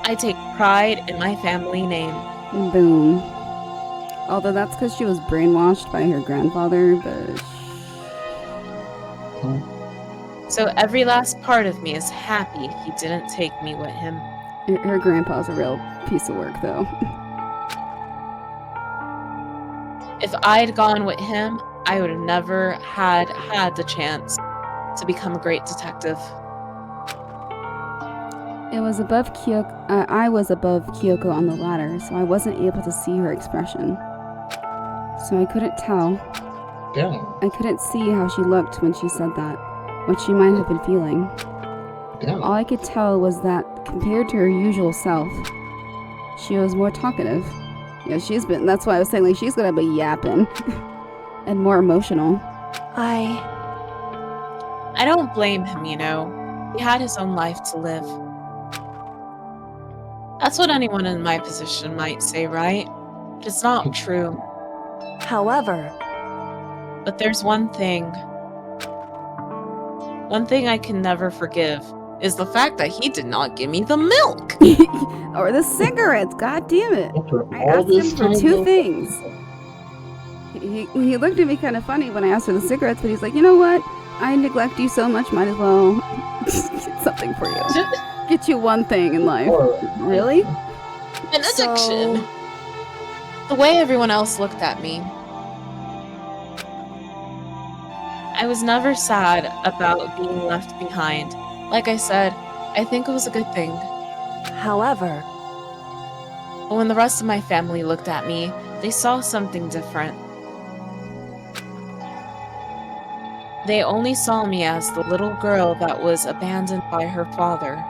I take pride in my family name. Boom. Although that's because she was brainwashed by her grandfather, but... So every last part of me is happy he didn't take me with him. Her grandpa's a real piece of work, though. If I'd gone with him, I would have never had the chance to become a great detective. It was above Kyoko. I was above Kyoko on the ladder, so I wasn't able to see her expression. So I couldn't tell. Damn. I couldn't see how she looked when she said that, what she might have been feeling. Damn. All I could tell was that, compared to her usual self, she was more talkative. Yeah, that's why I was saying, like, she's gonna be yapping. And more emotional. I don't blame him, you know. He had his own life to live. That's what anyone in my position might say, right? But it's not true. However... But there's one thing. One thing I can never forgive is the fact that he did not give me the milk. Or the cigarettes, god damn it. I All asked him this for time, 2 though? things. He looked at me kind of funny when I asked for the cigarettes, but he's like, you know what? I neglect you so much, might as well get something for you. Get you one thing in life. Really? An addiction. The way everyone else looked at me. I was never sad about being left behind. Like I said, I think it was a good thing. However... But when the rest of my family looked at me, they saw something different. They only saw me as the little girl that was abandoned by her father.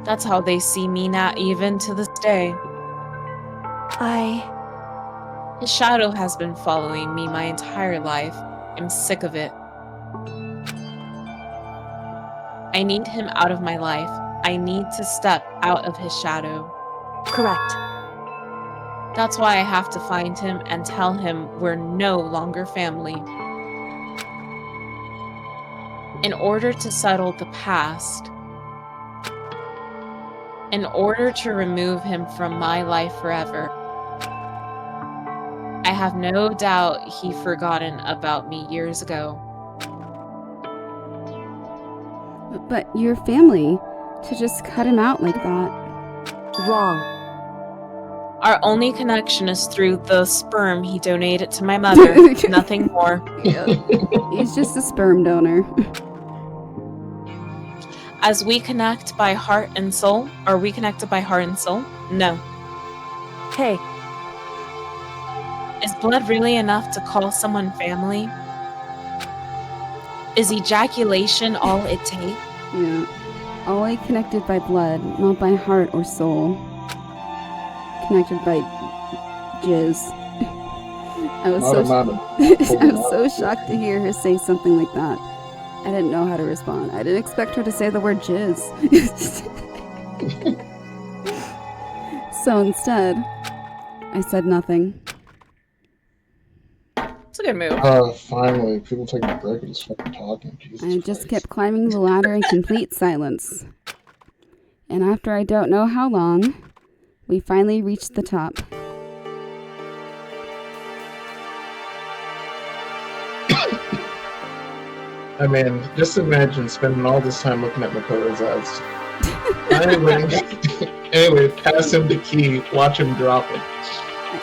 That's how they see me now, even to this day. His shadow has been following me my entire life. I'm sick of it. I need him out of my life. I need to step out of his shadow. Correct. That's why I have to find him and tell him we're no longer family. In order to settle the past, in order to remove him from my life forever, I have no doubt he forgotten about me years ago. But your family, to just cut him out like that. Wrong. Our only connection is through the sperm he donated to my mother. Nothing more. Yeah. He's just a sperm donor. As we connect by heart and soul, are we connected by heart and soul? No. Hey. Is blood really enough to call someone family? Is ejaculation all it takes? Yeah. Only connected by blood, not by heart or soul. Connected by jizz. I was so shocked to hear her say something like that. I didn't know how to respond. I didn't expect her to say the word jizz. So instead, I said nothing. It's a good move. Finally, people taking a break and just fucking talking. Jesus I just Christ. kept climbing the ladder in complete silence. And after I don't know how long, we finally reached the top. I mean, just imagine spending all this time looking at Makoto's eyes. Anyway, pass him the key, watch him drop it.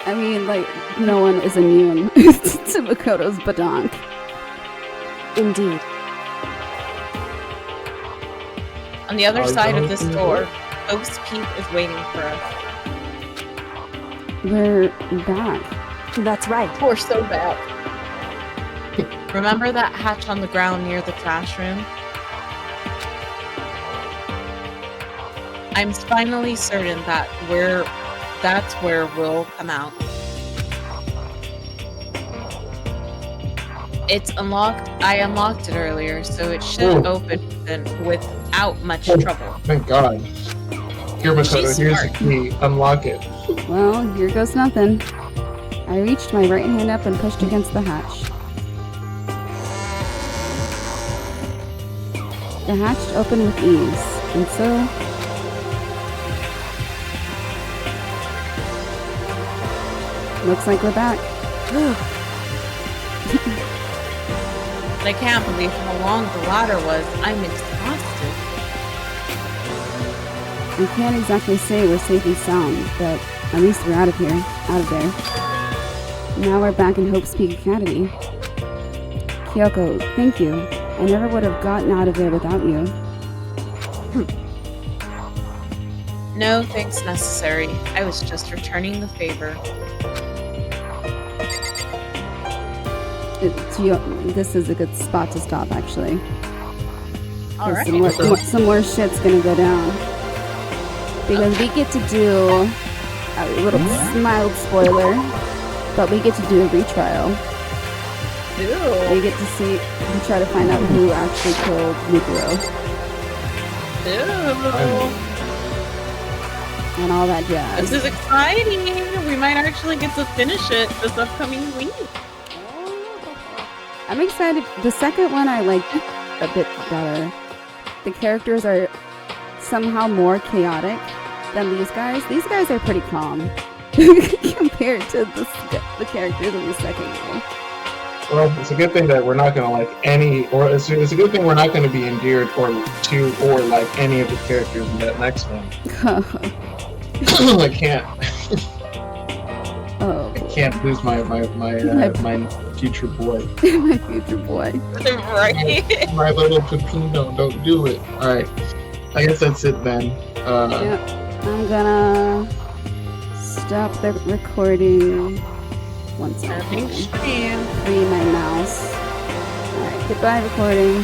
I mean, like, no one is immune to Makoto's badonk. Indeed. On the other side of this door, Ghost Pete is waiting for us. We're back. That's right. We're so back. Remember that hatch on the ground near the trash room? I'm finally certain that that's where we'll come out. It's unlocked. I unlocked it earlier, so it should open without much trouble. Thank God. Here, Makoto, She's here's smart. the key. Unlock it. Well, here goes nothing. I reached my right hand up and pushed against the hatch. The hatch opened with ease, and so... looks like we're back. I can't believe how long the ladder was. I'm exhausted. We can't exactly say we're safe and sound, but at least we're out of here, out of there. Now we're back in Hope's Peak Academy. Kyoko, thank you. I never would have gotten out of there without you. No thanks necessary. I was just returning the favor. This is a good spot to stop, actually. Alright. Some more shit's gonna go down. Because we get to do a little mild spoiler, but we get to do a retrial. Ew. We get to see, we try to find out who actually killed Mikuro. Ew. And all that jazz. This is exciting. We might actually get to finish it this upcoming week. I'm excited. The second one I like a bit better. The characters are somehow more chaotic than these guys. These guys are pretty calm compared to the characters in the second one. Well, it's a good thing that we're not going to like any, or it's a good thing we're not going to be endeared or like any of the characters in that next one. I can't. Oh. I can't lose my future boy. My future boy. Right. My little Pepino, don't do it. Alright. I guess that's it then. Yep. I'm gonna stop the recording once again. Free my mouse. Alright, goodbye recording.